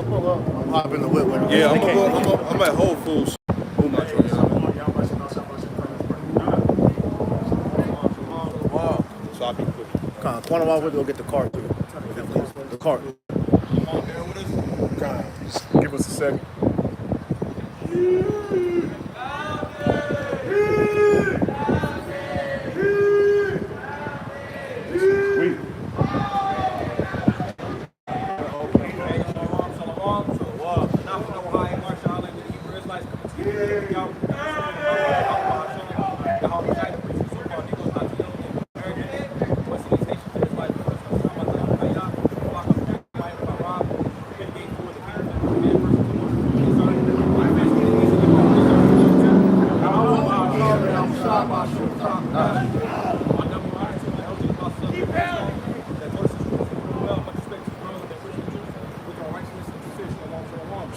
pull up. I'm hopping the whip with him. Yeah, I'm at Whole Foods. Who my choice? Wow. So I'll be quick. Come on, one of my go get the cart. The cart. Give us a second.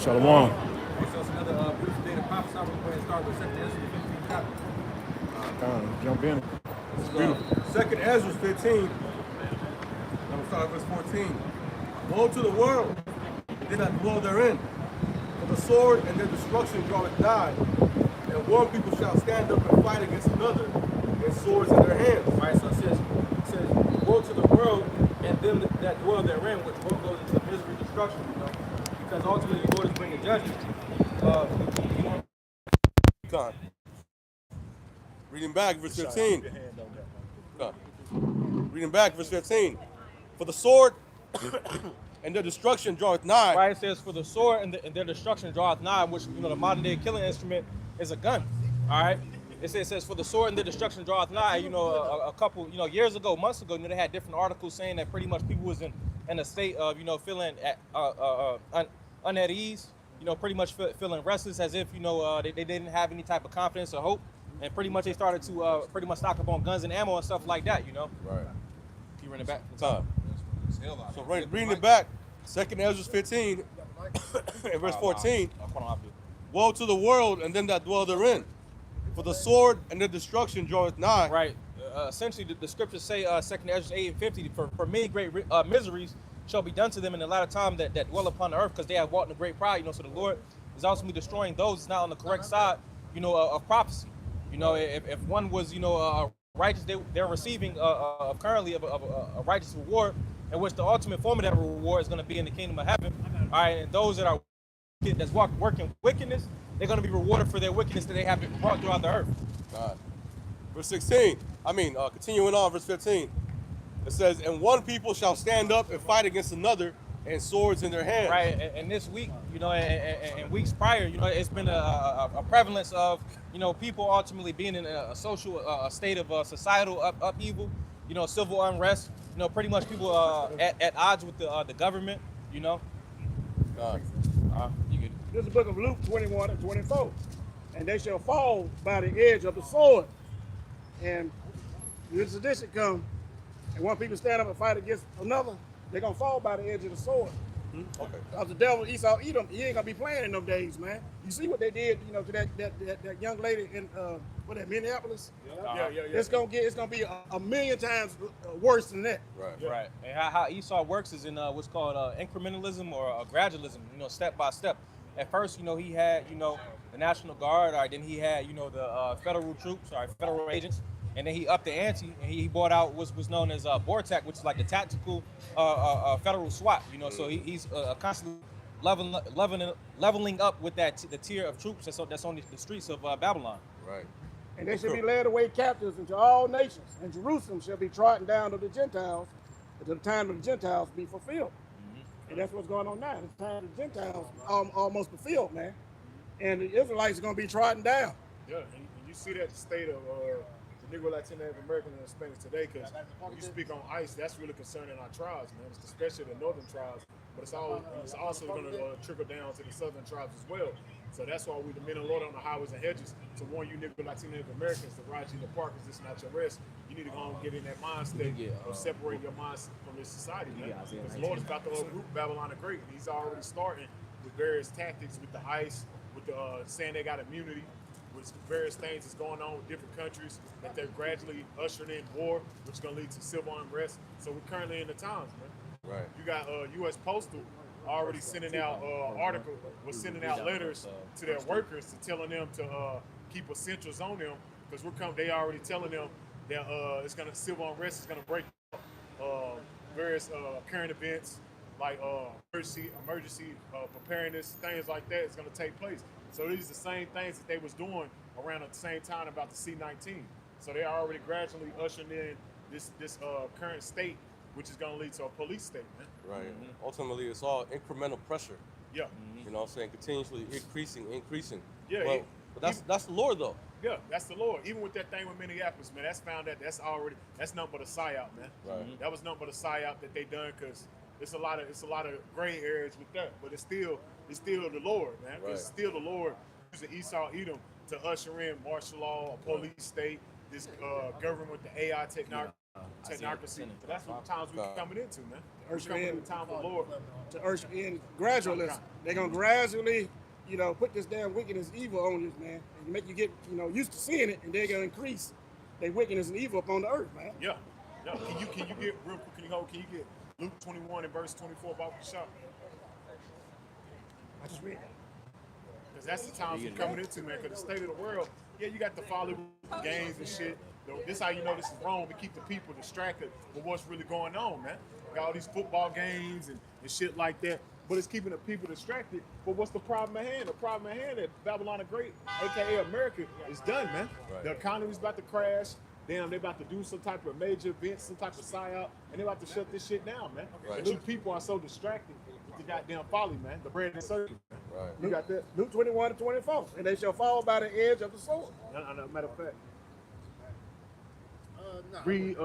Shalom. Jump in. Second Ezra 15. I'm going to start at verse 14. Woe to the world, they that dwell therein. For the sword and their destruction draweth nigh. And one people shall stand up and fight against another, and swords in their hands. Right, so it says, woe to the world and them that dwell therein, which both goes into misery, destruction, you know. Because ultimately the Lord is bringing judgment. God. Reading back, verse 15. God. Reading back, verse 15. For the sword and their destruction draweth nigh. Right, it says, for the sword and their destruction draweth nigh, which, you know, the modern day killing instrument is a gun. All right. It says, for the sword and their destruction draweth nigh. You know, a couple, you know, years ago, months ago, you know, they had different articles saying that pretty much people was in a state of, you know, feeling at ease, you know, pretty much feeling restless, as if, you know, they didn't have any type of confidence or hope. And pretty much they started to pretty much stock up on guns and ammo and stuff like that, you know. Right. Keep running back. Time. So reading it back, 2nd Ezra 15, and verse 14. Woe to the world and them that dwell therein. For the sword and their destruction draweth nigh. Right. Essentially, the scriptures say, 2nd Ezra 8 and 50, for many great miseries shall be done to them in the latter time that dwell upon the earth, because they have walked in a great pride. You know, so the Lord is ultimately destroying those that's not on the correct side, you know, of prophecy. You know, if one was, you know, righteous, they're receiving currently a righteous reward, in which the ultimate form of that reward is going to be in the kingdom of heaven. All right, and those that are that's working wickedness, they're going to be rewarded for their wickedness that they have brought throughout the earth. God. Verse 16. Continuing on, verse 15. It says, and one people shall stand up and fight against another, and swords in their hands. Right, and this week, you know, and weeks prior, you know, it's been a prevalence of, you know, people ultimately being in a social state of societal upheaval, you know, civil unrest, you know, pretty much people at odds with the government, you know. You get it. This is the book of Luke 21 and 24. And they shall fall by the edge of the sword. And when sedition come, and one people stand up and fight against another, they're going to fall by the edge of the sword. Okay. Because the devil, Esau, Edom, he ain't going to be playing in them days, man. You see what they did, you know, to that young lady in, Minneapolis? Yeah. It's going to be a million times worse than that. Right. And how Esau works is in what's called incrementalism or gradualism, you know, step by step. At first, you know, he had, you know, the National Guard, all right, then he had, you know, the federal troops, all right, federal agents, and then he upped the ante and he brought out what's known as BORTAC, which is like the tactical federal SWAT, you know, so he's constantly leveling up with the tier of troops that's on the streets of Babylon. Right. And they shall be led away captives into all nations, and Jerusalem shall be trodden down of the Gentiles, until the time of the Gentiles be fulfilled. And that's what's going on now. The time of the Gentiles almost fulfilled, man. And the Israelites are going to be trodden down. Yeah, and you see that state of the Negro, Latino, American, and Hispanics today, because when you speak on ICE, that's really concerning our tribes, man. It's especially the northern tribes, but it's also going to trickle down to the southern tribes as well. So that's why we, the men and Lord on the highways and hedges, to warn you Negro, Latino, Americans, to rise you in the park, because this is not your rest. You need to go and get in that mind state of separating your minds from this society, man. Because the Lord is about to uproot Babylon the Great. He's already starting with various tactics with the ICE, with the saying they got immunity, with various things that's going on with different countries, that they're gradually ushering in war, which is going to lead to civil unrest. So we're currently in the times, man. Right. You got U.S. Postal already sending out was sending out letters to their workers to telling them to keep essentials on them because they already telling them that civil unrest is gonna break various current events like emergency preparedness, things like that is gonna take place. So these are the same things that they was doing around at the same time about the C-19. So they're already gradually ushering in this current state, which is going to lead to a police state, man. Right. Ultimately, it's all incremental pressure. Yeah. You know what I'm saying? Continuously increasing. Yeah. But that's the Lord, though. Yeah, that's the Lord. Even with that thing with Minneapolis, man, that's nothing but a psyop, man. Right. That was nothing but a psyop that they done because it's a lot of gray areas with that, but it's still the Lord, man. Right. It's still the Lord using Esau, Edom to usher in martial law, a police state, this government with the AI technocracy. So that's what the times we're coming into, man. We're coming into the time of the Lord. To usher in gradualism. They're gonna gradually, put this damn wickedness, evil on you, man, and make you get, used to seeing it, and they're gonna increase their wickedness and evil upon the earth, man. Yeah. Can you get real quick? Can you get Luke 21 and verse 24 about the shop? I just read that. Because that's the times we're coming into, man. Because the state of the world, you got the follow games and shit. This is how you know this is wrong. We keep the people distracted with what's really going on, man. Got all these football games and shit like that. But it's keeping the people distracted. But what's the problem at hand? The problem at hand that Babylon the Great, aka America, is done, man. Right. The economy's about to crash. Damn, they about to do some type of major event, some type of psyop, and they about to shut this shit down, man. Right. And you people are so distracted with the goddamn folly, man. The bread and circus, man. Right. You got that? Luke 21 to 24, and they shall fall by the edge of the sword. No, matter of fact. No. Read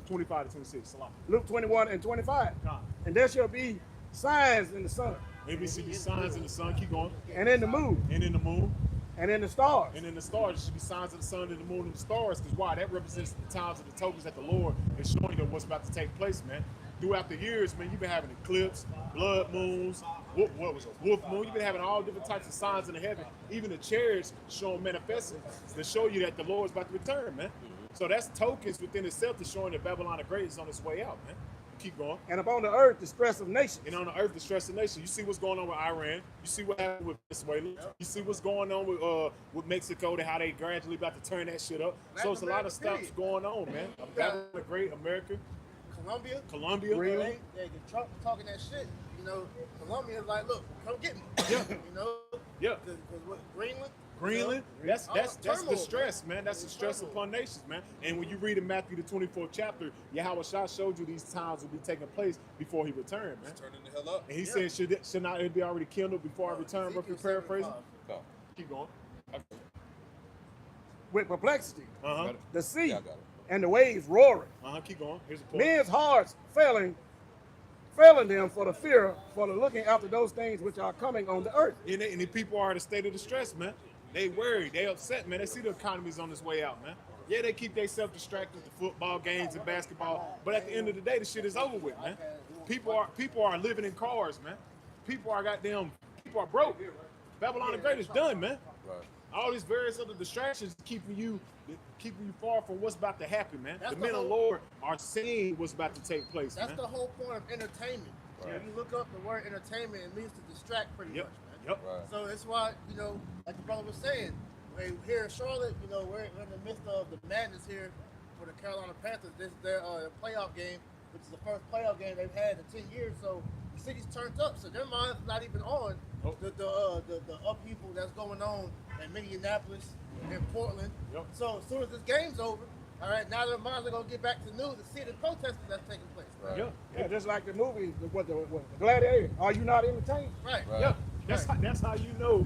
25 to 26. Salam. Luke 21 and 25. Come. And there shall be signs in the sun, Maybe see these signs in the sun. Keep going. and in the moon, And in the moon. and in the stars. And in the stars, there should be signs of the sun and the moon and the stars. Because why? That represents the times of the tokens that the Lord is showing you what's about to take place, man. Throughout the years, man, you've been having eclipse, blood moons, what was a wolf moon. You've been having all different types of signs in the heaven. Even the chariots showing manifesting to show you that the Lord's about to return, man. So that's tokens within itself to showing that Babylon the Great is on its way out, man. Keep going. And upon the earth, the stress of nations. And on the earth, the stress of nation. You see what's going on with Iran. You see what happened with Venezuela. You see what's going on with Mexico, how they gradually about to turn that shit up. So it's a lot of stuff going on, man. Babylon the Great, America, Colombia. Greenland. Trump talking that shit. Colombia's like, look, come get me. Yeah. Yeah. Because what, Greenland? Greenland, that's turmoil, the stress, man. That's the stress upon nations, man. And when you read in Matthew the 24th chapter, Yahweh Shah showed you these times will be taking place before he returned, man. Turning the hell up. And he said, should not it be already kindled before I return? Roughly paraphrasing. Go. Keep going. With perplexity, Uh-huh. the sea, Yeah, I got it. and the waves roaring. Keep going. Here's the point. Men's hearts failing them for the looking after those things which are coming on the earth. And the people are in a state of distress, man. They worried, they upset, man. They see the economy's on its way out, man. Yeah, they keep themselves distracted with the football games and basketball, but at the end of the day, the shit is over with, man. People are living in cars, man. People are broke. Babylon the Great is done, man. Right. All these various other distractions keeping you far from what's about to happen, man. That's The the men of whole- Lord are seeing what's about to take place, That's man. the whole point of entertainment. Right. When you look up the word entertainment, it means to distract pretty Yep. much, man. Yep. Right. So that's why, like the brother was saying, here in Charlotte, we're in the midst of the madness here for the Carolina Panthers. This is their playoff game, which is the first playoff game they've had in 10 years. So the city's turned up, so their mind's not even on the upheaval that's going on in Minneapolis and Portland. Yep. So as soon as this game's over, all right, now their minds are gonna get back to news and see the protesting that's taking place. Right. Yeah, just like the movie, the Gladiator. Are you not entertained? Right. Right. Yeah, that's how you know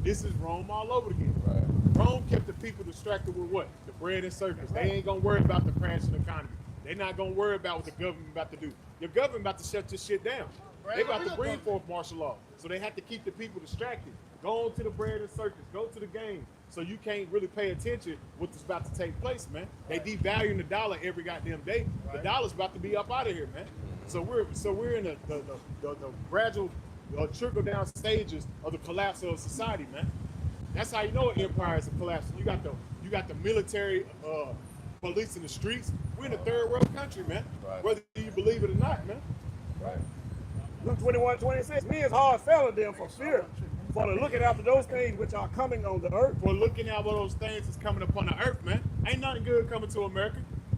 this is Rome all over again. Right. Rome kept the people distracted with what? The bread and circus. They ain't gonna worry about the crashing economy. They're not gonna worry about what the government about to do. The government about to shut this shit down. They about to bring forth martial law. So they have to keep the people distracted. Go on to the bread and circus. Go to the game. So you can't really pay attention what's about to take place, man. They devaluing the dollar every goddamn day. The dollar's about to be up out of here, man. So we're in the gradual trickle down stages of the collapse of society, man. That's how you know an empire is collapsing. You got the military police in the streets. We're in a third world country, man. Right. Whether you believe it or not, man. Right. Luke 21:26. Men is hard failing them for fear, for the looking after those things which are coming on the earth. For looking at what those things is coming upon the earth, man. Ain't nothing good coming to America.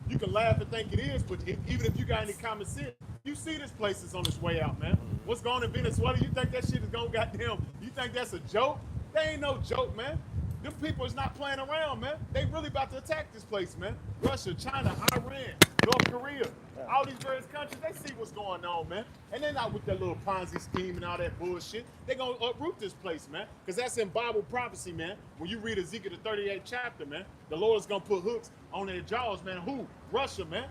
You can laugh and think it is, but even if you got any common sense, you see this place is on its way out, man. What's going on in Venezuela? You think that shit is going goddamn? You think that's a joke? They ain't no joke, man. Them people is not playing around, man. They really about to attack this place, man. Russia, China, Iran, North Korea, all these various countries, they see what's going on, man. And they're not with that little Ponzi scheme and all that bullshit. They're going to uproot this place, man. Because that's in Bible prophecy, man. When you read Ezekiel, the 38th chapter, man, the Lord's going to put hooks on their jaws, man. Who? Russia, man.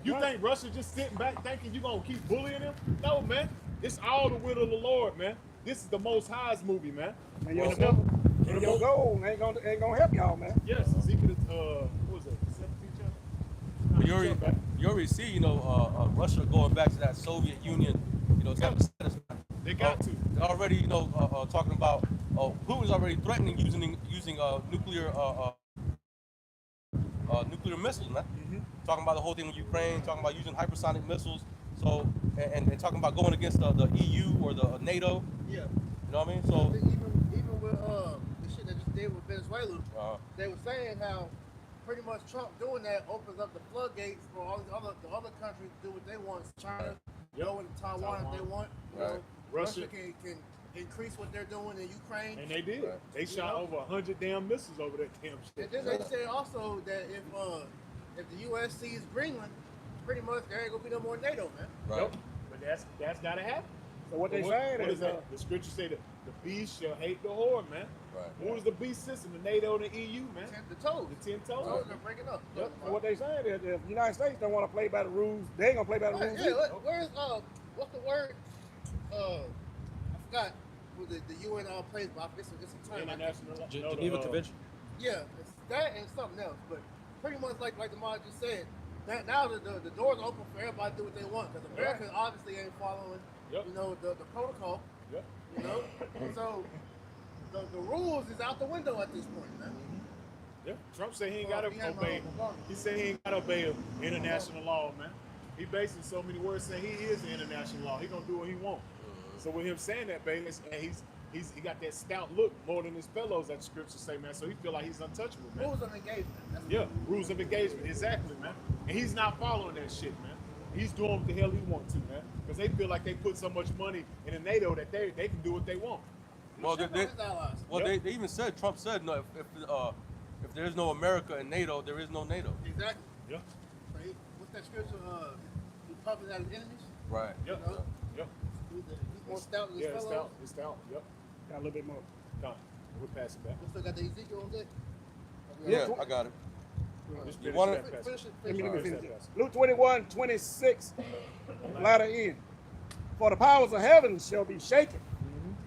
You think Russia just sitting back thinking you're going to keep bullying them? No, man. It's all the will of the Lord, man. This is the Most High's movie, man. And your goal ain't gonna help y'all, man. Yes, Ezekiel, what was it, 17th chapter? You already see, you know, Russia going back to that Soviet Union, you know, type of status. They got to. They're already, you know, talking about Putin's already threatening using nuclear missiles, man. Talking about the whole thing with Ukraine, talking about using hypersonic missiles. So and talking about going against the EU or the NATO. Yeah. You know what I mean? So even with the shit that just did with Venezuela, they were saying how pretty much Trump doing that opens up the floodgates for all the other countries to do what they want. China, go into Taiwan if they want. You know, Russia can increase what they're doing in Ukraine. And they did. They shot over 100 damn missiles over that damn shit. And then they say also that if the U.S. sees Greenland, pretty much there ain't gonna be no more NATO, man. right. Yep. But that's gotta happen. So what they But saying what is that? The scripture say that the beast shall hate the whore, man. Right. Who is the beast system? The NATO and the EU, man. The toes. The 10 toes. Toes are breaking up. Yep. so what they saying is if the United States don't want to play by the rules, they ain't gonna play by the rules. either. Where's what's the word? I forgot who the UN plays, but it's a term. International Geneva Convention. Yeah, it's that and something else, but pretty much like the mod just said. Now the doors are open for everybody to do what they want because America obviously ain't following, you know, the protocol. Yep. You know, so the rules is out the window at this point, man. Yeah. Trump said he ain't gotta obey. He said he ain't gotta obey international law, man. He basically so many words saying he is the international law. He gonna do what he want. So with him saying that, baby, and he got that stout look more than his fellows that the scriptures say, man. So he feel like he's untouchable, man. Rules of engagement. Yeah, rules of engagement, exactly, man. And he's not following that shit, man. He's doing what the hell he wants to, man. Because they feel like they put so much money in the NATO that they can do what they want. Well, they even said, Trump said, no, if there is no America in NATO, there is no NATO. Exactly. Yeah. So what's that scripture? He puffing at his enemies. Right. Yep. You know? Yep. He's more stout than his Yeah, fellows. it's stout. Yep. Got a little bit more. Done. We'll pass it back. We still got the Ezekiel on deck. Yeah, I got it. Just You finish want that it? passage. Finish it. Let me Finish finish that it. passage. Luke 21:26, latter end. For the powers of heaven shall be shaken.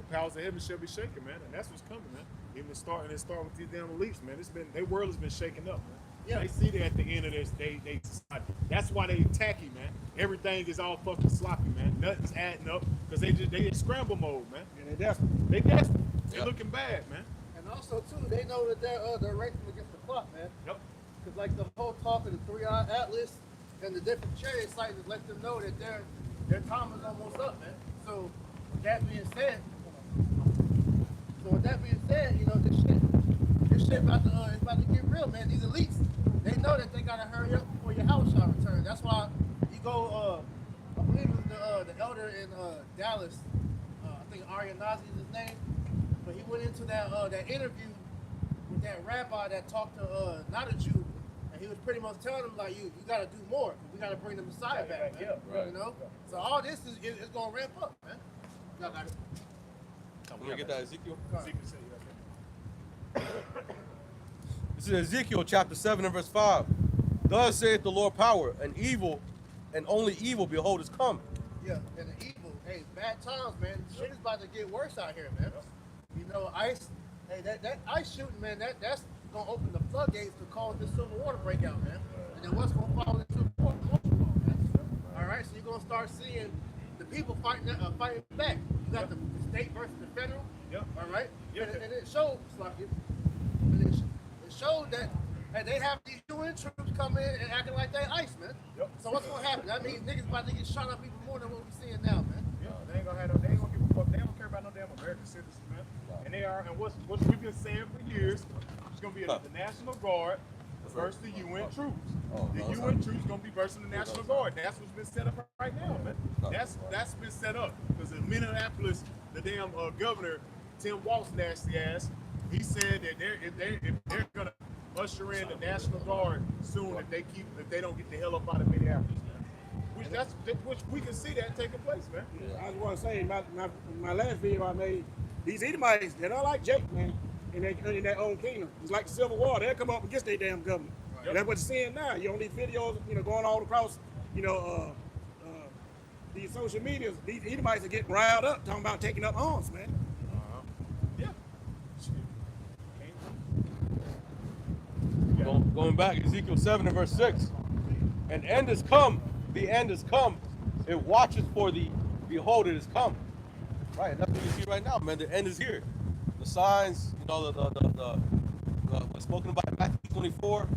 The powers of heaven shall be shaken, man, and that's what's coming, man. Even start with these damn elites, man. Their world has been shaken up, man. Yeah. They see that at the end of this, they that's why they tacky, man. Everything is all fucking sloppy, man. Nothing's adding up because they in scramble mode, man. And they desperate. They desperate. They looking bad, man. And also too, they know that they're racing against the clock, man. Yep. Because like the whole talk of the 3-hour atlas and the different chariot sites let them know that their time is almost up, man. So with that being said, you know, this shit about to get real, man. These elites, they know that they gotta hurry up before your house shall return. That's why you go. I believe it was the elder in Dallas. I think Arya Nazi is his name, but he went into that interview with that rabbi that talked to not a Jew, and he was pretty much telling him like, you got to do more. We got to bring the Messiah back, man. Right. You know. So all this is gonna ramp up, man. Y'all got it. I'm gonna get that Ezekiel. Ezekiel said, yeah, okay. This is Ezekiel chapter 7 and verse 5. Thus saith the Lord power, and evil, and only evil, behold, is come. Yeah, and the evil, hey, bad times, man. Shit is about to get worse out here, man. You know, ice, hey, that ice shooting, man, that's gonna open the floodgates to cause this civil war to break out, man. And then what's gonna follow this civil war? Man. All right, so you're gonna start seeing the people fighting back. You got the state versus the federal. Yep. All right. Yep. And it showed, it showed that. Hey, they have these UN troops come in and acting like they ice, man. Yep. So what's gonna happen? That means niggas about to get shot up even more than what we're seeing now, man. Yeah, they ain't gonna have no, they ain't gonna give a fuck. They don't care about no damn American citizens, man. And they are, and what's we've been saying for years, it's gonna be the National Guard versus the UN troops. The UN troops gonna be versus the National Guard. That's what's been set up right now, man. That's been set up because in Minneapolis, the damn governor Tim Walz's nasty ass, he said that they're gonna usher in the National Guard soon if they don't get the hell up out of Minneapolis. Which we can see that taking place, man. I just want to say, my last video I made, these Edomites, they're not like Jake, man, in their own kingdom. It's like the Civil War. They'll come up against their damn government. Right. And that's what you're seeing now. You on these videos, going all across, these social medias. These Edomites are getting riled up, talking about taking up arms, man. Yeah. Going back, Ezekiel 7 and verse 6. An end is come. The end is come. It watches for thee. Behold, it is come. Right, and that's what you see right now, man. The end is here. The signs, what's spoken about in Matthew 24,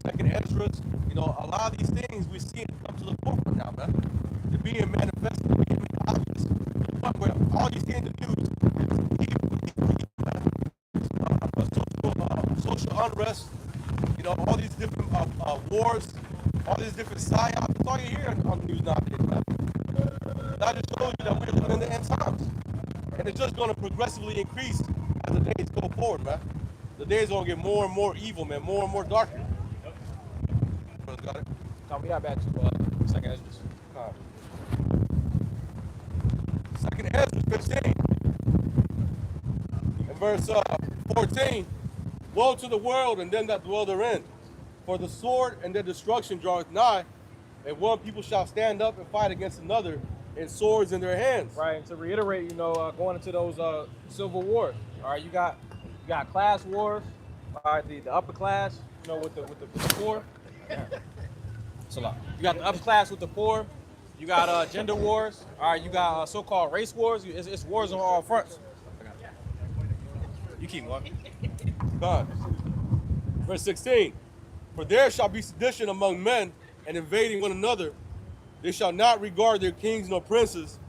2nd Ezra, a lot of these things we see it come to the forefront now, man. They're being manifested, they're being made obvious. Where all you see in the news is social unrest, all these different wars, all these different psyops. That's all you hear on the news nowadays, man. That just shows you that we're living in the end times. And it's just going to progressively increase as the days go forward, man. The days are going to get more and more evil, man, more and more darker. Got it? Tom, we got back to 2nd Ezra. 2nd Ezra 15. In verse 14, woe to the world and them that dwell therein. For the sword and their destruction draweth nigh, and one people shall stand up and fight against another, and swords in their hands. Right, and to reiterate, going into those civil wars. All right, you got class wars. All right, the upper class, with the poor. It's a lot. You got the upper class with the poor. You got gender wars. All right, you got so-called race wars. It's wars on all fronts. You keep going. God. Verse 16. For there shall be sedition among men, and invading one another. They shall not regard their kings nor princes.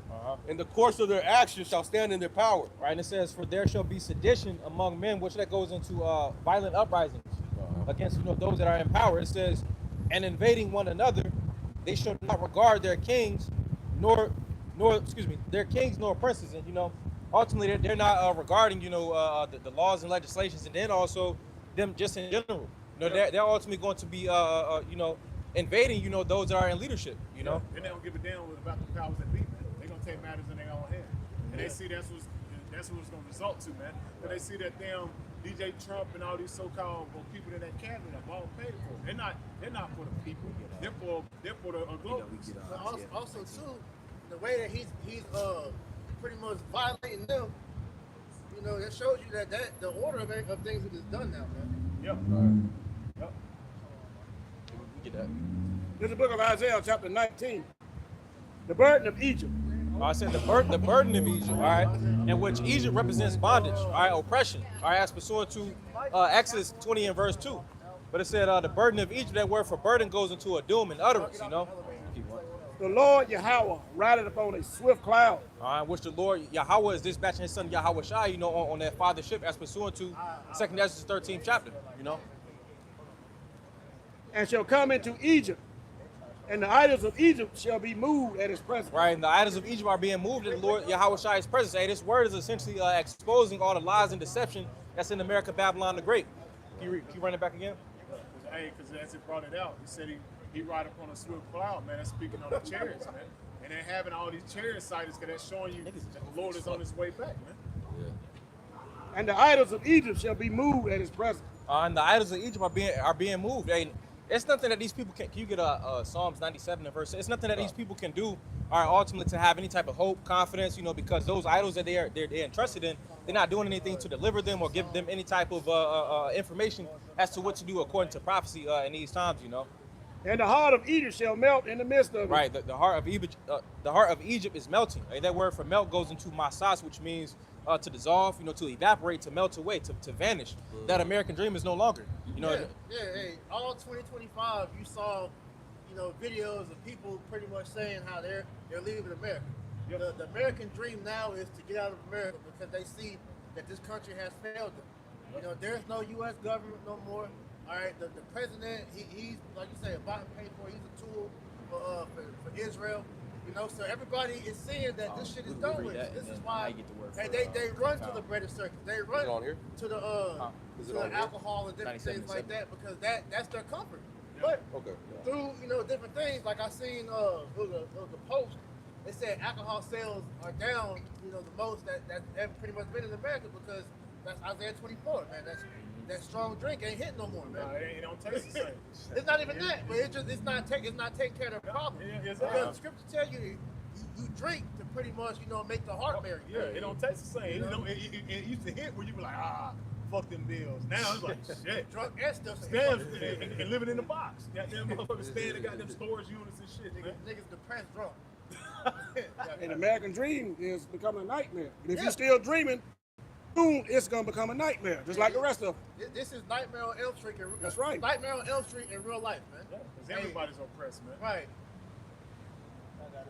In the course of their actions shall stand in their power. Right, and it says, for there shall be sedition among men, which that goes into violent uprisings against those that are in power. It says, and invading one another, they shall not regard their kings nor princes. And ultimately they're not regarding the laws and legislations, and then also them just in general. They're ultimately going to be invading those that are in leadership. And they don't give a damn about the powers that be, man. They're gonna take matters in their own hands, and they see that's what it's gonna result to, man. But they see that damn DJ Trump and all these so-called people in that cabinet are all paid for. They're not for the people. They're for the globalists. But also too, the way that he's pretty much violating them, that shows you that the order of things is done now, man. Yep. Yep. We get that. This is the book of Isaiah, chapter 19. The burden of Egypt. I said the burden of Egypt, all right, in which Egypt represents bondage, all right, oppression, all right, as pursuant to Exodus 20 and verse 2. But it said the burden of Egypt, that word for burden goes into a doom and utterance, The Lord Yahweh rideth upon a swift cloud. All right, which the Lord Yahweh is dispatching his son Yahweh Shai, on that fathership as pursuant to 2nd Ezra 13th chapter, And shall come into Egypt, and the idols of Egypt shall be moved at his presence. Right, and the idols of Egypt are being moved at the Lord Yahweh Shai's presence. Hey, this word is essentially exposing all the lies and deception that's in America, Babylon the Great. Can you run it back again? Hey, because as it brought it out, he said he ride upon a swift cloud, man. That's speaking on the chariots, man. And then having all these chariot sightings, because that's showing you that the Lord is on his way back, man. Yeah. And the idols of Egypt shall be moved at his presence. And the idols of Egypt are being moved. Hey, it's nothing that these people can you get Psalms 97 and verse? It's nothing that these people can do ultimately to have any type of hope, confidence, because those idols that they're entrusted in, they're not doing anything to deliver them or give them any type of information as to what to do according to prophecy in these times, And the heart of Egypt shall melt in the midst of it. Right, the heart of Egypt is melting. Right? That word for melt goes into masas, which means to dissolve, to evaporate, to melt away, to vanish. That American dream is no longer. Hey, all 2025, you saw, videos of people pretty much saying how they're leaving America. The American dream now is to get out of America because they see that this country has failed them. You know, there's no U.S. government no more. All right, the president, he's like you say, bought and paid for. He's a tool for Israel. You know, so everybody is seeing that this shit is done with. This is why they run to the British circus. They run to the alcohol and different things like that because that's their comfort. But through different things, like I seen it was a post. They said alcohol sales are down, the most that's ever pretty much been in America because that's Isaiah 24, man. That strong drink ain't hitting no more, man. Nah, it don't taste the same. It's not even that, but it's not taking care of the problem. Because the scripture tell you drink to pretty much make the heart merry. Yeah, it don't taste the same. It used to hit where you be like, fuck them bills. Now it's like shit. Drunk and stuff. And living in the box. Goddamn motherfuckers staying in goddamn storage units and shit, man. Niggas depressed drunk. And the American dream is becoming a nightmare. And if you're still dreaming, soon it's gonna become a nightmare, just like the rest of them. This is Nightmare on Elm Street. That's right. Nightmare on Elm Street in real life, man. Yeah, because everybody's oppressed, man. Right.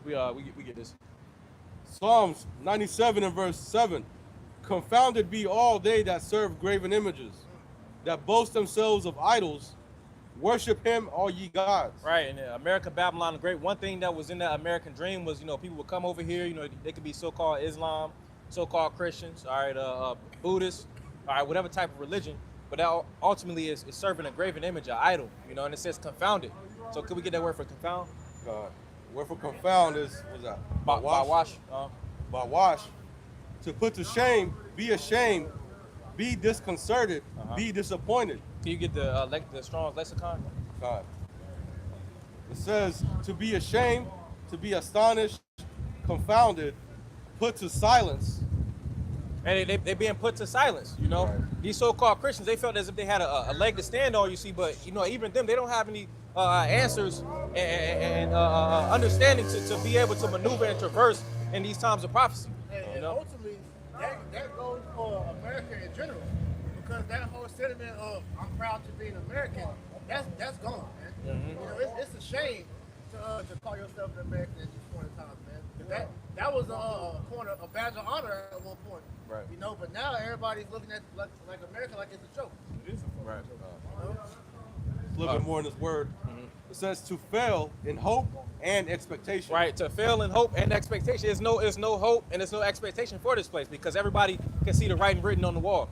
We get this. Psalms 97 and verse 7. Confounded be all they that serve graven images, that boast themselves of idols. Worship him, all ye gods. Right, and America, Babylon the Great. One thing that was in that American dream was, people would come over here. They could be so-called Islam, so-called Christians, all right, Buddhists, all right, whatever type of religion. But that ultimately is serving a graven image, an idol. And it says confounded. So could we get that word for confound? Word for confound is what's that? Bawash. Bawash. To put to shame, be ashamed, be disconcerted, be disappointed. Can you get the Strong's lexicon? God. It says to be ashamed, to be astonished, confounded, put to silence. And they being put to silence, Right. These so-called Christians, they felt as if they had a leg to stand on, but, even them, they don't have any answers and understanding to be able to maneuver and traverse in these times of prophecy. And ultimately, that goes for America in general. Because that whole sentiment of I'm proud to be an American, that's gone, man. Mm-hmm. It's a shame to call yourself an American at this point in time, man. That was a badge of honor at one point. Right. But now everybody's looking at like America like it's a joke. It is a right. joke. A little bit more in this word. Mm-hmm. It says to fail in hope and expectation. Right, to fail in hope and expectation. There's no hope and there's no expectation for this place because everybody can see the writing written on the wall.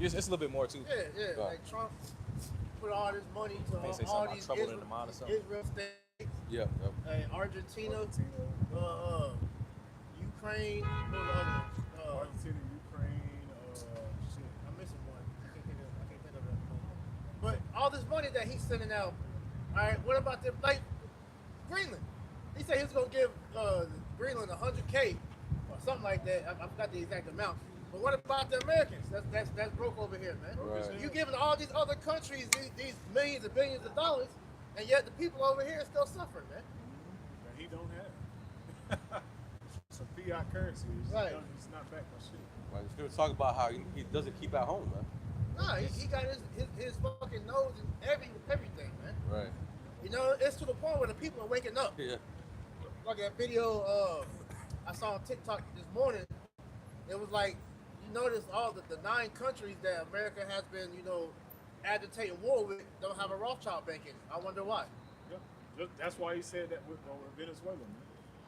It's a little bit more too. Yeah. Like Trump put all this money to all these Israel states. Yeah. Argentina, Ukraine, Argentina, Ukraine, shit. I'm missing one. I can't think of it. But all this money that he's sending out, all right, what about them, like Greenland? He said he was gonna give Greenland 100K or something like that. I forgot the exact amount. But what about the Americans? That's broke over here, man. Right. You giving all these other countries these millions and billions of dollars, and yet the people over here are still suffering, man. That he don't have. Some fiat currency. Right. It's not back my shit. Right. He's going to talk about how he doesn't keep at home, man. Nah, he got his fucking nose in everything, man. Right. It's to the point where the people are waking up. Yeah. Like that video I saw on TikTok this morning. It was like, notice all the 9 countries that America has been, agitating war with don't have a Rothschild bank in it. I wonder why. Yeah. That's why he said that with Venezuela, man.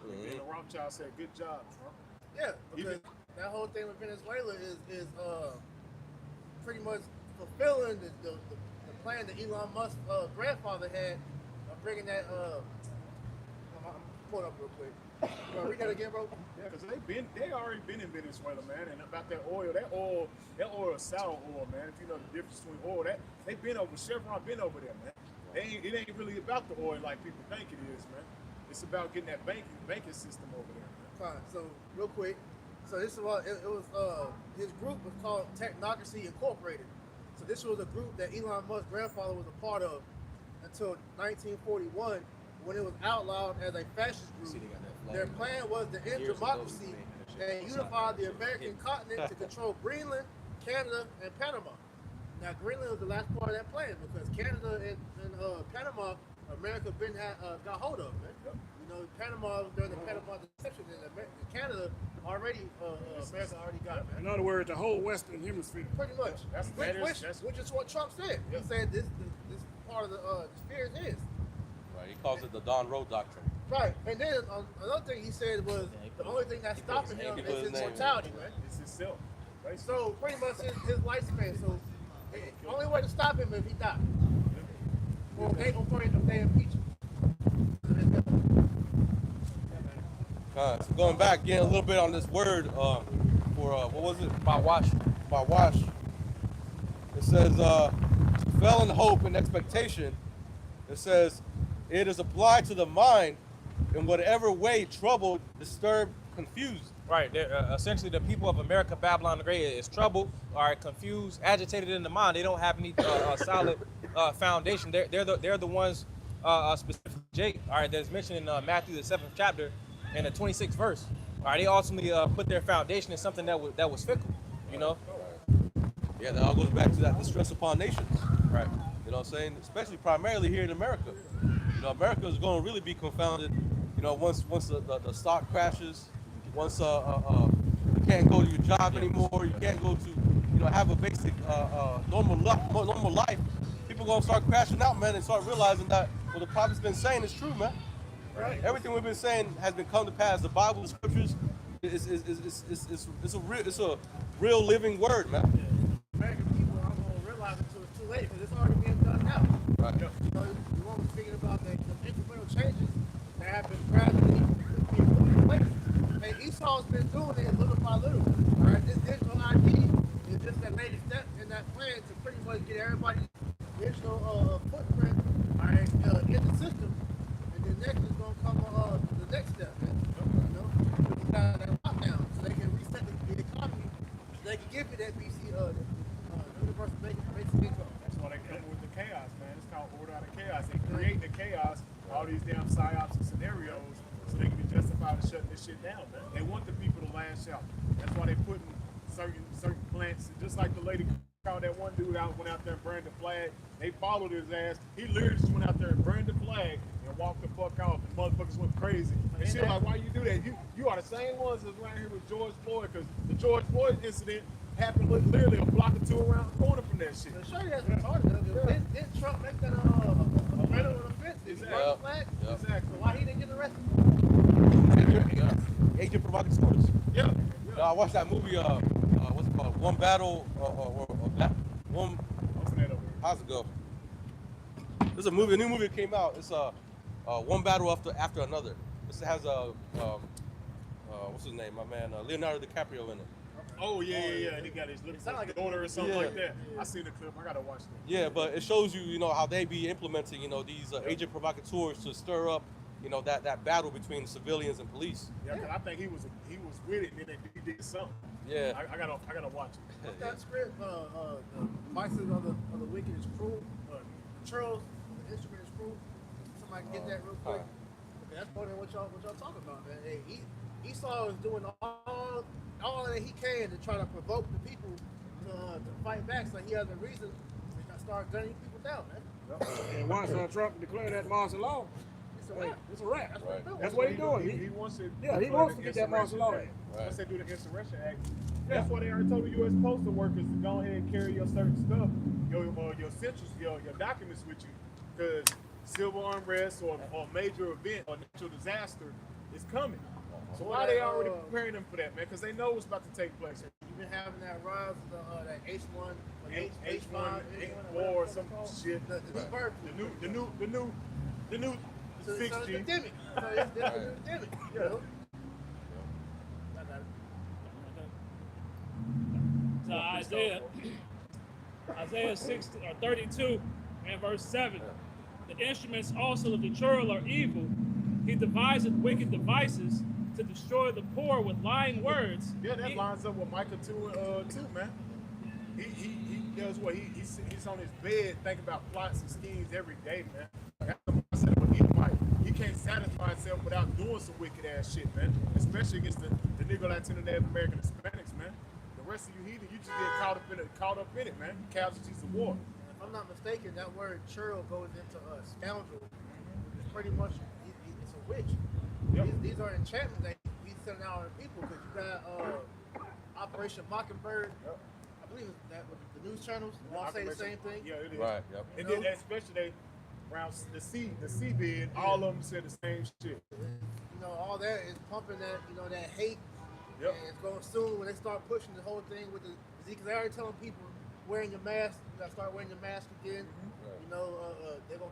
Mm-hmm. And Rothschild said, good job, Trump. Yeah, because that whole thing with Venezuela is pretty much fulfilling the plan that Elon Musk's grandfather had of bringing that. I'm pulling up real quick. Read that again, bro. Yeah, because they already been in Venezuela, man, and about that oil is sour oil, man. If you know the difference between oil, they've been over Chevron, been over there, man. It ain't really about the oil like people think it is, man. It's about getting that banking system over there, man. Fine. So real quick, so this is what it was. His group was called Technocracy Incorporated. So this was a group that Elon Musk's grandfather was a part of until 1941, when it was outlawed as a fascist group. Their plan was to end democracy and unify the American continent to control Greenland, Canada, and Panama. Now, Greenland was the last part of that plan because Canada and Panama, America got hold of, man. know, Panama during the Panama deception in Canada already, America already got it, man. In other words, the whole Western Hemisphere. Pretty much. Which is what Trump said. He said this part of the sphere is his. Right. He calls it the Don Road Doctrine. Right. And then another thing he said was the only thing that's stopping him is his mortality, man. It's himself. Right? So pretty much his lifespan. So the only way to stop him is if he dies. Or if they impeach him. So going back, getting a little bit on this word for what was it? By wash. It says fell in hope and expectation. It says it is applied to the mind in whatever way troubled, disturbed, confused. Right. Essentially, the people of America, Babylon the Great, is troubled, are confused, agitated in the mind. They don't have any solid foundation. They're the ones specifically Jake. All right, that's mentioned in Matthew the 7th chapter and the 26th verse. All right, they ultimately put their foundation in something that was fickle. You know. Yeah, that all goes back to that distress upon nations. Right. You know what I'm saying? Especially primarily here in America. You know, America is going to really be confounded. You know, once the stock crashes, once you can't go to your job anymore, you can't go to, you know, have a basic normal life. People gonna start crashing out, man, and start realizing that what the prophet's been saying is true, man. Right. Everything we've been saying has been come to pass. The Bible, the scriptures, it's a real living word, man. American people aren't going to realize it until it's too late because it's already being done now. Right. You know, you won't be thinking about the incremental changes that happen gradually being put in place. And Esau's been doing it little by little. All right, this digital ID is just that latest step in that plan to pretty much get everybody's digital footprint, all right, in the system. And then next is going to come the next step, man. You know, we got that lockdown so they can reset the economy. They can give you that BC, universal basic income. That's why they come with the chaos, man. It's called order out of chaos. They create the chaos, all these damn psyops and scenarios, so they can be justified to shutting this shit down, man. They want the people to lash out. That's why they putting certain plants, just like the lady called that one dude out, went out there and burned the flag. They followed his ass. He literally just went out there and burned the flag and walked the fuck off. And motherfuckers went crazy. And she was like, why you do that? You are the same ones that's around here with George Floyd, because the George Floyd incident happened literally a block or two around the corner from that shit. The show you that's retarded. Didn't Trump make that a federal offense? Did he burn the flag? Exactly. So why he didn't get arrested? Agent provocateurs. Yeah. I watched that movie, what's it called? One Battle, One. What's that over? How's it go? There's a new movie that came out. It's One Battle After Another. This has what's his name? My man, Leonardo DiCaprio in it. Oh, yeah. And he got his little daughter or something like that. I seen the clip. I gotta watch that. Yeah, but it shows you, you know, how they be implementing, you know, these agent provocateurs to stir up, you know, that battle between civilians and police. Yeah, 'cause I think he was with it, and then he did something. Yeah. I gotta watch it. What's that script? The Vices of the Wicked is Cruel. Controls, the instrument is cruel. Somebody get that real quick. Okay, that's more than what y'all talking about, man. Hey, Esau is doing all that he can to try to provoke the people to fight back, so he has a reason to start gunning people down, man. And once Trump declared that martial law, It's a wrap. it's a wrap. That's what he's doing. That's what he's doing. He wants it. He wants to get that martial law. Once they do the Insurrection Act, that's why they already told the U.S. Postal Workers to go ahead and carry your certain stuff, your essentials, your documents with you, because civil unrest or major event or natural disaster is coming. So why are they already preparing them for that, man? Because they know what's about to take place. You've been having that rise of that H1, H1, H4 or some shit. The new birth. The new So it's 6G. endemic. So it's the new endemic. You know? So Isaiah 32 and verse 7. The instruments also of the churl are evil. He deviseth wicked devices to destroy the poor with lying words. Yeah, that lines up with Micah 2, man. He does what he's on his bed thinking about plots and schemes every day, man. That's what I said with Edomite. He can't satisfy himself without doing some wicked ass shit, man. Especially against the Negro, Latino, Native American, Hispanics, man. The rest of you heathen, you just get caught up in it, man. Casualties of war. If I'm not mistaken, that word churl goes into scoundrel. It's pretty much it's a witch. These are enchantments that he's sending out on people because you got Operation Mockingbird. I believe it's that with the news channels all say the same thing. Yeah, it is. Right. Yep. And then especially around the C bid, all of them said the same shit. You know, all that is pumping that, you know, that hate. Yep. And it's going soon when they start pushing the whole thing with the because they already telling people wearing your mask, you gotta start wearing your mask again. You know, they're gonna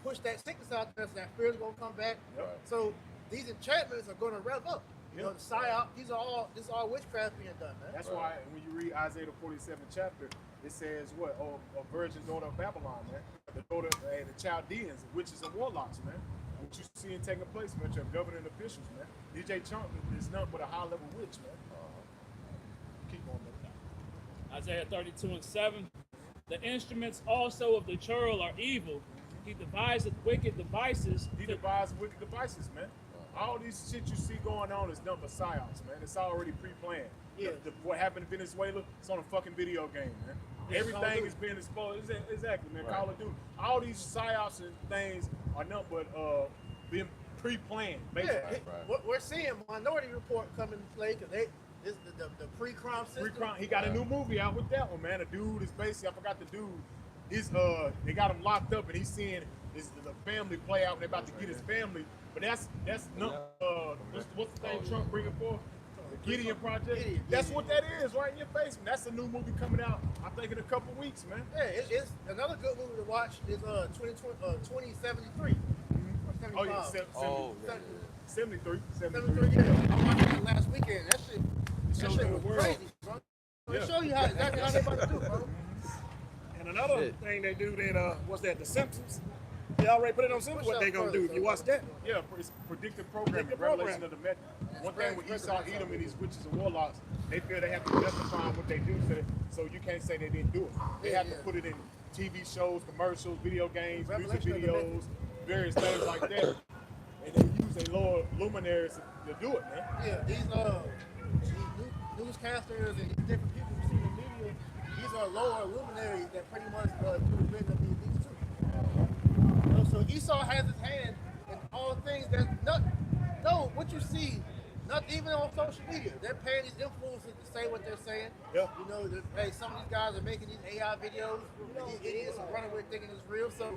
push that sickness out there, so that fear is gonna come back. So these enchantments are gonna rev up. You know, the psyop, this is all witchcraft being done, man. That's why when you read Isaiah the 47th chapter, it says what? Oh, a virgin daughter of Babylon, man. The daughter the Chaldeans, witches and warlocks, man. What you seeing taking place, man, your governing officials, man. DJ Chunk is nothing but a high level witch, man. Keep going, man. Isaiah 32:7. The instruments also of the churl are evil. He deviseth wicked devices. He devised wicked devices, man. All these shit you see going on is nothing but psyops, man. It's already pre-planned. Yeah. What happened in Venezuela, it's on a fucking video game, man. Everything is being exposed. Exactly, man. Call of Duty. All these psyops and things are nothing but being pre-planned, basically. What we're seeing Minority Report come into play because this the pre-crime system. Pre-crime. He got a new movie out with that one, man. A dude is basically, I forgot the dude. He's they got him locked up and he's seeing the family play out and they're about to get his family. But that's not what's the thing Trump bringing forth? The Gideon Project. That's what that is, right in your face. Man. That's a new movie coming out, I think, in a couple weeks, man. Yeah, it's another good movie to watch is 2073. Oh yeah, 73. Yeah. I watched it last weekend. That shit was crazy, bro. They show you exactly how they about to do, bro. And another thing they do that, what's that, The Simpsons? They already put it on Simpsons what they gonna do. If you watch that. Yeah, it's predictive programming, revelation of the method. One thing with Esau, Edom, and these witches and warlocks, they feel they have to justify what they do, so you can't say they didn't do it. They have to put it in TV shows, commercials, video games, music videos, various things like that. And they use their lower luminaries to do it, man. Yeah, these newscasters and these different people you see in the media, these are lower luminaries that pretty much do the bidding of these too. So Esau has his hand in all things that what you see, not even on social media. They're paying these influencers to say what they're saying. Yeah. You know, hey, some of these guys are making these AI videos, and these idiots are running with thinking it's real. So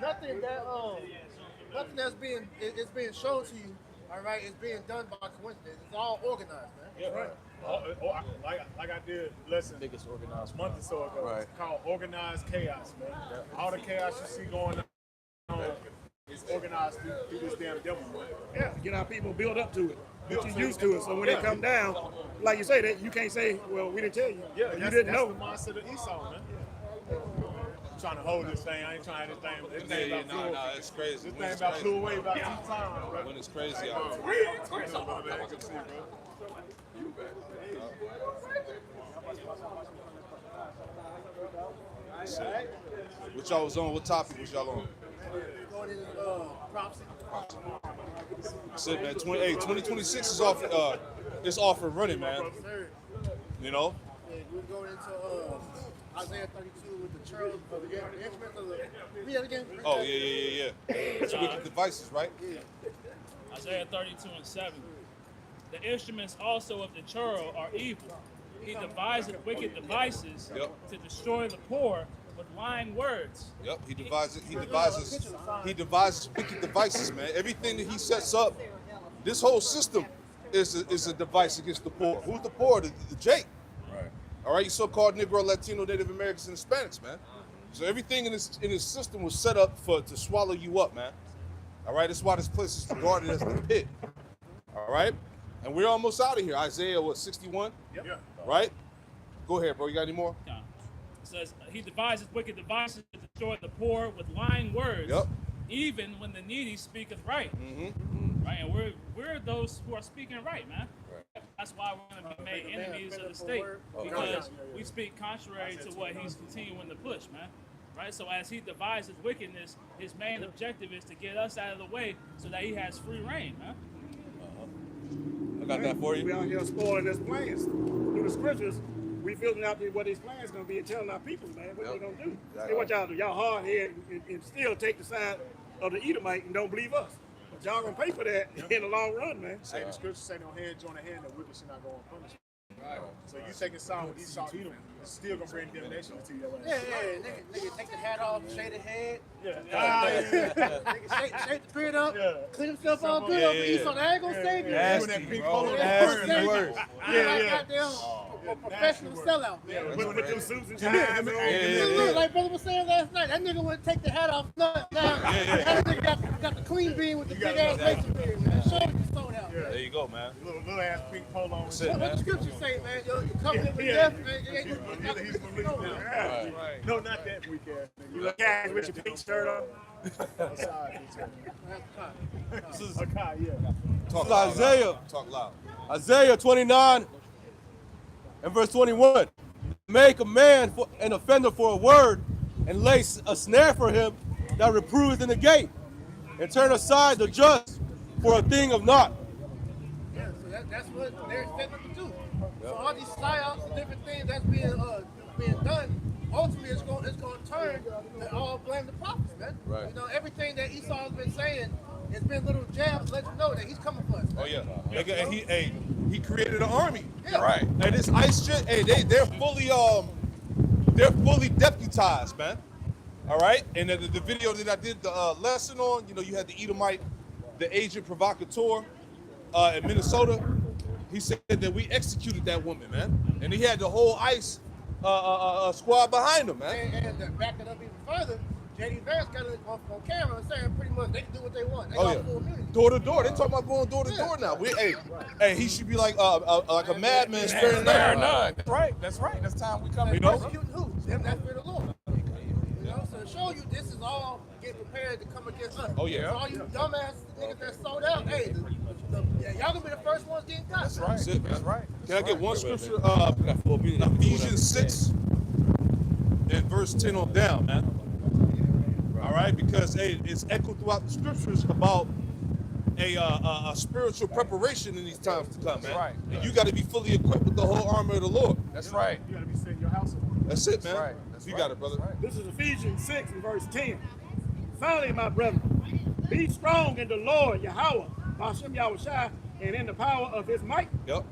nothing that's being shown to you, all right, is being done by coincidence. It's all organized, man. Yeah, right. Like I did lesson Biggest organized a month or so ago. Right. It's called organized chaos, man. All the chaos you see going on is organized through this damn devil, man. Yeah, get our people build up to it. Get you used to it. So when they come down, like you say, that you can't say, well, we didn't tell you. Yeah, you didn't know. That's the mindset of Esau, man. I'm trying to hold this thing. I ain't trying to have this thing. It's crazy. This thing about flew away about 2 times, bro. When it's crazy out there. Good to see you, bro. What y'all was on? What topic was y'all on? Going into prophecy. Shit, man. 2026 is off. It's off and running, man. You know. Yeah, we're going into Isaiah 32 with the church of the instruments of the. Read that again. Oh yeah. It's wicked devices, right? Isaiah 32:7. The instruments also of the churl are evil. He deviseth wicked devices to destroy the poor with lying words. Yep. He devises wicked devices, man. Everything that he sets up, this whole system is a device against the poor. Who's the poor? The Jake. Right. All right, you so-called Negro, Latino, Native Americans, and Hispanics, man. So everything in this system was set up to swallow you up, man. All right, that's why this place is regarded as the pit. All right, and we're almost out of here. Isaiah, 61? Yep. Yeah. Right? Go ahead, bro. You got any more? It says, he devises wicked devices to destroy the poor with lying words, even when the needy speaketh right. Right, and we're those who are speaking right, man. Right. That's why we're going to be made enemies of the state, because we speak contrary to what he's continuing to push, man. Right, so as he devises wickedness, his main objective is to get us out of the way so that he has free reign, man. I got that for you. We out here spoiling his plans. Through the scriptures, we filling out what his plans going to be and telling our people, man, what they going to do. Hey, what y'all do? Y'all hard head and still take the side of the Edomite and don't believe us. y'all gonna pay for that in the long run, man. Say the scripture say no hand join the hand, the wicked should not go unpunished. Right. So you taking side with Esau, it's still gonna bring damnation to your ass. Yeah, nigga, take the hat off, shade the head. Nigga, shake the beard up, clean himself all good over Esau. That ain't gonna save you. Nasty, bro. Nasty words. Goddamn professional sellout. Yeah, when they do suits and Look, like brother was saying last night, that nigga would take the hat off. Now, that nigga got the clean bean with the big ass lace beard, man. Show him the sold out. There you go, man. Little ass pink polo. What the scripture say, man? Your covenant with death, man. He's gonna leave now. No, not that weak ass nigga. You look at with your pink shirt on. This is Talk loud, Isaiah. Talk loud. Isaiah 29 and verse 21. Make a man an offender for a word, and lay a snare for him that reproveth in the gate, and turn aside the just for a thing of naught. Yeah, so that's what they're expecting to do. So all these psyops and different things that's being done, ultimately it's going to turn to all blame the prophets, man. Right. You know, everything that Esau has been saying has been little jabs to let you know that he's coming for us. Oh yeah. And he created an army. Yeah. Right. And this ICE shit, they're fully deputized, man. All right. And the video that I did the lesson on, you had the Edomite, the agent provocateur in Minnesota. He said that we executed that woman, man, and he had the whole ICE squad behind him, man. And to back it up even further, J.D. Vance got it on camera and saying pretty much they can do what they want. They got full immunity. Door to door. They talking about going door to door now. Hey, he should be like a madman sparing none. That's right. That's right. That's time we come. Persecuting who? Them that fear the Lord. You know, so to show you this is all getting prepared to come against us. Oh, yeah. So all you dumbass niggas that sold out, hey, y'all gonna be the first ones getting got. That's right. That's right. Can I get one scripture? Ephesians 6 and verse 10 on down, man. All right, because it's echoed throughout the scriptures about a spiritual preparation in these times to come, man. That's right. And you got to be fully equipped with the whole armor of the Lord. That's right. You gotta be setting your house up. That's it, man. That's right. That's You right. got it, brother. That's right. This is Ephesians 6 and verse 10. Finally, my brethren, be strong in the Lord, Yahweh, Hashem Yahushua, and in the power of his might. Yep.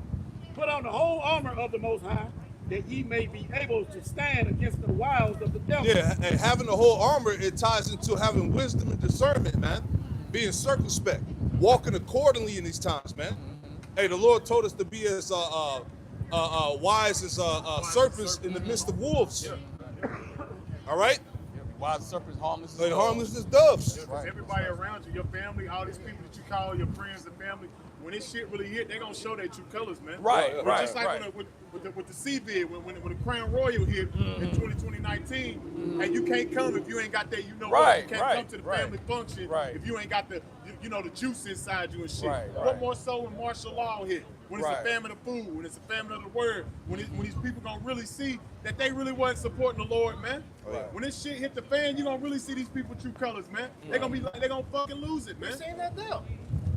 Put on the whole armor of the Most High, that ye may be able to stand against the wiles of the devil. Yeah, and having the whole armor, it ties into having wisdom and discernment, man. Being circumspect, walking accordingly in these times, man. Hey, the Lord told us to be as wise as serpents in the midst of wolves. All right? Wise serpents, harmless. And harmless as doves. Because everybody around you, your family, all these people that you call your friends and family, when this shit really hit, they're gonna show their true colors, man. Right, But right, just like right. with the CVID, when the Crown Royal hit in 2019, and you can't come if you ain't got that, Right, you can't right, come to the right. family function Right. if you ain't got the juice inside you and shit. Right, What right. more so when martial law hit? When it's Right. a famine of food, when it's a famine of the word, when these people gonna really see that they really wasn't supporting the Lord, man. Right. When this shit hit the fan, you gonna really see these people true colors, man. They gonna be like, they gonna fucking lose it, We're man. saying that now.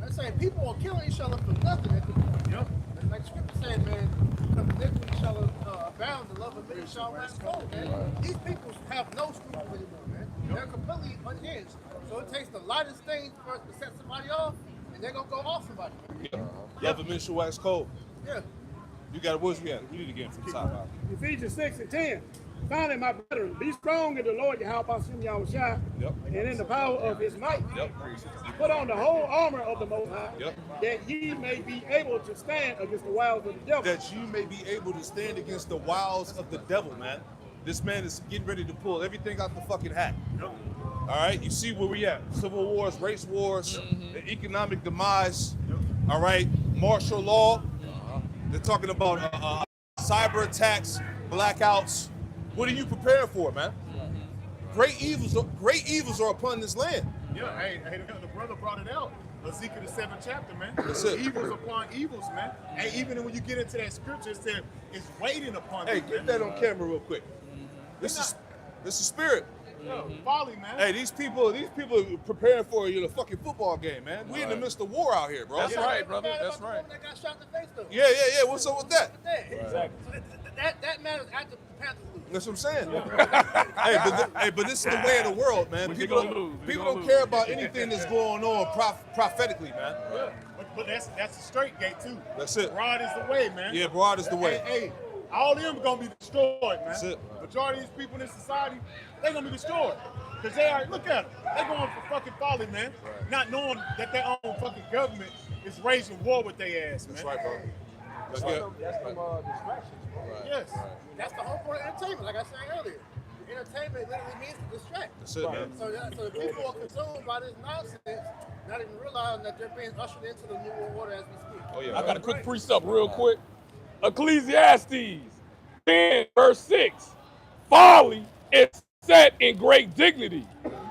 I'm saying people are killing each other for nothing at this point. Yep. And like scripture said, man, because iniquity shall abound, the love of many shall wax cold, man. These people have no scruples anymore, man. They're completely unhinged. So it takes the lightest thing for us to set somebody off, and they're gonna go off somebody. Love and men shall wax cold. Yeah. You got it. Where's we at? We need to get from the top out. Ephesians 6 and 10. Finally, my brethren, be strong in the Lord, Yahweh, Hashem Yahushua, Yep. and in the power of his might. Yep. Put on the whole armor of the Most High, Yep. that ye may be able to stand against the wiles of the devil. That you may be able to stand against the wiles of the devil, man. This man is getting ready to pull everything out the fucking hat. All right, you see where we at? Civil wars, race wars, the economic demise. All right, martial law. They're talking about cyber attacks, blackouts. What are you preparing for, man? Great evils are upon this land. Yeah, hey, the brother brought it out. Ezekiel the 7th chapter, man. That's it. Evils upon evils, man. And even when you get into that scripture, it said it's waiting upon Hey, them, get man. that on camera real quick. This is spirit. Yeah, folly, man. Hey, these people are preparing for a fucking football game, man. We in the midst of war out here, bro. That's right, brother. Mad That's about the right. woman that got shot in the face, though. Yeah. What's up with that? Exactly. So that matters after the Panthers lose. That's what I'm saying. But this is the way of the world, man. People don't care about anything that's going on prophetically, man. Yeah. But that's a straight gate too. That's it. Broad is the way, man. Yeah, broad is the way. Hey, all of them gonna be destroyed, man. That's it. Majority of these people in this society, they gonna be destroyed. Cause they are, look at them. They going for fucking folly, man. Right. Not knowing that their own fucking government is raging war with their ass, man. That's right, bro. That's them distractions. Right. Yes. Right. That's the whole point of entertainment, like I said earlier. Entertainment literally means to distract. That's it, man. So the people are consumed by this nonsense, not even realizing that they're being ushered into the new world order as we speak. Oh yeah. I got a quick precept real quick. Ecclesiastes 10 verse 6. Folly is set in great dignity,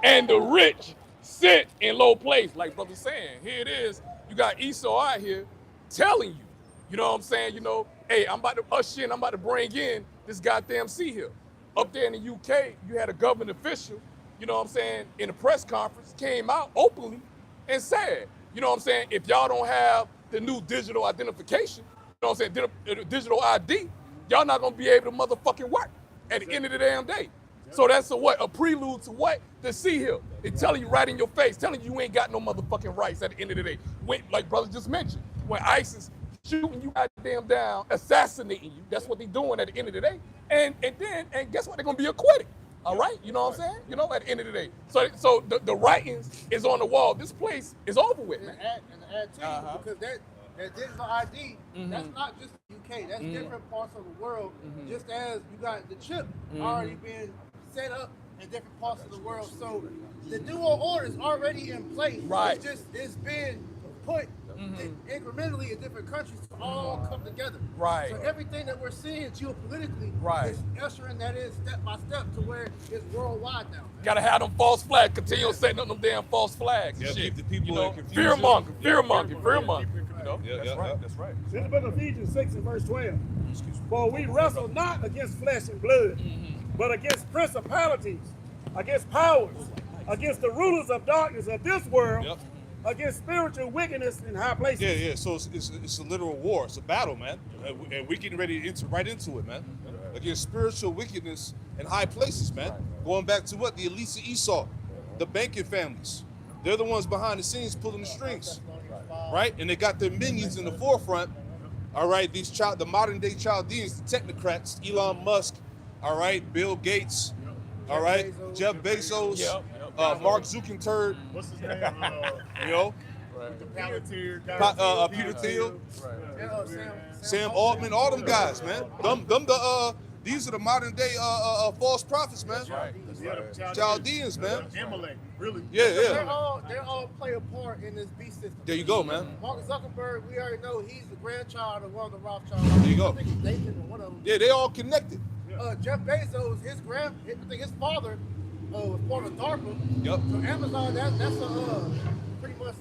and the rich sit in low place. Like brother's saying, here it is. You got Esau out here telling you, you know what I'm saying? You know, hey, I'm about to usher in, I'm about to bring in this goddamn sea hill. Up there in the UK, you had a government official, you know what I'm saying, in a press conference, came out openly and said, you know what I'm saying, if y'all don't have the new digital identification, you know what I'm saying, digital ID, y'all not gonna be able to motherfucking work at the end of the damn day. So that's a prelude to what? The sea hill. It's telling you right in your face, telling you ain't got no motherfucking rights at the end of the day. When, like brother just mentioned, when ISIS shooting you goddamn down, assassinating you, that's what they doing at the end of the day. And guess what? They're gonna be acquitted. All right, you know what I'm saying? You know, at the end of the day. So the writings is on the wall. This place is over with, man. And add to because that digital ID, that's not just the UK. That's different parts of the world. Just as you got the chip already being set up in different parts of the world. So the new world order is already in place. Right. It's been put incrementally in different countries to all come together. Right. So everything that we're seeing geopolitically is ushering that in step by step to where it's worldwide now. Gotta have them false flags. Continue setting up them damn false flags. Yeah, And shit. keep the people you know, in confusion. fear monger. You know? That's right. That's right. This is the book of Ephesians 6 and verse 12. For we wrestle not against flesh and blood, but against principalities, against powers, against the rulers of darkness of this world, against spiritual wickedness in high places. Yeah. So it's a literal war. It's a battle, man. And we're getting ready to enter right into it, man. Against spiritual wickedness in high places, man. Going back to what? The elites of Esau, the banking families. They're the ones behind the scenes pulling the strings, right? And they got their minions in the forefront. All right, the modern day Chaldeans, the technocrats, Elon Musk, all right, Bill Gates, all right, Jeff Bezos, Mark Zuckerberg, What's his name? you know, The Palantir guy. Peter Thiel, Sam Sam Altman, all them guys, man. These are the modern day false prophets, man. Chaldeans, man. Amalek, really. Yeah. They all play a part in this beast system. There you go, man. Mark Zuckerberg, we already know he's the grandchild of one of the Rothschilds. There you go. I think it's Nathan or one of them. Yeah, they all connected. Jeff Bezos, I think his father was part of DARPA. Yep. So Amazon, that's pretty much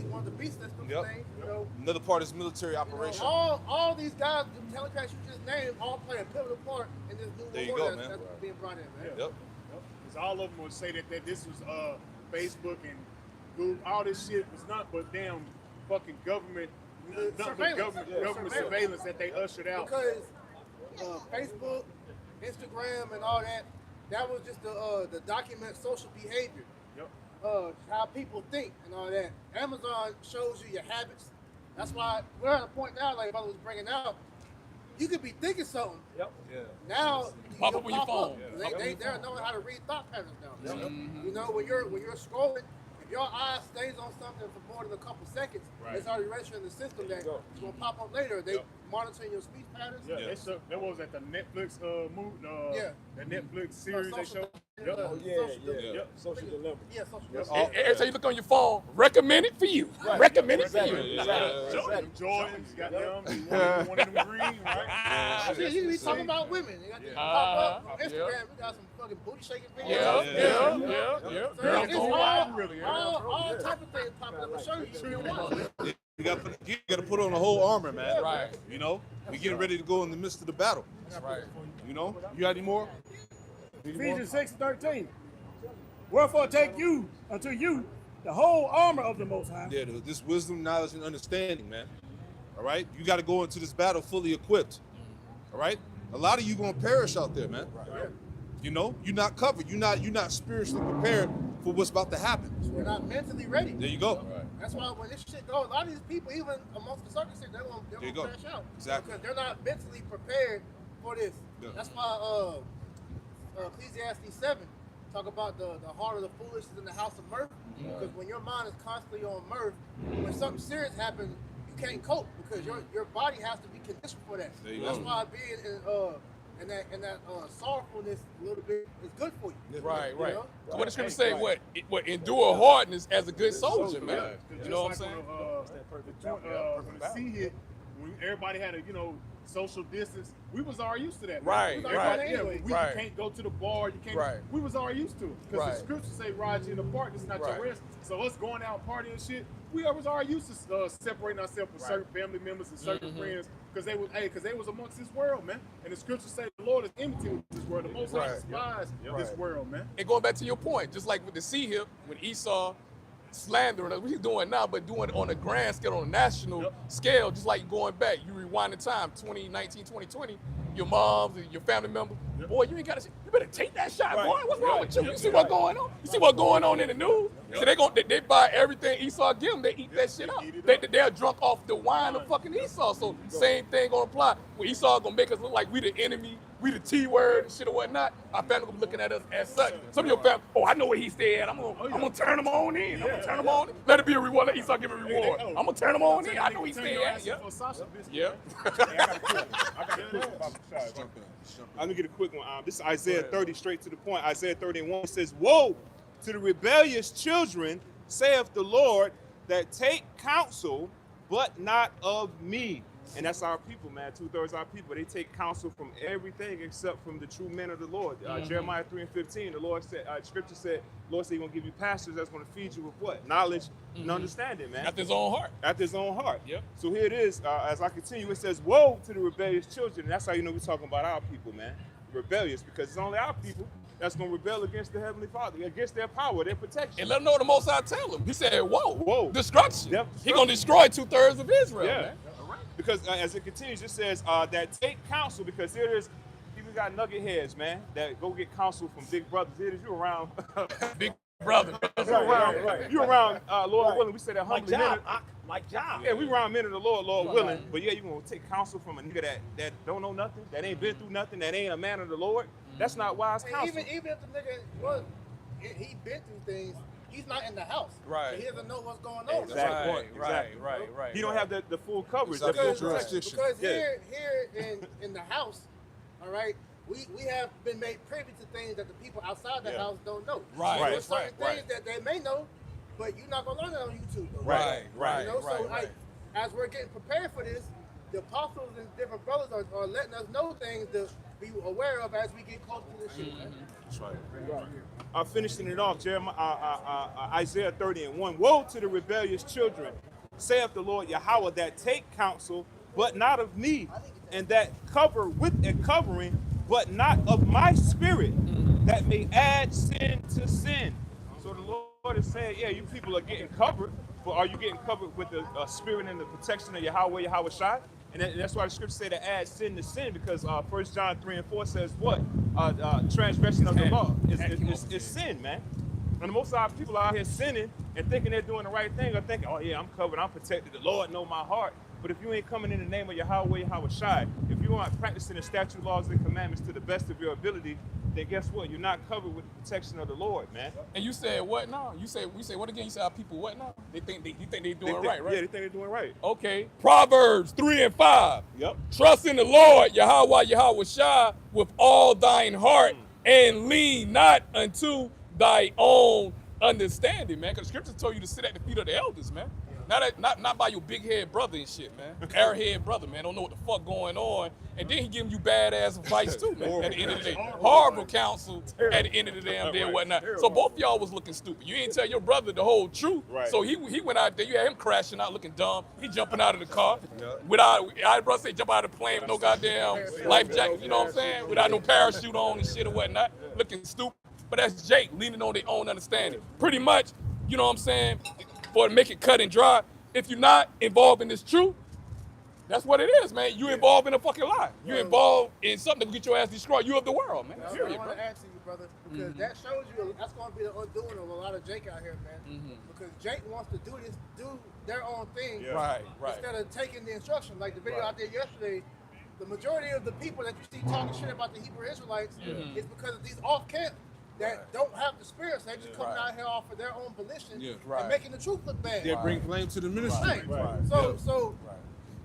one of the beast systems Yep. thing. You know, Another part is military operation. all these guys, the telecrats you just named, all play a pivotal part in this new There you war go, that's man. being brought in, man. Yep. Because all of them would say that this was Facebook and Google. All this shit was not but damn fucking government, government surveillance that they ushered out. Because Facebook, Instagram, and all that was just the document social behavior. Yep. How people think and all that. Amazon shows you your habits. That's why we're at a point now, like brother was bringing out, you could be thinking something. Yep. Yeah. Now Pop you'll up on your phone. They're knowing how to read thought patterns now. You know, when you're scrolling, if your eye stays on something for more than a couple seconds, it's already registering in the system that it's gonna pop up later. They monitoring your speech patterns. Yeah, that was at the Netflix movie, the Netflix series they showed. Social dilemma. Yeah, social Every dilemma. time you look on your phone, recommended for you. Recommended for you. Jordans, got them. One of them green, right? You be talking about women. You got to pop up on Instagram. We got some fucking booty shaking videos. Yeah. So it's all type of things popping up. I'll show you. You got to put on the whole armor, man. Right. You know, we getting ready to go in the midst of the battle. That's right. You know, you got any more? Ephesians 6 and 13. Wherefore take you unto you the whole armor of the Most High. Yeah, this wisdom, knowledge, and understanding, man. All right, you got to go into this battle fully equipped. All right, A lot of you gonna perish out there, man. Right. You know, you're not covered. You're not spiritually prepared for what's about to happen. You're not mentally ready. There you go. Right. That's why when this shit goes, a lot of these people, even amongst the circumcision, they're There you gonna go. crash out. Exactly. Because they're not mentally prepared for this. Yeah. That's why Ecclesiastes 7 talk about the heart of the foolish is in the house of mirth. Because when your mind is constantly on mirth, when something serious happens, you can't cope because your body has to be conditioned for that. There you That's go. why being in that sorrowfulness a little bit is good for you. Right, You right. know? So what the scripture say? What endure hardness as a good soldier, man. Just You know what I'm like saying? When the sea hit, when everybody had to, social distance, we was all used to that. Right, Everybody, right. yeah, we Right. can't go to the bar. You can't. Right. We was all used to it because Right. the scriptures say, "Ride you in the park. It's not Right. your rest." So us going out partying and shit, we was all used to separating ourselves from certain family members and certain friends because they was amongst this world, man. And the scriptures say, "The Lord is enmity with this world. The Most High Right. despise this world, man." And going back to your point, just like with the sea hip, when Esau slandering us, what he's doing now, but doing it on a grand scale, on a national scale, just like going back, you rewind the time, 2019, 2020, your moms and your family members, boy, you ain't got to, you better take that shot, boy. What's wrong with you? You see what's going on? You see what's going on in the news? So they buy everything Esau give them, they eat that shit up. They're drunk off the wine of fucking Esau. So same thing gonna apply. Well, Esau gonna make us look like we the enemy, we the T word and shit or whatnot. Our family gonna be looking at us as such. Some of your family, I know where he stay at. I'm gonna turn him on in. I'm gonna turn him on in. Let it be a reward. Let Esau give a reward. I'm gonna turn him on in. I know he stay at. Yeah. Yeah. Let me get a quick one. This is Isaiah 30, straight to the point. Isaiah 31 says, "Woe to the rebellious children, saith the Lord, that take counsel, but not of me." And that's our people, man. 2/3 our people. They take counsel from everything except from the true men of the Lord. Jeremiah 3:15, the Lord said, Scripture said, Lord said He's gonna give you pastors that's gonna feed you with what? Knowledge and understanding, man. After his own heart. After his own heart. Yep. So here it is. As I continue, it says, "Woe to the rebellious children." And that's how you know we're talking about our people, man. Rebellious, because it's only our people that's gonna rebel against the Heavenly Father, against their power, their protection. And let them know the Most High tell him. He said, whoa, destruction. Yep. He gonna destroy 2/3 of Israel, man. Because as it continues, it says that take counsel, because here it is, people got nugget heads, man, that go get counsel from big brothers. Here it is, you around big brother. You around Lord willing. We say that humbly. Like job. Yeah, we around men of the Lord willing. But yeah, you gonna take counsel from a nigga that don't know nothing, that ain't been through nothing, that ain't a man of the Lord. That's not wise counsel. Even if the nigga he been through things, he's not in the house. Right. So he doesn't know what's going on. Exactly. Right. He don't have the full coverage. Exactly. The full Because jurisdiction. here in the house, all right, we have been made privy to things that the people outside the house don't know. Right, So there's right, certain things that they may know, but you're not gonna learn that on YouTube. Though, Right. You know, so like as we're getting prepared for this, the apostles and different brothers are letting us know things to be aware of as we get close to this shit. Man. That's right. I'm finishing it off, Isaiah 30:1. "Woe to the rebellious children, saith the Lord Yahweh, that take counsel, but not of me, and that cover with a covering, but not of my spirit, that may add sin to sin." So the Lord is saying, yeah, you people are getting covered, but are you getting covered with the spirit and the protection of Yahweh Shai? And that's why the scripture say to add sin to sin, because 1 John 3:4 says what? Transgression of the law is sin, man. And the most of our people are out here sinning and thinking they're doing the right thing, or thinking, oh yeah, I'm covered, I'm protected, the Lord know my heart. But if you ain't coming in the name of Yahweh Shai, if you aren't practicing the statute, laws, and commandments to the best of your ability, then guess what? You're not covered with the protection of the Lord, man. And you said what now? We say what again? You said our people what now? You think they're doing right? Yeah, they think they're doing right. Okay. Proverbs 3:5. Yep. Trust in the Lord, Yahweh Shai, with all thine heart, and lean not unto thy own understanding, man. Because scripture told you to sit at the feet of the elders, man. Not by your big head brother and shit, man. Airhead brother, man. Don't know what the fuck going on. And then he giving you badass advice too, man. At the end of the day. Horrible counsel at the end of the damn day and whatnot. So both y'all was looking stupid. You didn't tell your brother the whole truth. Right. So he went out there, you had him crashing out looking dumb. He jumping out of the car. Without, I brother say jump out of the plane with no goddamn life jacket, you know what I'm saying? Without no parachute on and shit or whatnot. Looking stupid. But that's Jake leaning on their own understanding. Pretty much, you know what I'm saying? For to make it cut and dry, if you're not involved in this truth, that's what it is, man. You involved in a fucking lie. You involved in and something to get your ass destroyed, you of the world, man. I Period, want bro. to ask you, brother, because that shows you that's going to be the undoing of a lot of Jake out here, man. Because Jake wants to do their own thing, Right. instead of taking the instruction. Like the video out there yesterday, the majority of the people that you see talking shit about the Hebrew Israelites is because of these off camp that don't have the spirits. They just coming out here off of their own volition and making the truth look bad. They bring blame to the ministry. So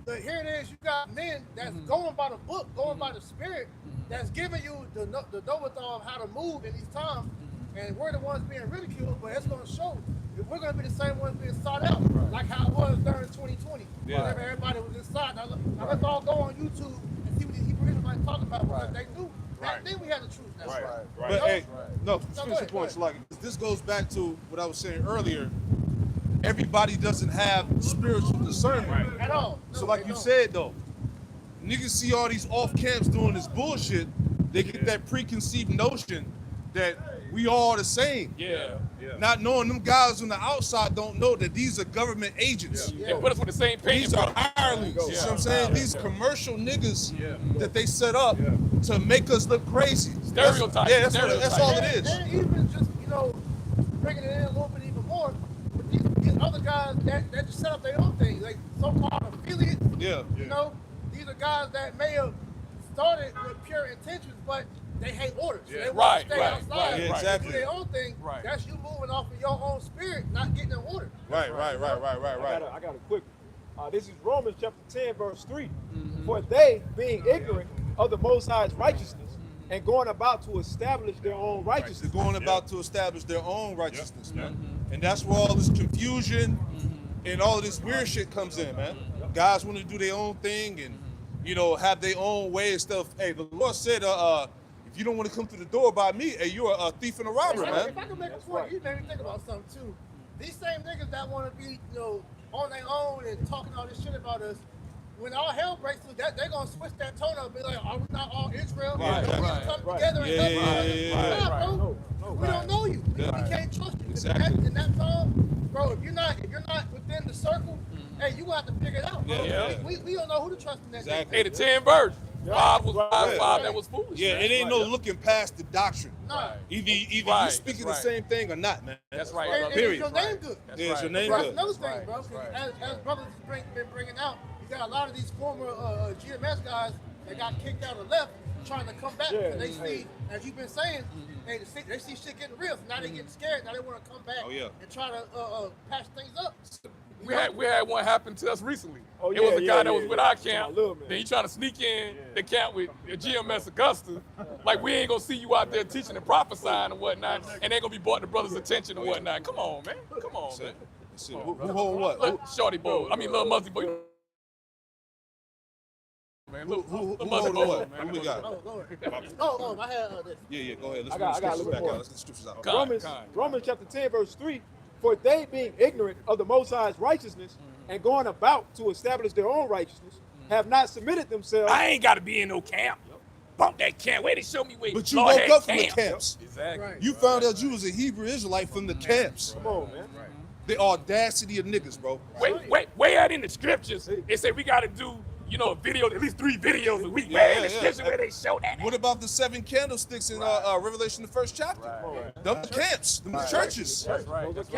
but here it is. You got men that's going by the book, going by the spirit, that's giving you the know-it-all of how to move in these times. And we're the ones being ridiculed, but it's going to show. If we're going to be the same ones being sought out, like how it was during 2020. Whenever everybody was inside. Now let's all go on YouTube and see what these Hebrew Israelites talking about, because they knew. Back then we had the truth. That's But hey, no, finish your points. Like, this goes back to what I was saying earlier. Everybody doesn't have spiritual discernment. At all. No, So like you said though, niggas see all these off camps doing this bullshit, they get that preconceived notion that we all the same. Not knowing them guys on the outside don't know that these are government agents. They put us with the same paint. These are hirelings. You know what I'm saying? These commercial niggas that they set up to make us look crazy. Stereotypes. Yeah, that's all it is. And even just, bringing it in a little bit even more, but these other guys that just set up their own thing, like so-called affiliates. These are guys that may have started with pure intentions, but they hate orders. So they want to stay outside and do their own thing. That's you moving off of your own spirit, not getting an order. Right. I got a quick. This is Romans chapter 10, verse 3. For they, being ignorant of the Most High's righteousness and going about to establish their own righteousness. They're going about to establish their own righteousness, man. And that's where all this confusion and all of this weird shit comes in, man. Guys want to do their own thing and, have their own way and stuff. Hey, the Lord said, if you don't want to come through the door by me, hey, you're a thief and a robber, man. If I can make a point, you made me think about something too. These same niggas that want to be, on their own and talking all this shit about us, when all hell breaks loose, they're gonna switch that tone up and be like, "Are we not all Israel? Don't we come together and help each other?" No, we don't know you. We can't trust you. In that time, bro, if you're not within the circle, hey, you gonna have to figure it out, bro. We don't know who to trust in that. Hey, the 10 verse. 5 was 5, that was foolish. Yeah, it ain't no looking past the doctrine. No. Either you speaking the same thing or not, man. That's right. And Period. your name good. Yeah, it's your name That's good. another thing, bro. As brothers been bringing out, you got a lot of these former GMS guys that got kicked out of left trying to come back because they see, as you've been saying, they see shit getting real. So now they getting scared. Now they want to come back and try to patch things up. We had one happen to us recently. It was a guy that was with our camp. Then he trying to sneak in the camp with GMS Augusta. Like, we ain't gonna see you out there teaching and prophesying and whatnot, and ain't gonna be brought the brothers' attention and whatnot. Come on, man. Come on, man. Who hold what? Shorty boy. I mean, little Muzzy boy. Man, who hold what? Who we got? I had this. Yeah, go ahead. Let's I got a get little back more. out. Let's get the scriptures out. Romans chapter 10, verse 3. For they, being ignorant of the Most High's righteousness and going about to establish their own righteousness, have not submitted themselves. I ain't got to be in no camp. Bump that camp. Wait, they show me where. But you woke up from the camps. Exactly. You found out you was a Hebrew Israelite from the camps. Come on, man. The audacity of niggas, bro. Way out in the scriptures, it say we got to do, a video, at least 3 videos a week. Where in the scripture where they show that? What about the 7 candlesticks in Revelation, the 1st chapter? Them camps, them churches. That's right. His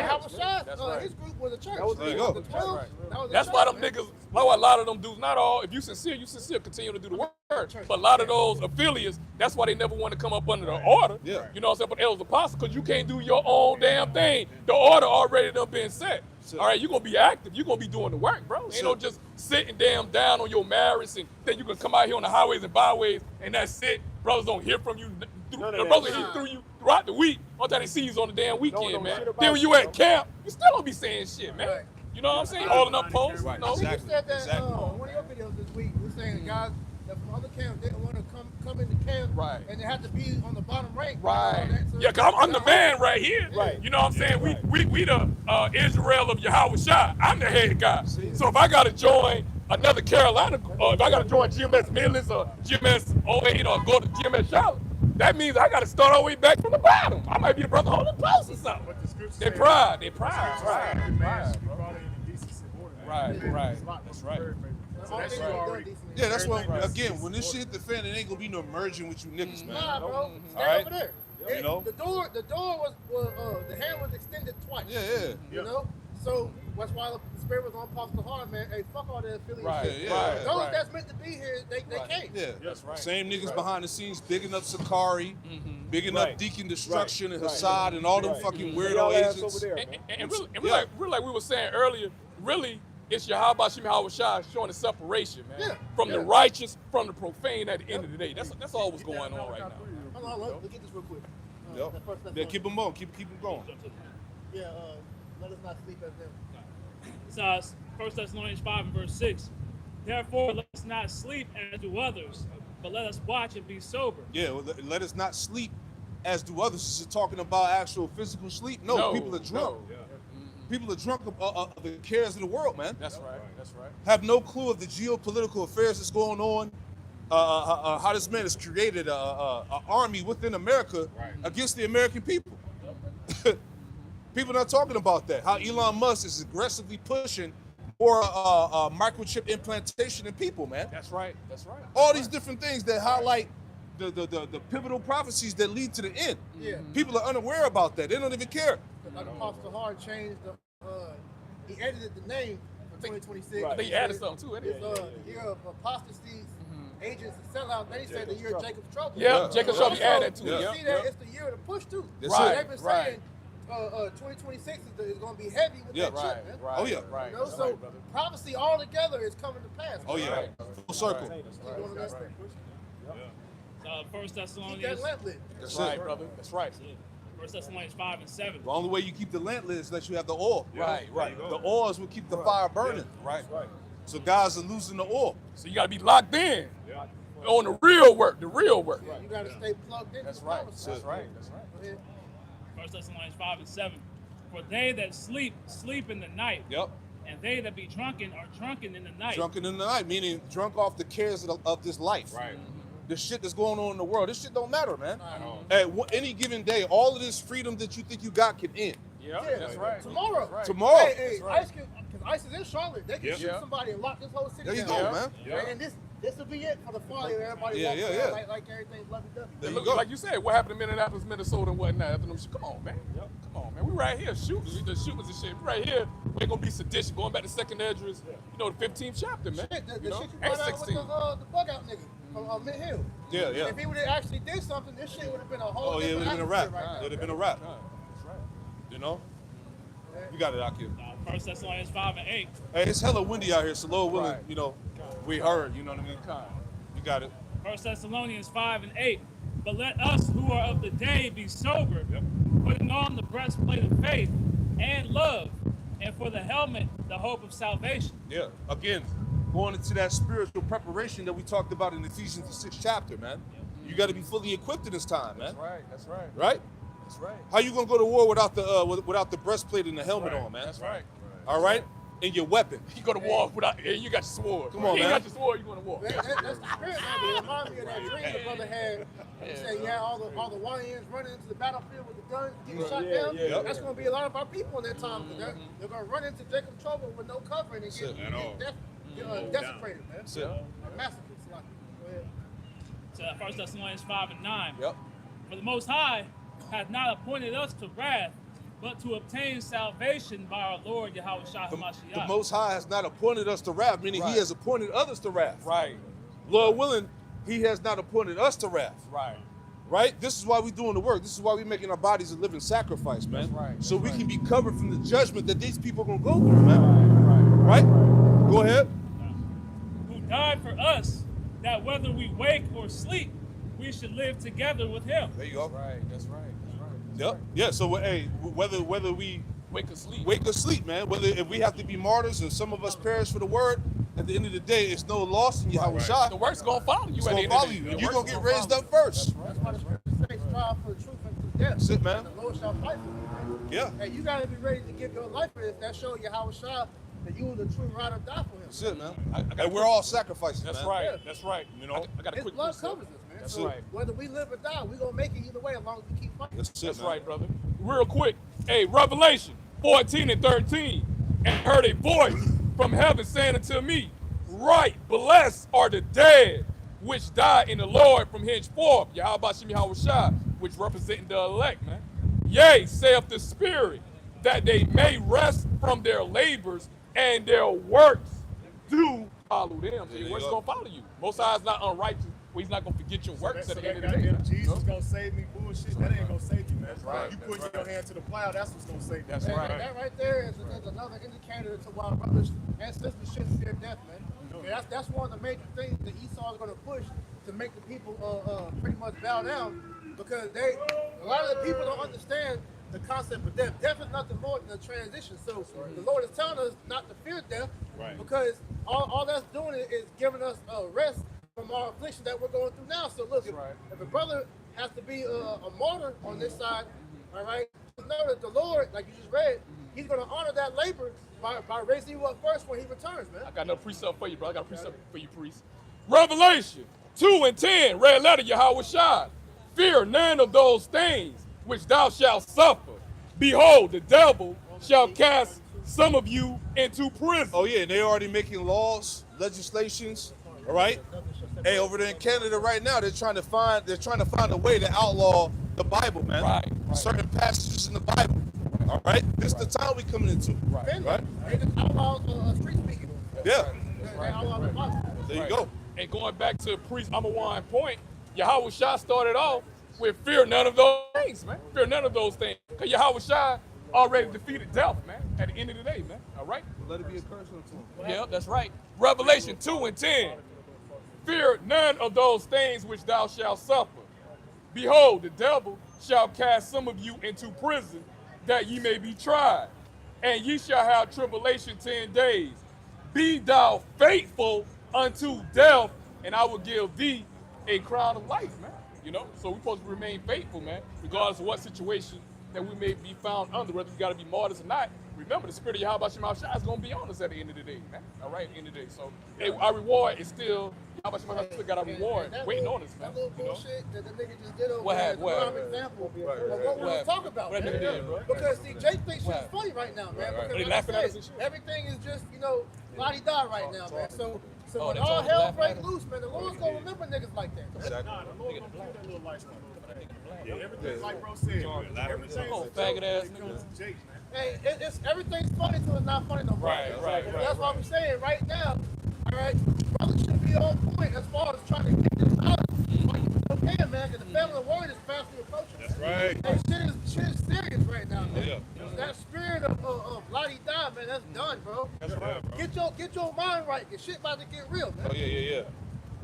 group was a church. There you go. The 12, That's why them niggas, a lot of them dudes, not all, if you sincere, continue to do the work. But a lot of those affiliates, that's why they never want to come up under the order. Yeah. You know what I'm saying? But elders apostles, because you can't do your own damn thing. The order already done been set. All right, you're going to be active. You're going to be doing the work, bro. Ain't no just sitting down on your marriage and then you can come out here on the highways and byways and that's it. Brothers don't hear from you. The brothers hear through you throughout the week. All time they see you on the damn weekend, man. Then when you at camp, you still don't be saying shit, man. Right. You know what I'm saying? Holding up posts. Right. You know? I think you said that one of your videos this week. You were saying the guys that from other camps didn't want to come into camp, Right. and they had to be on the bottom rank. Right. So Yeah, because I'm the man right here. Right. You know what I'm saying? We the Israel of Yahweh Shah. I'm the head guy. So if I got to join another Carolina, or if I got to join GMS Midlands or GMS 08 or go to GMS Charlotte, that means I got to start all the way back from the bottom. I might be the brother holding post or something. But the scriptures They say pride. the man should be brought in decency and order. Right. It's a lot That's right. very favorable. So that's you already. Yeah, that's what. Everything Again, when this shit hit the fan, it ain't gonna be no merging with you niggas, man. Nah, bro. Stay All right. over there. You know? The door was the hand was extended twice. Yeah. You know? So that's why the spirit was on Apostle Hard, man. Hey, fuck all that affiliate Right, shit. right, Those right. that's meant to be here, they came. Yeah, That's right. Same niggas behind the scenes, bigging up Sakari, bigging up Right. Deacon Destruction and Right. Hassad and all them Right. fucking Y'all weirdo ass agents. over there, man. And really, like we were saying earlier, really, it's Yahweh Shem Shai showing the separation, man. Yeah. From the righteous, from the profane at the end of the day. That's all what's going on right now. Hold on, let's get this real quick. Yep. The first Yeah, keep them on, keep them going. Yeah, let us not sleep as them. It's 1 Thessalonians 5 and verse 6. Therefore, let us not sleep as do others, but let us watch and be sober. Yeah, well, let us not sleep as do others. Is it talking about actual physical sleep? No, people are drunk. No. People are drunk of the cares of the world, man. That's right. That's right. Have no clue of the geopolitical affairs that's going on. How this man has created an army within America against the American people. People not talking about that. How Elon Musk is aggressively pushing for microchip implantation in people, man. That's right. That's right. All these different things that highlight the pivotal prophecies that lead to the end. Yeah. People are unaware about that. They don't even care. Like Apostle Hard changed he edited the name for 2026. I think he added something too, It's isn't it? the year of apostasy, agents and sellouts. Then he said the year of Jacob's trouble. Yeah, Jacob's trouble, he added to it. You Yeah. see that? It's the year of the push too. That's Right, They've been right. saying 2026 is going to be heavy with that Right, chip, man. right. Oh, yeah. Right. You know, That's so right, brother. prophecy all together is coming to pass. Oh yeah, Right. full circle. Keep doing the next thing. 1 Keep Thessalonians, that lamp lit. That's Right, it. brother. That's right. 1 Thessalonians 5 and 7. The only way you keep the lamp lit is that you have the oil. Right, right. The oils will keep the fire burning. Right. So guys are losing the oil. So you got to be locked in on the real work. The real work. You got to stay plugged in. That's to right. prophecy. That's right. That's right. Go ahead. 1 Thessalonians 5 and 7. For they that sleep, sleep in the night, Yep. and they that be drunken are drunken in the night. Drunken in the night, meaning drunk off the cares of this life. Right. The shit that's going on in the world. This shit don't matter, man. At all. At any given day, all of this freedom that you think you got can end. Yeah, Yeah, that's right. Tomorrow. That's right. Tomorrow. Hey, right. ICE because ICE is in Charlotte. They can Yep. shoot Yeah. somebody and lock this whole city There you down. go, man. Yeah. And this will be it for the fall. Everybody Yeah, walks yeah, around yeah. like everything's lovey-dovey. There It you look go. like you said, what happened in Minneapolis, Minnesota, and whatnot after them shit. Come on, man. Come on, man. We right here shooting. We just shooters and shit. We right here. We ain't gonna be sedition. Going back to second Esdras, the 15th chapter, man. Shit, the You know? shit you And brought out with 16. the bug out nigga from Mid Hill. Yeah, yeah. If he would have actually did something, this shit would have been a whole Oh yeah, it would have been a different wrap. atmosphere It right would now. have been a wrap. That's right. You know? You got it out here. 1 Thessalonians 5 and 8. Hey, it's hella windy out here, so Lord willing, Right. we heard, you know what I mean? You got it. 1 Thessalonians 5 and 8. But let us who are of the day be sober, putting on the breastplate of faith and love, and for the helmet, the hope of salvation. Yeah. Again, going into that spiritual preparation that we talked about in Ephesians the 6th chapter, man. You got to be fully equipped in this time, man. That's right. That's right. Right? That's right. How you gonna go to war without the breastplate and the helmet on, man? That's right. All right, and your weapon. You go to war without, and you got your sword. Come on, you man. got your sword, you going to war. That's the spirit, man. It reminds me of that dream the brother had. He said he had all the YNs running into the battlefield with the guns, getting shot down. yeah. That's going to be a lot of our people in that time. Because they're going to run into Jacob's trouble with no covering and get desecrated, man. That's it. Massacred. Go ahead. So 1 Thessalonians 5 and 9. Yep. For the Most High hath not appointed us to wrath, but to obtain salvation by our Lord Yahweh Shai The HaMashiach. Most High has not appointed us to wrath, meaning Right. He has appointed others to wrath. Right. Lord willing, He has not appointed us to wrath. Right. Right? This is why we're doing the work. This is why we're making our bodies a living sacrifice, man. That's right. So That's we right. can be covered from the judgment that these people are gonna go through, man. Right? Go ahead. Who died for us, that whether we wake or sleep, we should live together with him. There you go. Right. That's right. That's right. Yep. Yeah. So hey, whether we Wake or sleep. wake or sleep, man. Whether if we have to be martyrs or some of us perish for the word, at the end of the day, it's no loss in Yahweh Shai. The work's gonna follow you. It's at the gonna end of follow the you. day. And The you're work's gonna get raised follow up first. That's why the scripture says strive for the truth and to death. That's it, man. And the Lord shall fight for you, man. Yeah. Hey, you got to be ready to give your life for this. That show you how Shah that you the true ride or die for him. That's it, man. I got And we're all sacrifices, That's man. right. Yeah. That's right. You know? I got a His quick blood precept. covers us, man. That's so right. whether we live or die, we're going to make it either way as long as we keep fighting. That's it, That's man. right, brother. Real quick. Hey, Revelation 14 and 13. And heard a voice from heaven saying unto me, right. Blessed are the dead which die in the Lord from henceforth. Yahweh Shem Yahushua, which representing the elect, man. Yea, saith the Spirit, that they may rest from their labors and their works do follow them. So your works gonna follow you. Most High is not unrighteous. Well, he's not gonna forget your works at the end of the day. Jesus gonna save me bullshit. That ain't gonna save you, man. That's right. You put your hand to the plow, that's what's gonna save you. That's And right. that right there is another indicator to why brothers and sisters shouldn't fear death, man. Okay, that's one of the major things that Esau is going to push to make the people pretty much bow down, because a lot of the people don't understand the concept of death. Death is nothing more than a transition. So the Lord is telling us not to fear death, because all that's doing is giving us rest from our affliction that we're going through now. So look, if a brother has to be a martyr on this side, all right, just know that the Lord, like you just read, he's going to honor that labor by raising you up first when he returns, man. I got another precept for you, bro. I got a precept for you, priest. Revelation 2:10, red letter, Yahweh Shai. Fear none of those things which thou shalt suffer. Behold, the devil shall cast some of you into prison. Oh yeah, they're already making laws, legislations. All right. Hey, over there in Canada right now, they're trying to find a way to outlaw the Bible, man. Right. Certain passages in the Bible. All right. This is the time we coming into. Right. They just outlaw street speaking. Yeah. They outlaw the Bible. There you go. And going back to priest Amawine point, Yahweh Shai started off with fear none of those things, man. Fear none of those things. Because Yahweh Shai already defeated death, man, at the end of the day, man. All right? Let it be a curse unto him. Yeah, that's right. Revelation 2:10. Fear none of those things which thou shalt suffer. Behold, the devil shall cast some of you into prison, that ye may be tried. And ye shall have tribulation 10 days. Be thou faithful unto death, and I will give thee a crown of life, man. You know, so we're supposed to remain faithful, man, regardless of what situation that we may be found under, whether we got to be martyrs or not. Remember, the spirit of Yahweh Shem Shai is going to be on us at the end of the day, man. All right, at the end of the day. So our reward is still, Yahweh Shem Shai still got our reward waiting on us, man. That little bullshit that the nigga just did over What there happened? is a prime example of what we were talking about, What man. nigga did, bro? Because see, Jake thinks shit is funny right now, man. Right. Because They like laughing I at us said, and shit? everything is just, la-di-da right now, man. So Oh, when they all talking hell laughing break at us? loose, man, the Lord's gonna remember niggas like that. Man. Nah, the Lord gonna kill that little light skin. Yeah, everything like bro said. Everything's Oh, a joke faggot ass when it nigga. comes to Jake, man. Hey, it's everything's funny till it's not funny no more. Right. That's what I'm saying right now. All right, brothers should be on point as far as trying to get this out. Okay, man, because the family of word is fast approaching. That's right. Hey, shit is serious right now, man. Yeah. That spirit of la-di-da, man, that's done, bro. That's right, bro. Get your mind right. Your shit about to get real, man. Oh yeah.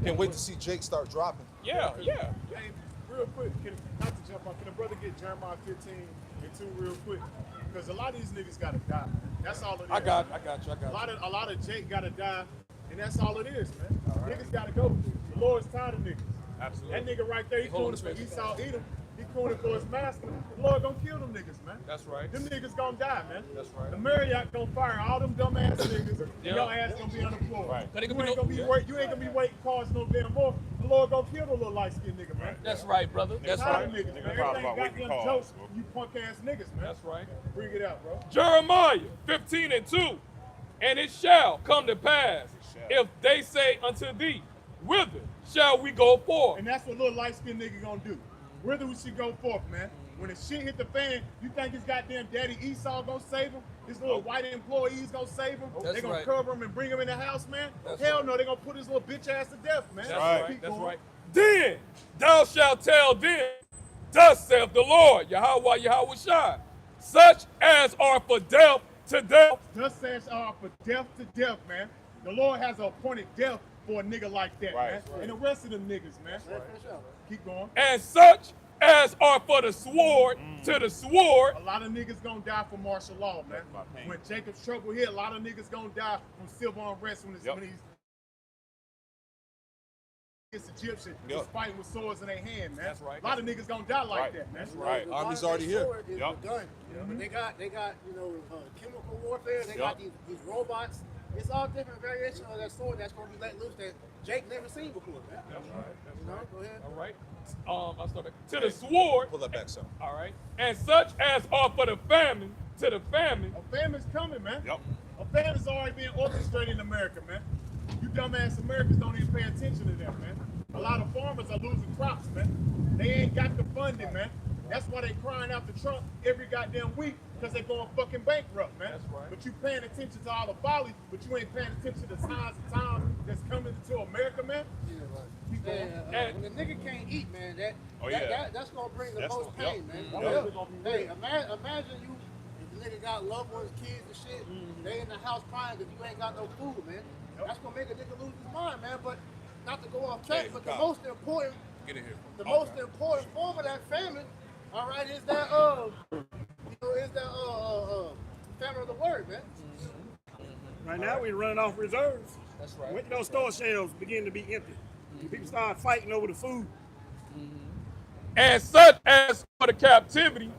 Can't wait to see Jake start dropping. Yeah. Hey, real quick, not to jump on, can a brother get Jeremiah 15 and 2 real quick? Because a lot of these niggas gotta die. That's all it is. I got you. A lot of Jake gotta die, and that's all it is, man. Niggas gotta go. The Lord's tired of niggas. Absolutely. That nigga right there, he Hold cooning for the space. Esau Edom. He cooning for his master. The Lord gonna kill them niggas, man. That's right. Them niggas gonna die, man. That's right. The Marriott gonna fire all them dumb ass niggas, and Yeah. your ass gonna be on the floor. Right. You ain't gonna be waiting cars no damn more. The Lord gonna kill the little light skinned nigga, man. That's right, brother. That's Tired right. of niggas, man. Niggas talking Everything about goddamn waiting jokes, cars, you punk ass niggas, man. That's right. Bring it out, bro. Jeremiah 15:2. And it shall come to pass, if they say unto thee, whither shall we go forth? And that's what little light skinned nigga gonna do. Whither we should go forth, man. When the shit hit the fan, you think his goddamn daddy Esau gonna save him? His little white employees gonna save him? That's They gonna right. cover him and bring him in the house, man? That's Hell right. no, they gonna put his little bitch ass to death, man. That's right. right. Keep going. Then thou shalt tell them, thus saith the Lord, Yahweh Shai, such as are for death to death. Thus says for death to death, man. The Lord has appointed death for a nigga like that, Right. man. And the rest of them niggas, man. Finish up. Keep going. And such as are for the sword to the sword. A lot of niggas gonna die for martial law, man. my pain. When Jacob's trouble hit, a lot of niggas gonna die from civil unrest when Yep. when he's Egyptian Yep. was fighting with swords in their hand, man. That's right. A lot of niggas gonna die like Right. that, man. That's right. The Army's modern already day here. sword is Yup. the gun. But they got chemical warfare. They got these robots. It's all different variations of that sword that's gonna be let loose that Jake never seen before, man. That's right. You know, go ahead. All right. I'll start back. To the sword. Pull that back some. All right. And such as are for the famine, to the famine. A famine's coming, man. Yep. A famine's already being orchestrated in America, man. You dumbass Americans don't even pay attention to that, man. A lot of farmers are losing crops, man. They ain't got the funding, man. That's why they crying out to Trump every goddamn week, because they going fucking bankrupt, man. That's right. But you paying attention to all the follies, but you ain't paying attention to the signs of times that's coming into America, man. When the nigga can't eat, man, that's gonna bring the most pain, man. Hey, imagine you, if the nigga got loved ones, kids and shit, they in the house crying because you ain't got no food, man. That's gonna make a nigga lose his mind, man. But not to go off track, but the most important, most important form of that family, all right, is that family of the word, man. Right now, we're running off reserves. That's right. When those store shelves begin to be empty, people start fighting over the food. And such as for the captivity,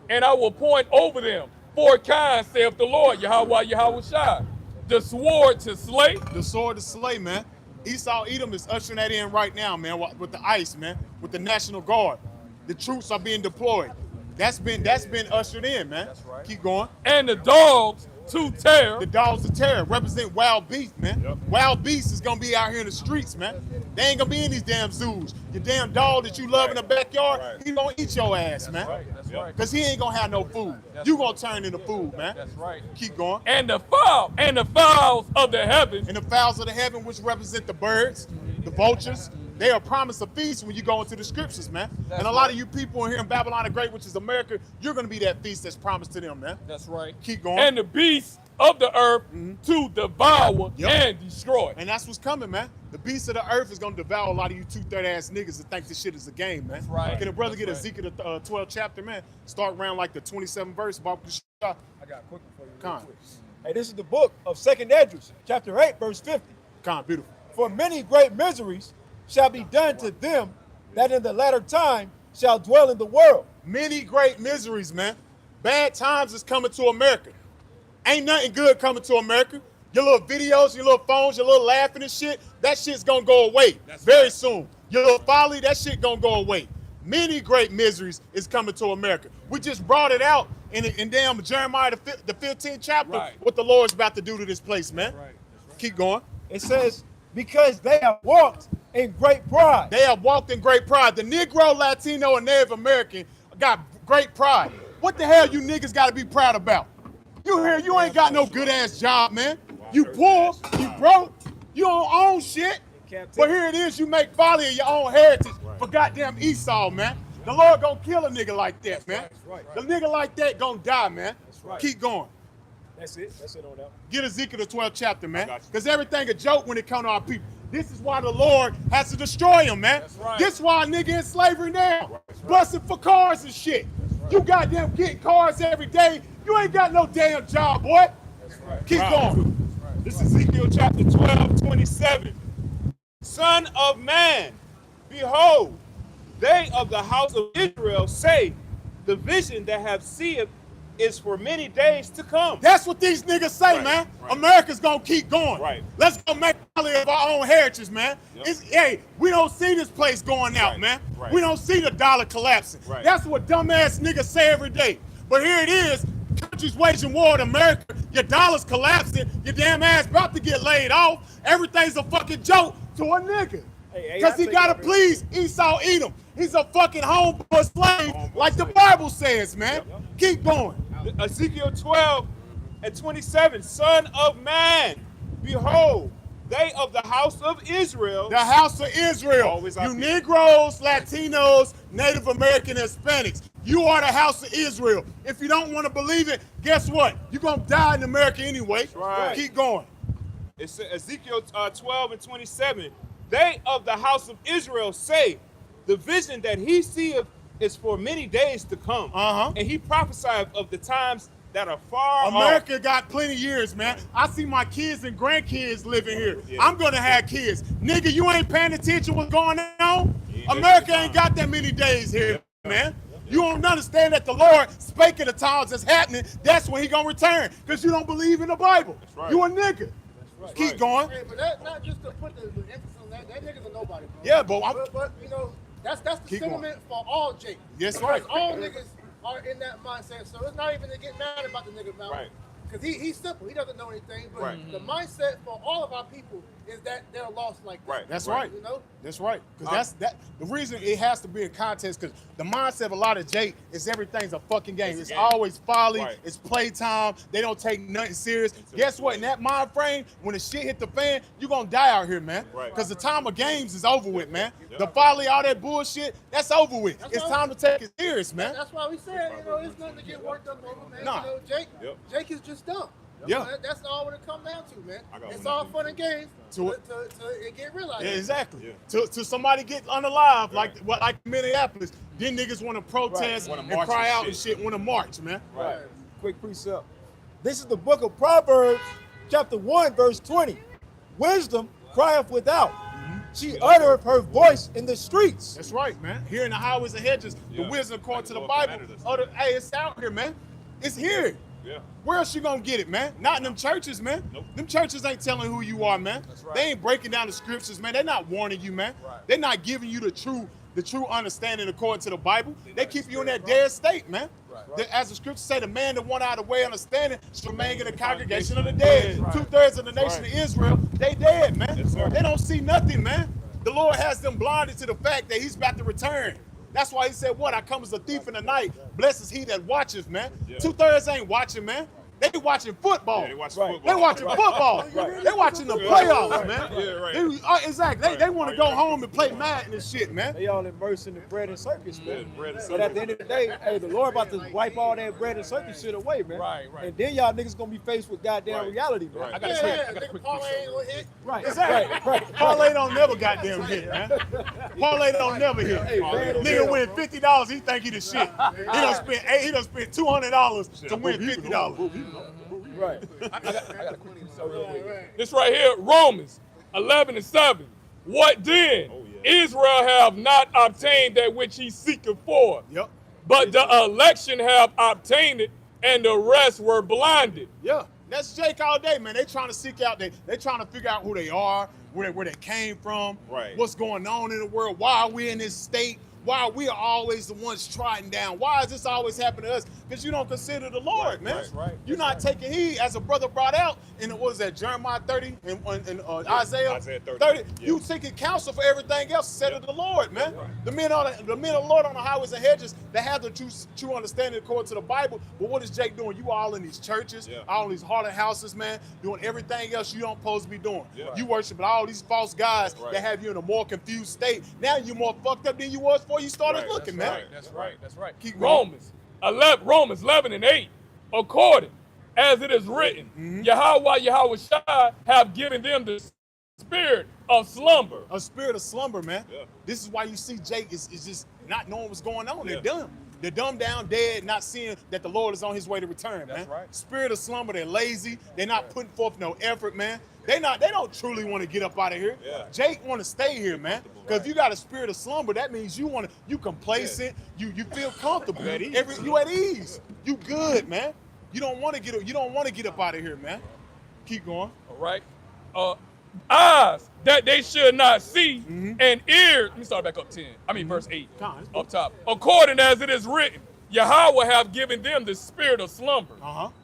and I will point over them 4 kinds, saith the Lord, Yahweh Shai. The sword to slay. The sword to slay, man. Esau Edom is ushering that in right now, man, with the ICE, man, with the National Guard. The troops are being deployed. That's been ushered in, man. That's right. Keep going. And the dogs to terror. The dogs of terror represent wild beasts, man. Yep. Wild beasts is gonna be out here in the streets, man. They ain't gonna be in these damn zoos. Your damn dog that you love in the backyard, he gonna eat your ass, man. That's right. Cause he ain't gonna have no food. You gonna turn into food, man. That's right. Keep going. And the fowls of the heaven. And the fowls of the heaven, which represent the birds, the vultures. They are promised a feast when you go into the scriptures, man. And a lot of you people in here in Babylon the Great, which is America, you're going to be that feast that's promised to them, man. That's right. Keep going. And the beasts of the earth to devour and destroy. And that's what's coming, man. The beast of the earth is going to devour a lot of you two-third ass niggas that think this shit is a game, man. That's right. Can a brother get Ezekiel 12th chapter, man? Start around like the 27th verse. I got a quick one for you. Real quick. Hey, this is the book of 2nd Esdras, chapter 8, verse 50. Beautiful. For many great miseries shall be done to them that in the latter time shall dwell in the world. Many great miseries, man. Bad times is coming to America. Ain't nothing good coming to America. Your little videos, your little phones, your little laughing and shit, that shit's gonna go away very soon. Your little folly, that shit gonna go away. Many great miseries is coming to America. We just brought it out in damn Jeremiah the 15th chapter, what the Lord's about to do to this place, man. Keep going. It says, because they have walked in great pride. They have walked in great pride. The Negro, Latino, and Native American got great pride. What the hell you niggas got to be proud about? You here, you ain't got no good ass job, man. You poor, you broke, you don't own shit. But here it is, you make folly of your own heritage for goddamn Esau, man. The Lord gonna kill a nigga like that, man. The nigga like that gonna die, man. Keep going. That's it on that. Get Ezekiel the 12th chapter, man. Because everything a joke when it come to our people. This is why the Lord has to destroy them, man. This is why a nigga in slavery now. Busting for cars and shit. You goddamn getting cars every day. You ain't got no damn job, boy. Keep going. This is Ezekiel chapter 12, 27. Son of man, behold, they of the house of Israel say, the vision that have seen is for many days to come. That's what these niggas say, man. America's gonna keep going. Let's go make folly of our own heritage, man. Hey, we don't see this place going out, man. We don't see the dollar collapsing. That's what dumbass niggas say every day. But here it is, countries waging war in America, your dollar's collapsing, your damn ass about to get laid off. Everything's a fucking joke to a nigga. Because he gotta please Esau Edom. He's a fucking homeboy slave, like the Bible says, man. Keep going. Ezekiel 12 and 27, son of man, behold, they of the house of Israel. The house of Israel. You Negroes, Latinos, Native American, Hispanics. You are the house of Israel. If you don't want to believe it, guess what? You're going to die in America anyway. Keep going. It's Ezekiel 12 and 27. They of the house of Israel say, the vision that he seeth is for many days to come. And he prophesied of the times that are far America off. got plenty of years, man. I see my kids and grandkids living here. I'm going to have kids. Nigga, you ain't paying attention what's going on? America ain't got that many days here, man. You don't understand that the Lord spake of the times that's happening. That's when he going to return because you don't believe in the Bible. You a nigga. Keep going. Hey, but that, not just to put the emphasis on that nigga's a nobody, bro. Yeah, but you know, that's the sentiment for all Jake. Yes, right. All niggas are in that mindset, so it's not even to get mad about the nigga, man. because he's simple. He doesn't know anything. But Right. the mindset for all of our people is that they're lost like that. Right. That's right. You know? That's right. Because the reason it has to be a contest, because the mindset of a lot of Jake is everything's a fucking game. It's always folly. Right. It's playtime. They don't take nothing serious. Guess what? In that mind frame, when the shit hit the fan, you're going to die out here, man. Right. Because the time of games is over with, man. The folly, all that bullshit, that's over with. It's time to take it serious, man. That's why we said, you know, it's nothing to get worked up over, man. Nah. You know, Jake is just dumb. Yeah. That's all what it comes down to, man. I got It's one all thing. fun and games To to it get realized. Yeah, exactly. Yeah. To somebody get unalive, like Minneapolis, then niggas want to protest Wanna and march cry and out and shit, want to march, man. Right. Quick precept. This is the book of Proverbs, chapter 1, verse 20. Wisdom crieth without. She uttereth her voice in the streets. That's right, man. Here in the highways and hedges, the Yeah. wisdom according to the Lord Bible. commanded us. Hey, it's out here, man. It's here. Yeah. Where else you gonna get it, man? Not in them churches, man. Nope. Them churches ain't telling who you are, man. right. They ain't breaking down the scriptures, man. They're not warning you, man. Right. They're not giving you the true understanding according to the Bible. They keep you in that dead state, man. Right. As the scriptures say, the man that went out of the way understanding should remain in the congregation of the dead. Right. 2/3 of the nation of Israel, they dead, man. Yes, sir. They don't see nothing, man. The Lord has them blinded to the fact that he's about to return. That's why he said, what? I come as a thief in the night. Blessed is he that watches, man. Yeah. 2/3 ain't watching, man. They watching football. Yeah, they watching football. They watching football. They watching the playoffs, man. Yeah, right. Exactly. They want to go home and play Madden and shit, man. They all immersed in the bread and circus, man. Yeah, bread and But at the end of the day, hey, the Lord about to wipe all that bread and circus shit away, man. Right. And then y'all niggas gonna be faced with goddamn Right. reality, man. Right. I got a quick precept. Right. Exactly. Right. Parlay don't never goddamn hit, man. Parlay don't never hit. Nigga win $50, he think he the shit. He done spent $200 to win $50. Right. I got a quick precept real quick. This right here, Romans 11:7. What then? Oh, yeah. Israel have not obtained that which he seeketh for, Yep. but the election have obtained it, and the rest were blinded. Yeah. That's Jake all day, man. They trying to seek out, they trying to figure out who they are, where they came from, Right. what's going on in the world, why are we in this state, why we are always the ones trodden down, why is this always happening to us? Because you don't consider the Lord, man. right. You're not taking heed, as a brother brought out in, what is that, Jeremiah 30 and Isaiah 30. Yeah. You taking counsel for everything else instead of the Lord, man. The men of the Lord on the highways and hedges, they have the true understanding according to the Bible. But what is Jake doing? You all in these churches, all these harlot houses, man, doing everything else you don't supposed to be doing. Yeah. You worshiping all these false gods Right. that have you in a more confused state. Now you're more fucked up than you was before you started Right. looking, That's man. right. That's right. Keep going. Romans 11:8. According as it is written, Yahweh Shai have given them the spirit of slumber. A spirit of slumber, man. Yeah. This is why you see Jake is just not knowing what's going on. Yeah. They're dumb. They're dumb down, dead, not seeing that the Lord is on his way to return, man. That's right. Spirit of slumber, they're lazy. They're not putting forth no effort, man. They don't truly want to get up out of here. Yeah. Jake want to stay here, man. Because if you got a spirit of slumber, that means you complacent, you feel comfortable. You at ease. You at ease. You good, man. You don't want to get up out of here, man. Keep going. All right. Eyes that they should not see, and ears. Let me start back up 10. Verse 8. Up top. According as it is written, Yahweh have given them the spirit of slumber.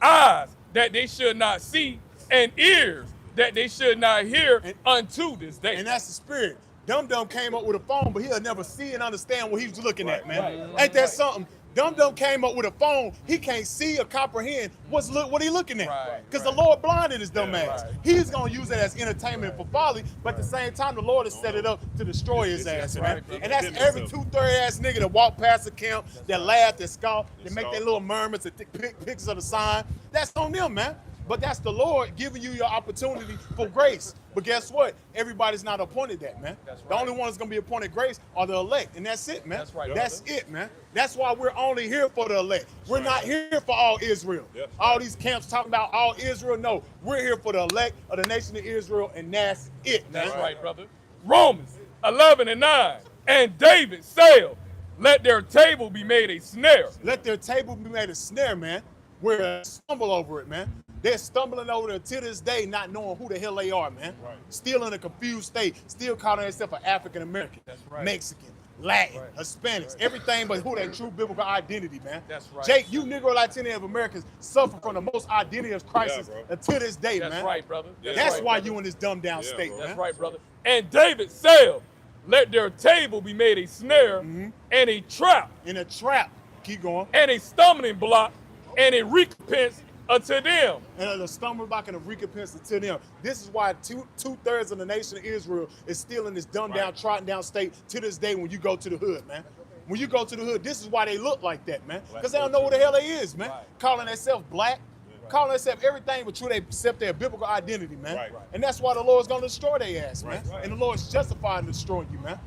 Eyes that they should not see, and ears that they should not hear unto this day. And that's the spirit. Dum Dum came up with a phone, but he'll never see and understand what he was looking at, man. Ain't that something? Dum Dum came up with a phone. He can't see or comprehend what he looking at. Because the Lord blinded his dumb ass. He's going to use it as entertainment for folly, but at the same time, the Lord has set it up to destroy his ass, man. And that's every 2/3 ass nigga that walk past the camp, that laugh, that scoff, that make their little murmurs, that pick pictures of the sign. That's on them, man. But that's the Lord giving you your opportunity for grace. But guess what? Everybody's not appointed that, man. The only one that's going to be appointed grace are the elect. And that's it, man. That's right. That's it, man. That's why we're only here for the elect. We're not here for all Israel. Yep. All these camps talking about all Israel. No, we're here for the elect of the nation of Israel, and that's it, man. That's right, brother. Romans 11:9. And David said, let their table be made a snare. Let their table be made a snare, man. We're stumble over it, man. They're stumbling over it to this day, not knowing who the hell they are, man. Still in a confused state, still calling themselves an African American, Mexican, Latin, Hispanics, everything but who their true biblical identity, man. That's right. Jake, you Negro Latino Native Americans suffer from the most identity crisis until this day, That's man. right, brother. That's right, why brother. you in this dumbed down state, That's man. right, brother. And David said, let their table be made a snare and a trap In a trap. Keep going. and a stumbling block and a recompense unto them. And the stumbling block and the recompense to them. This is why two-thirds of the nation of Israel is still in this dumbed down, trodden down state to this day when you go to the hood, man. When you go to the hood, this is why they look like that, man. Because they don't know who the hell they is, man. Calling themselves black, calling themselves everything but true, they accept their biblical identity, man. And that's why the Lord's going to destroy their ass, man. And the Lord's justified in destroying you, man.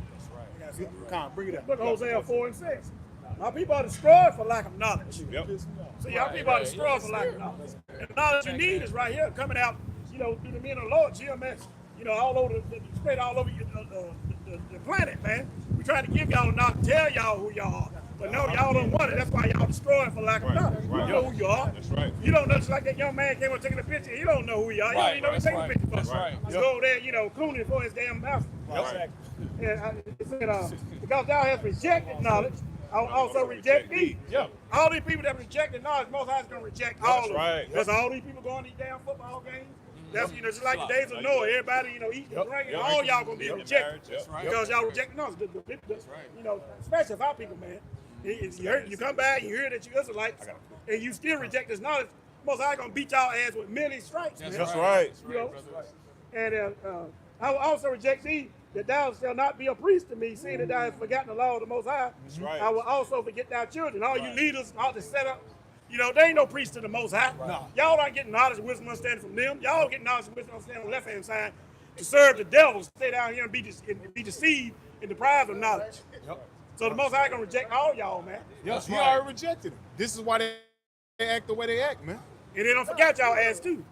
That's right. Come on, bring it up. Look at Hosea 4 and 6. My people are destroyed for lack of knowledge. So y'all people are destroyed for lack of knowledge. And the knowledge you need is right here, coming out, through the men of the Lord, GMS, all over, spread all over the planet, man. We trying to give y'all knowledge, tell y'all who y'all are. But no, y'all don't want it. That's why y'all destroyed for lack of knowledge. You know who you are. That's right. You don't know, just like that young man came up taking a picture. He don't know who you are. You don't even know he's taking a picture for. That's right. Let's go over there, clooning for his damn mouth. And it said, because thou hast rejected knowledge, I will also reject thee. All these people that rejected knowledge, Most High is going to reject all of them. That's all these people going to these damn football games. That's, just like the days of Noah. Everybody, eating and drinking. All y'all going to be rejected because y'all reject knowledge. Especially if our people, man. You come back and you hear that you Israelites and you still reject this knowledge, Most High going to beat y'all ass with many stripes, man. That's right. And I will also reject thee, that thou shalt not be a priest to me, seeing that thou hast forgotten the law of the Most High. That's right. I will also forget thy children. All you leaders ought to set up. They ain't no priest to the Most High. No. Y'all aren't getting knowledge and wisdom understanding from them. Y'all getting knowledge and wisdom understanding on the left-hand side to serve the devil, stay down here and be deceived and deprived of knowledge. So the Most High gonna reject all y'all, man. Yes, he already rejected them. This is why they act the way they act, man. And they don't forget y'all ass too.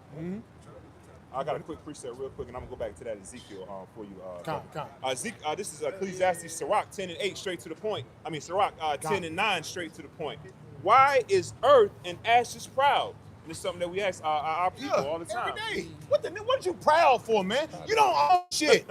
I got a quick precept real quick, and I'm going to go back to that Ezekiel for you. Come. This is Ecclesiastes, Sirach 10 and 8, straight to the point. Sirach 10 and 9, straight to the point. Why is earth and ashes proud? And it's something that we ask our people all the time. Every day. What are you proud for, man? You don't own shit.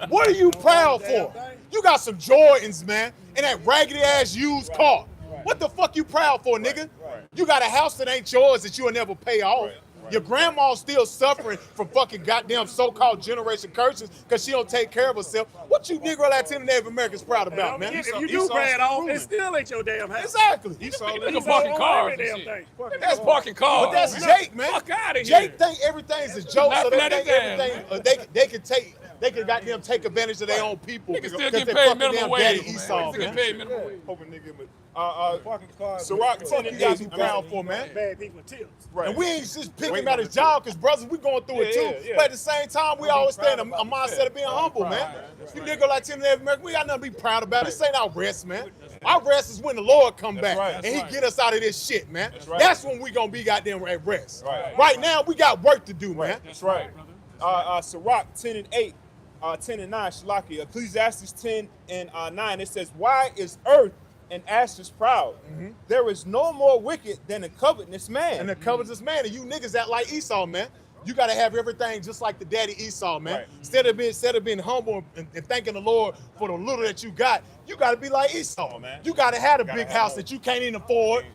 What are you proud for? You got some Jordans, man, and that raggedy ass used car. What the fuck you proud for, nigga? You got a house that ain't yours that you'll never pay off. Your grandma's still suffering from fucking goddamn so-called generation curses because she don't take care of herself. What you Negro Latino Native Americans proud about, man? If you do pay it off, it still ain't your damn house. Exactly. He's parking cars and shit. That's parking cars. But that's Jake, man. Fuck out of here. Jake think everything's a joke, so they think everything they can goddamn take advantage of their own people. Niggas still get paid minimum wage. Esau, Niggas get paid minimum wage. Hoping nigga, Sirach 10 and you guys 8. be proud for, man. Bad people with tips. Right. And we ain't just picking him out his job because, brothers, we going through it too. But at the same time, we always stay in a mindset of being humble, man. You Negro Latino Native American, we got nothing to be proud about. This ain't our rest, man. Our rest is when the Lord come back and he get us out of this shit, man. That's when we going to be goddamn at rest. Right now, we got work to do, man. That's right. Sirach 10 and 8, 10 and 9, Shalaki. Ecclesiastes 10 and 9, it says, why is earth and ashes proud? There is no more wicked than a covetous man. And a covetous man, and you niggas act like Esau, man. You got to have everything just like the daddy Esau, man. Instead of being humble and thanking the Lord for the little that you got to be like Esau, man. You got to have a big house that you can't even afford.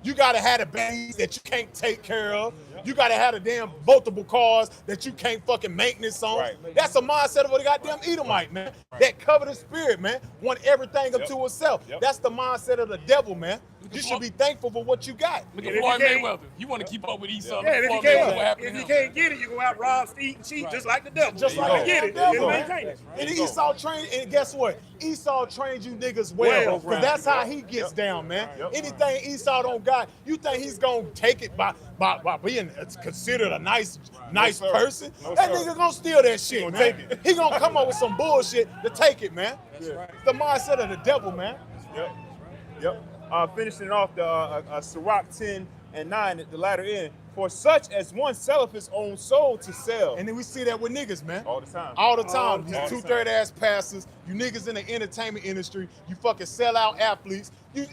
You got to have the babies that you can't take care of. You got to have the damn multiple cars that you can't fucking maintenance on. That's a mindset of a goddamn Edomite, man. That covetous spirit, man, want everything up to itself. That's the mindset of the devil, man. You should be thankful for what you got. Look at Floyd Mayweather. You want to keep up with Esau. If you can't get it, you go out, rob, eat, and cheat just like the devil. Just like you get it. And Esau trained, and guess what? Esau trained you niggas well, because that's how he gets down, man. Anything Esau don't got, you think he's gonna take it by being considered a nice person? That nigga gonna steal that shit, man. He gonna come up with some bullshit to take it, man. It's the mindset of the devil, man. Finishing off the Sirach 10 and 9 at the latter end. For such as one selleth his own soul to sell. And then we see that with niggas, man. All the time. All the time. These two-third ass pastors, you niggas in the entertainment industry, you fucking sell out athletes. You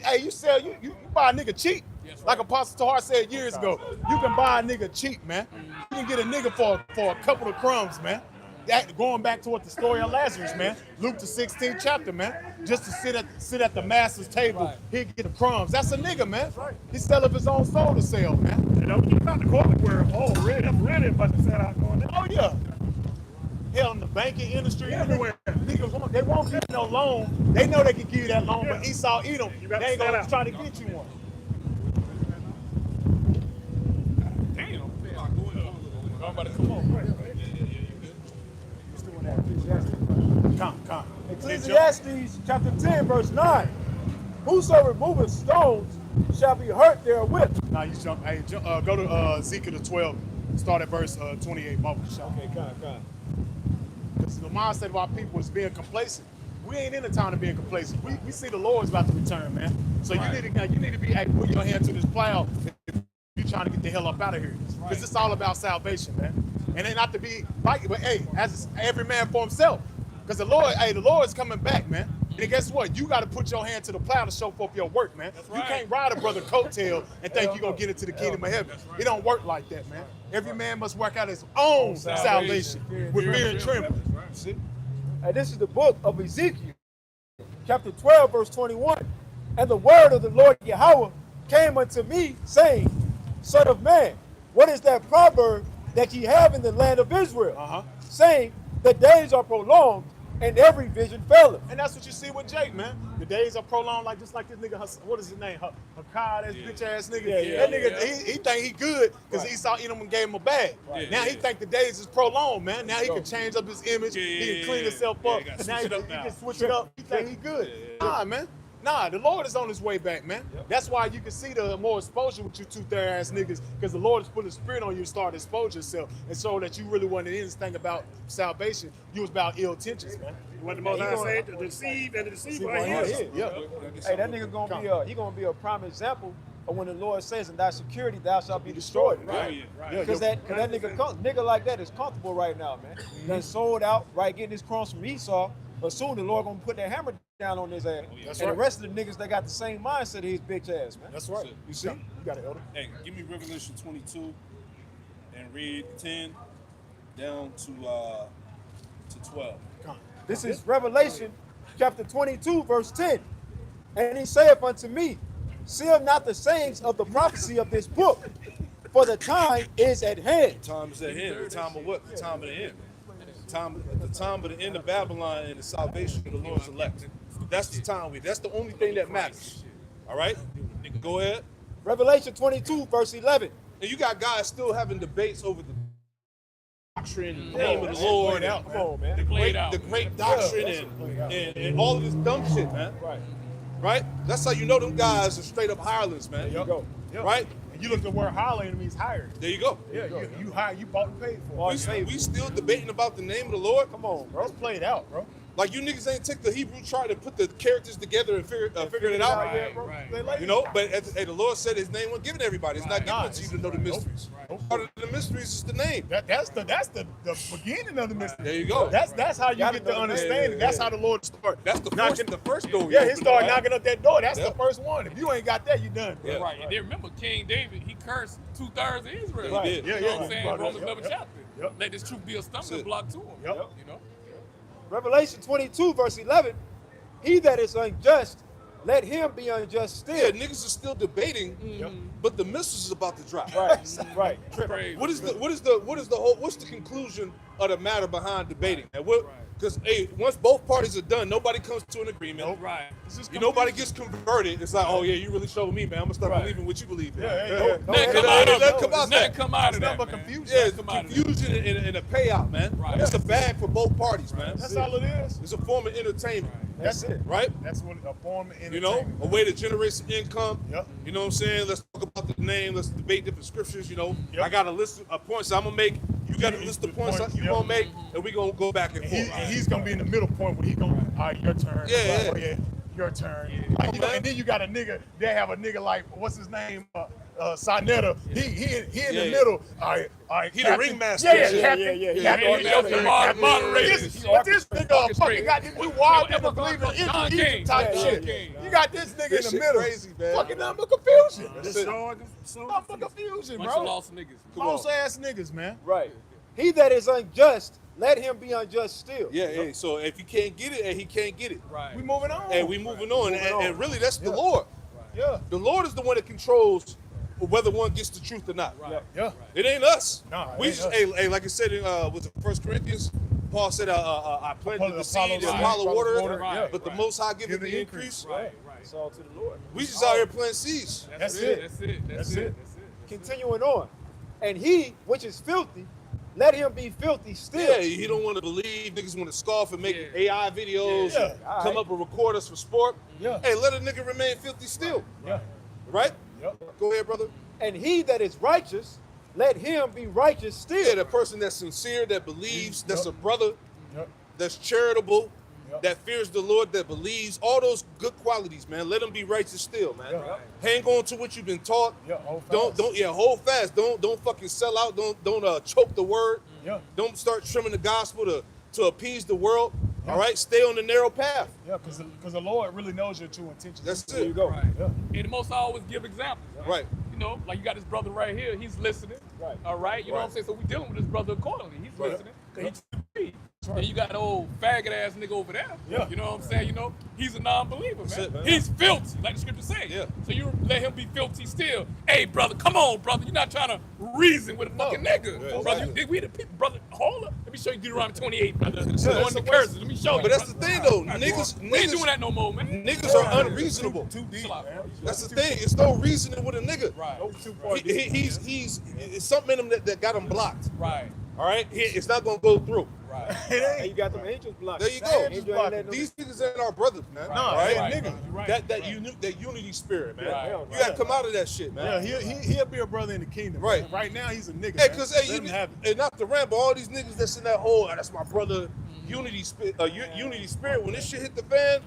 buy a nigga cheap. Like Apostle Tahar said years ago, you can buy a nigga cheap, man. You can get a nigga for a couple of crumbs, man. that going back to what the story of Lazarus, man. Luke the 16th chapter, man. Just to sit at the master's table, he get the crumbs. That's a nigga, man. He sell up his own soul to sell, man. You know, you found the corporate world. Oh, really about to set out going there. Oh yeah. Hell, in the banking industry, everywhere. Niggas, they won't give you no loan. They know they can give you that loan, but Esau eat them. They ain't gonna try to get you one. Damn. I'm about to come on. Come. Ecclesiastes chapter 10, verse 9. Whoso removeth stones shall be hurt therewith. Now you jump. Hey, go to Ezekiel the 12. Start at verse 28. Baba Shah. Okay, God. Because the mindset of our people is being complacent. We ain't in the time of being complacent. We see the Lord's about to return, man. So you need to be, hey, put your hand to this plow if you're trying to get the hell up out of here. Because it's all about salvation, man. And then not to be like, but hey, as every man for himself. Because the Lord is coming back, man. And guess what? You got to put your hand to the plow to show forth your work, man. You can't ride a brother coattail and think you're going to get into the kingdom of heaven. It don't work like that, man. Every man must work out his own salvation with fear and trembling. See? And this is the book of Ezekiel, chapter 12, verse 21. And the word of the Lord Yahweh came unto me, saying, Son of man, what is that proverb that ye have in the land of Israel? Saying, the days are prolonged, and every vision faileth. And that's what you see with Jake, man. The days are prolonged, like just like this nigga, what is his name? Hakai, that bitch ass nigga. That nigga, he think he good because Esau eat him and gave him a bag. Now he think the days is prolonged, man. Now he can change up his image. He can clean himself up. Now he can switch it up. He think he good. Nah, man. Nah, the Lord is on his way back, man. That's why you can see the more exposure with you two-third ass niggas, because the Lord is putting a spirit on you to start to expose yourself and show that you really wasn't in this thing about salvation. You was about ill intentions, man. What the Most High said, to deceive and to deceive right here. Yeah. Hey, that nigga gonna be a prime example of when the Lord says, "In thy security thou shalt be destroyed." Right. Because that nigga like that is comfortable right now, man. Done sold out, right, getting his crumbs from Esau. But soon the Lord gonna put that hammer down on his ass. The rest of the niggas, they got the same mindset of his bitch ass, man. That's right. You see? You got it, Elder. Hey, give me Revelation 22 and read 10 down to 12. This is Revelation chapter 22, verse 10. And he saith unto me, seal not the sayings of the prophecy of this book, for the time is at hand. The time is at hand. The time of what? The time of the end. The time of the end of Babylon and the salvation of the Lord's elect. That's the time that's the only thing that matters. All right? Go ahead. Revelation 22, verse 11. And you got guys still having debates over the doctrine and the name of the Lord. Come on, man. The great doctrine and all of this dumb shit, man. Right? That's how you know them guys are straight up hirelings, man. There you go. Right? And you look at the word hireling, it means hired. There you go. Yeah, you hired, you bought and paid for it. We still debating about the name of the Lord? Come on, bro. Let's play it out, bro. Like you niggas ain't take the Hebrew chart and put the characters together and figured it out. Right. You know, but the Lord said his name wasn't given to everybody. It's not given to you to know the mysteries. Part of the mysteries is the name. That's the beginning of the mystery. There you go. That's how you get the understanding. That's how the Lord started. That's the first door. Yeah, he started knocking up that door. That's the first one. If you ain't got that, you done. Yeah. Right. And then remember, King David, he cursed 2/3 of Israel. Right. He did. You know what I'm saying? Romans 11 chapter. Let this truth be a stumbling block to him. You know? Revelation 22, verse 11. He that is unjust, let him be unjust still. Yeah, niggas are still debating, but the missile is about to drop. Right. What's the conclusion of the matter behind debating? Because once both parties are done, nobody comes to an agreement. Nobody gets converted. It's like, oh yeah, you really showed me, man. I'm gonna start believing what you believe in. Nothing come out of that. But confusion. Yeah, it's confusion and a payout, man. It's a bag for both parties, man. That's all it is. It's a form of entertainment. That's it. Right? That's what a form of entertainment. You know, a way to generate some income. Yep. You know what I'm saying? Let's talk about the name. Let's debate different scriptures. You know, I got a list of points I'm gonna make. You got a list of points you're gonna make, and we're gonna go back and forth. He's gonna be in the middle point where he's gonna, all right, your turn. Yeah. Your turn. Like, you know, and then you got a nigga, they have a nigga like, what's his name? Sonetta. He in the middle. All right. He the ringmaster. But this nigga fucking got this new wild nigga believing in Egypt type shit. You got this nigga in the middle. Crazy, man. Fucking nothing but confusion. Bunch Confusion, of bro. lost niggas. Lost ass niggas, man. Right. He that is unjust, let him be unjust still. Yeah, hey, so if he can't get it, and he can't get it. Right. We moving on. And we moving on. And really, that's the Lord. Yeah. The Lord is the one that controls whether one gets the truth or not. Right. Yeah. It ain't us. Nah, it we ain't just, us. hey, like I said in was it 1 Corinthians, Paul said, I planted the seed and Apollo watered, Right, but the Most High giveth the increase. Right. It's all to the Lord. We just out here planting seeds. That's it. That's it. That's it. Continuing on. And he, which is filthy, let him be filthy still. Yeah, he don't want to believe. Niggas want to scoff and make AI videos, Yeah. and come up and record us for sport. Yeah. Hey, let a nigga remain filthy still. Yeah. Right? Yep. Go ahead, brother. And he that is righteous, let him be righteous still. Yeah, the person that's sincere, that believes, that's a brother, Yep. that's charitable, Yep. that fears the Lord, that believes, all those good qualities, man. Let them be righteous still, man. Yeah. Hang on to what you've been taught. Yeah, hold fast. Hold fast. Don't fucking sell out. Don't choke the word. Yeah. Don't start trimming the gospel to appease the world. All right, stay on the narrow path. Yeah, because the Lord really knows your true intentions. That's There you it. go. Right. Yeah. And the most I always give examples. Right. You know, like you got this brother right here, he's listening. Right. All right. You know what I'm saying? So we dealing with this brother accordingly. He's Right. listening. 'Cause he's free. And you got the old faggot ass nigga over there. Yeah. You know what I'm saying? You know, he's a non-believer, man. it, man. He's filthy, like the scripture says. Yeah. So you let him be filthy still. Hey, brother, come on, brother. You're not trying to reason with a fucking nigga. Yeah, brother, exactly. we the people, brother, hold up. Let me show you Deuteronomy 28, brother. that's On the the curses. Let me show you. But that's the brother. thing, though. All right, Niggas- bro. We ain't niggas- doing that no more, man. Niggas are unreasonable. Too deep, Chill out, man. bro. That's the thing. It's no reasoning with a nigga. Right. Too far deep. He's it's something in him that got him blocked. Right. All right, it's not gonna go through. Right. And you got them angels blocked. There you That go. angels blocked. These niggas ain't our brothers, man. Nah, All right? they Right. niggas. You're right. That unity spirit, man. Right. You gotta come out of that shit, man. Yeah, he'll be a brother in the kingdom. Right. Man. Right now, he's a nigga. Hey, man. cause Let hey, him have it. and not to ramble, all these niggas that's in that hole, that's my brother, unity spirit. When this shit hit the fan,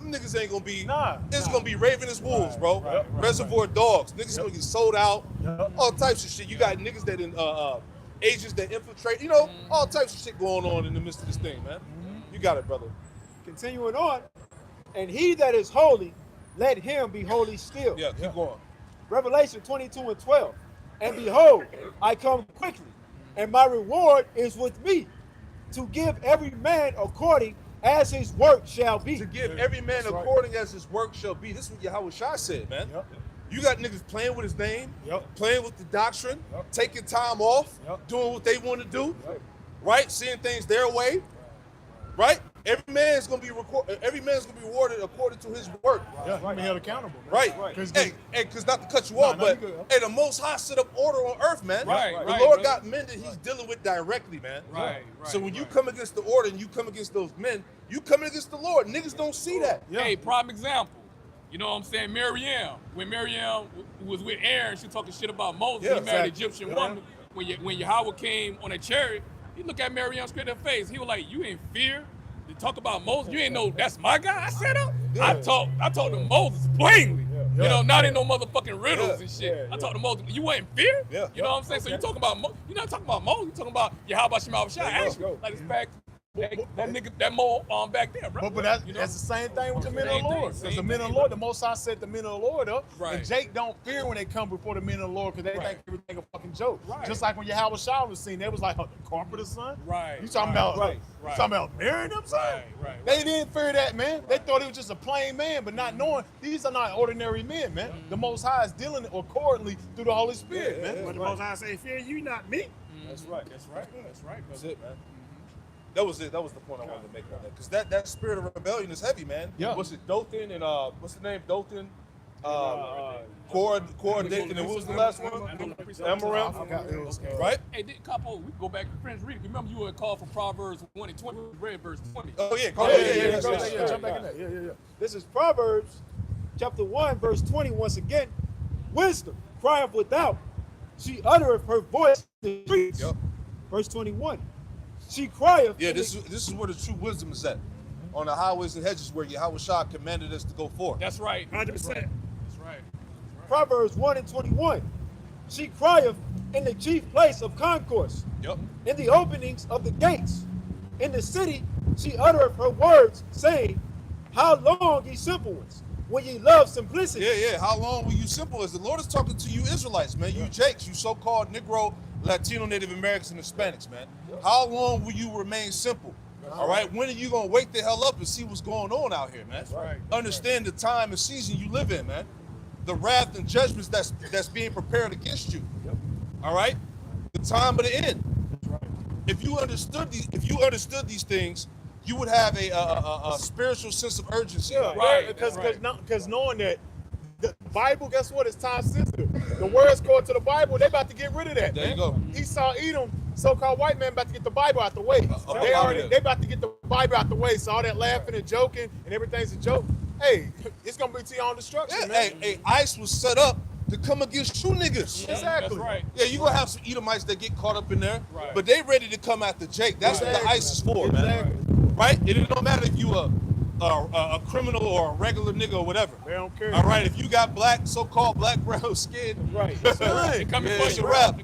them niggas ain't gonna be. It's gonna be ravenous wolves, bro. right, Reservoir dogs. Niggas Yep. gonna get sold out. Yep. All types of shit. You got niggas that in agents that infiltrate. You know, all types of shit going on in the midst of this thing, man. You got it, brother. Continuing on. And he that is holy, let him be holy still. Yeah, keep going. Revelation 22:12. And behold, I come quickly, and my reward is with me, to give every man according as his work shall be. To give every man according as his work shall be. This is what Yahweh Shai said, man. Yep. You got niggas playing with his name, Yep. playing with the doctrine, Yep. taking time off, Yep. doing what they want to do, right? Seeing things their way, right? Every man's gonna be rewarded according to his work, Yeah, he be held accountable. Man. right? Cause Hey, cause not to cut you off, no, but you good. hey, the Most High set up order on earth, man. Right, The right, Lord brother. got men that He's dealing with directly, man. Right, So right, when you right. come against the order and you come against those men, you coming against the Lord. Niggas don't see that. Yeah. Hey, prime example. You know what I'm saying? Miriam. When Miriam was with Aaron, she talking shit about Moses. Yeah, he married an exactly. Egyptian Yeah. woman. When Yahweh came on a chariot, he looked at Miriam straight in her face. He was like, "You ain't fear to talk about Moses? You ain't know that's my guy." I said, I told him Moses plainly. You know, not in no motherfucking riddles and shit. I talked to Moses. You ain't fear? Yeah. You know what I'm saying? So you talking about you're not talking about Moses. You talking about Yahweh Shema Shai. Actually, like it's back. That nigga, that mole back there, bro. But that's, You know? that's the same thing with the men of Same the thing, Lord. same Because the men of thing, the Lord, bro. the Most High set the men of the Lord up. Right. And Jake don't fear when they come before the men of the Lord because they Right. think everything a fucking joke. Right. Just like when Yahweh Shah was seen, they was like, oh, the carpenter's son? Right, You talking right, about right, you right. talking about marrying them, son? Right. They didn't fear that, man. They thought he was just a plain man, but not knowing these are not ordinary men, man. The Most High is dealing accordingly through the Holy Spirit, man. But the Most High say, fear you, not me. That's right. That's right. That's right. That's it, man. That was it. That was the point I wanted to make on that. Because that spirit of rebellion is heavy, man. Yeah. What's it, Dothan and what's the name? Dothan, Cord, Dathan, and what was the last one? Amaranth. Right? Hey, Capo, we can go back to Prince Reed. Remember you had called for Proverbs 1 and 20, read verse 20. Oh yeah, Yeah, jump back in there. Yeah. This is Proverbs chapter 1, verse 20 once again. Wisdom crieth without, she uttereth her voice in the streets. Yep. Verse 21. She crieth. Yeah, this is where the true wisdom is at. On the highways and hedges where Yahweh Shah commanded us to go forth. That's right. 100%. That's right. Proverbs 1 and 21. She crieth in the chief place of concourse, Yep. in the openings of the gates. In the city she uttereth her words, saying, how long, ye simple ones, when ye love simplicity? Yeah. How long will you simple as the Lord is talking to you Israelites, man? You Jakes, you so-called Negro Latino, Native Americans, and Hispanics, man. How long will you remain simple? All right, when are you gonna wake the hell up and see what's going on out here, man? Understand the time and season you live in, man. The wrath and judgments that's being prepared against you. All right, the time of the end. If you understood these things, you would have a spiritual sense of urgency. Because knowing that the Bible, guess what? It's time sensitive. The words going to the Bible, they about to get rid of that. There you go. Esau, Edom, so-called white man about to get the Bible out the way. They about to get the Bible out the way. So all that laughing and joking and everything's a joke. Hey, it's gonna be to your own destruction, man. Hey, ICE was set up to come against you niggas. Exactly. That's right. Yeah, you gonna have some Edomites that get caught up in there, but they ready to come after Jake. That's what the ICE is for, man. Right? It don't matter if you a criminal or a regular nigga or whatever. They don't care. All right, if you got black, so-called black brown skin, Right. it's done. It's a wrap.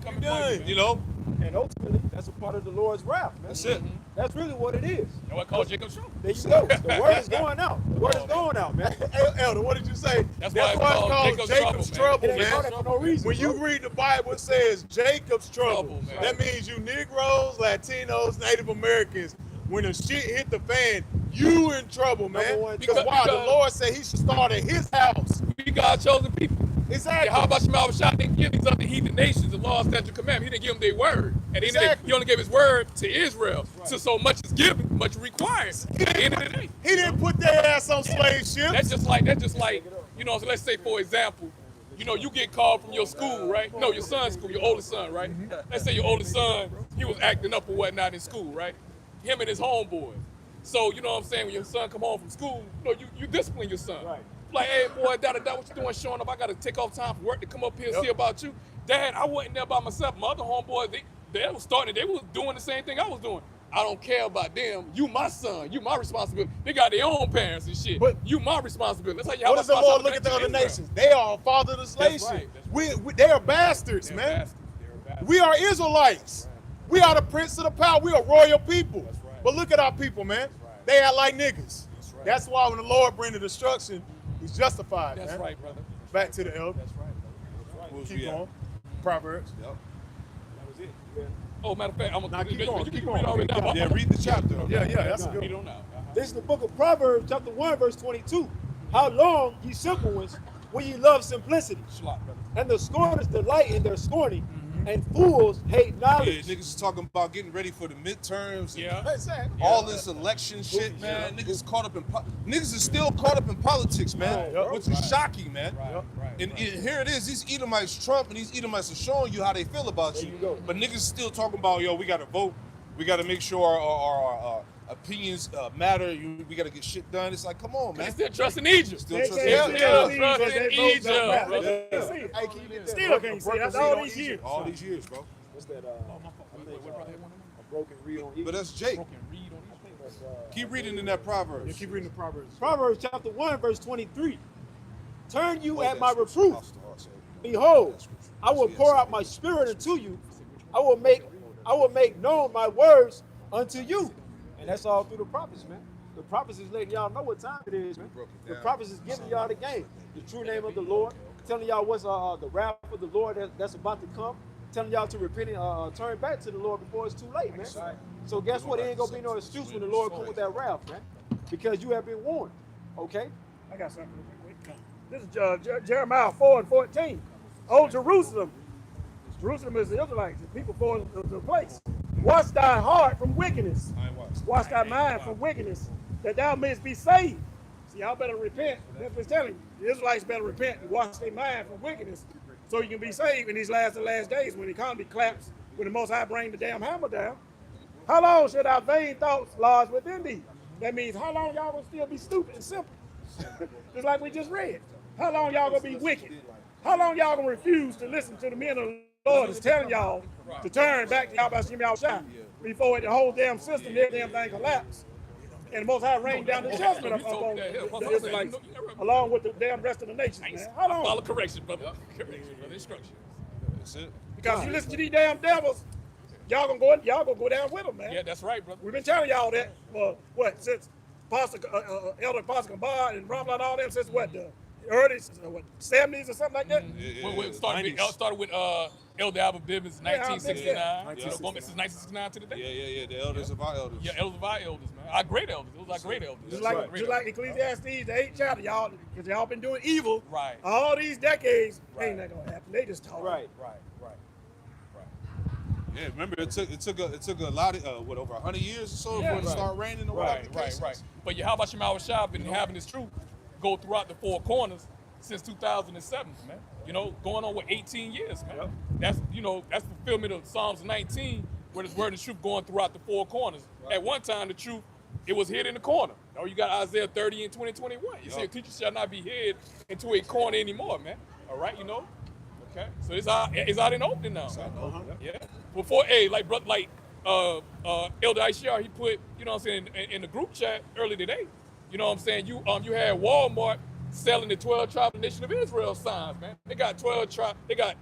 You know? And ultimately, that's a part of the Lord's wrath, man. That's it. That's really what it is. And what called Jacob's trouble? There you go. The word is going out. The word is going out, man. Hey, Elder, what did you say? That's why it's called called Jacob's trouble, It ain't called man. that for no reason. When you read the Bible, it says Jacob's trouble. Trouble, man. That means you Negroes, Latinos, Native Americans. When the shit hit the fan, you in trouble, man. Number one, Because why? The Lord said he should start at his house. We God's chosen people. Exactly. Yeah, how about Shema Shah didn't give these other heathen nations the law, statute, commandment? He didn't give them their word. At the end of the day, he only gave his word to Israel. So much is given, much required. At the end of the day. He didn't put their ass on slave ships. That's just like, you know, so let's say, for example, you know, you get called from your school, right? No, your son's school, your oldest son, right? Let's say your oldest son, he was acting up or whatnot in school, right? Him and his homeboys. So, you know what I'm saying, when your son come home from school, you know, you discipline your son. Right. Like, hey, boy, what you doing showing up? I got to take off time from work to come up here and see about you. Dad, I wasn't there by myself. My other homeboys, they was doing the same thing I was doing. I don't care about them. You my son. You my responsibility. They got their own parents and shit. But you my responsibility. That's how you What have does the Lord look at the other nations? They are fatherless nations. right. They are bastards, man. We are Israelites. We are the prince of the power. We are royal people. But look at our people, man. They act like niggas. That's why when the Lord bring the destruction, he's justified, That's man. right, brother. Back to the elder. That's right. Keep going. Proverbs. Yep. Oh, matter of fact, I'm gonna keep going, you keep can going. read all the way down. Yeah, read the chapter. Yeah, that's a good Read one. on out. This is the book of Proverbs, chapter 1, verse 22. How long, ye simple ones, will ye love simplicity? Shalom, brother. And the scorners delight in their scorning, and fools hate Yeah, knowledge. niggas is talking about getting ready for the midterms. Yeah. All this election shit, man. Niggas caught up in niggas is still caught up in politics, man. Which is shocking, man. And here it is. These Edomites Trump and these Edomites are showing you how they feel about you. But niggas still talking about, yo, we gotta vote. We gotta make sure our opinions matter. We gotta get shit done. It's like, come on, man. Still trusting Egypt. Still trust trusting Egypt, brother. Still can't see. That's all these years. All these years, bro. What's that? A broken reed on But that's Jake. Keep reading in that Proverbs. Yeah, keep reading the Proverbs. Proverbs chapter 1, verse 23. Turn you at my reproof. Behold, I will pour out my spirit into you. I will make known my words unto you. And that's all through the prophets, man. The prophets is letting y'all know what time it is, man. The prophets is giving y'all the game, the true name of the Lord, telling y'all what's the wrath of the Lord that's about to come, telling y'all to repent and turn back to the Lord before it's too late, man. So guess what? There ain't gonna be no excuse when the Lord come with that wrath, man, because you have been warned. Okay. I got something real quick. This is Jeremiah 4 and 14. Oh, Jerusalem. Jerusalem is the Israelites, the people for the place. Wash thy heart from wickedness. Wash thy mind from wickedness, that thou mayest be saved. See, y'all better repent. That's what it's telling you. The Israelites better repent and wash their mind from wickedness so you can be saved in these last days when the economy collapses, when the Most High bring the damn hammer down. How long should our vain thoughts lodge within thee? That means how long y'all gonna still be stupid and simple? Just like we just read. How long y'all gonna be wicked? How long y'all gonna refuse to listen to the men of the Lord is telling y'all to turn back to y'all shine before the whole damn system, every damn thing collapse. And the Most High rained down the judgment upon the Israelites, along with the damn rest of the nations, man. How long? Follow correction, brother. Correction, brother. Instruction. That's it. Because you listen to these damn devils, y'all gonna go down with them, man. Yeah, that's right, brother. We've been telling y'all that for what, since Elder Apostle Kabar and Ramla and all them, since what, the early 70s or something like that. Started with Elder Albert Bivens in 1969. You know, going since 1969 to the day. Yeah. The elders of our elders. Yeah, elders of our elders, man. Our great elders. Those are great elders. Just like Ecclesiastes, the 8th chapter, y'all, because y'all been doing evil all these decades. Ain't that gonna happen? They just talk. Right. Yeah, remember it took a lot of over 100 years or so for it to start raining. Right. But Yahweh Shema Shah been having this truth go throughout the four corners since 2007, man. You know, going on with 18 years, man. Yep. That's fulfillment of Psalms 19, where this word and truth going throughout the four corners. Right. At one time, the truth, it was hid in the corner. Now you got Isaiah 30 and 2021. You see, a teacher shall not be hid into a corner anymore, man. All right, you know. Okay, so it's out in open now. Yeah. Before, Elder Aishar, he put, you know what I'm saying, in the group chat earlier today. You know what I'm saying? You had Walmart selling the 12 tribe nation of Israel signs, man. They got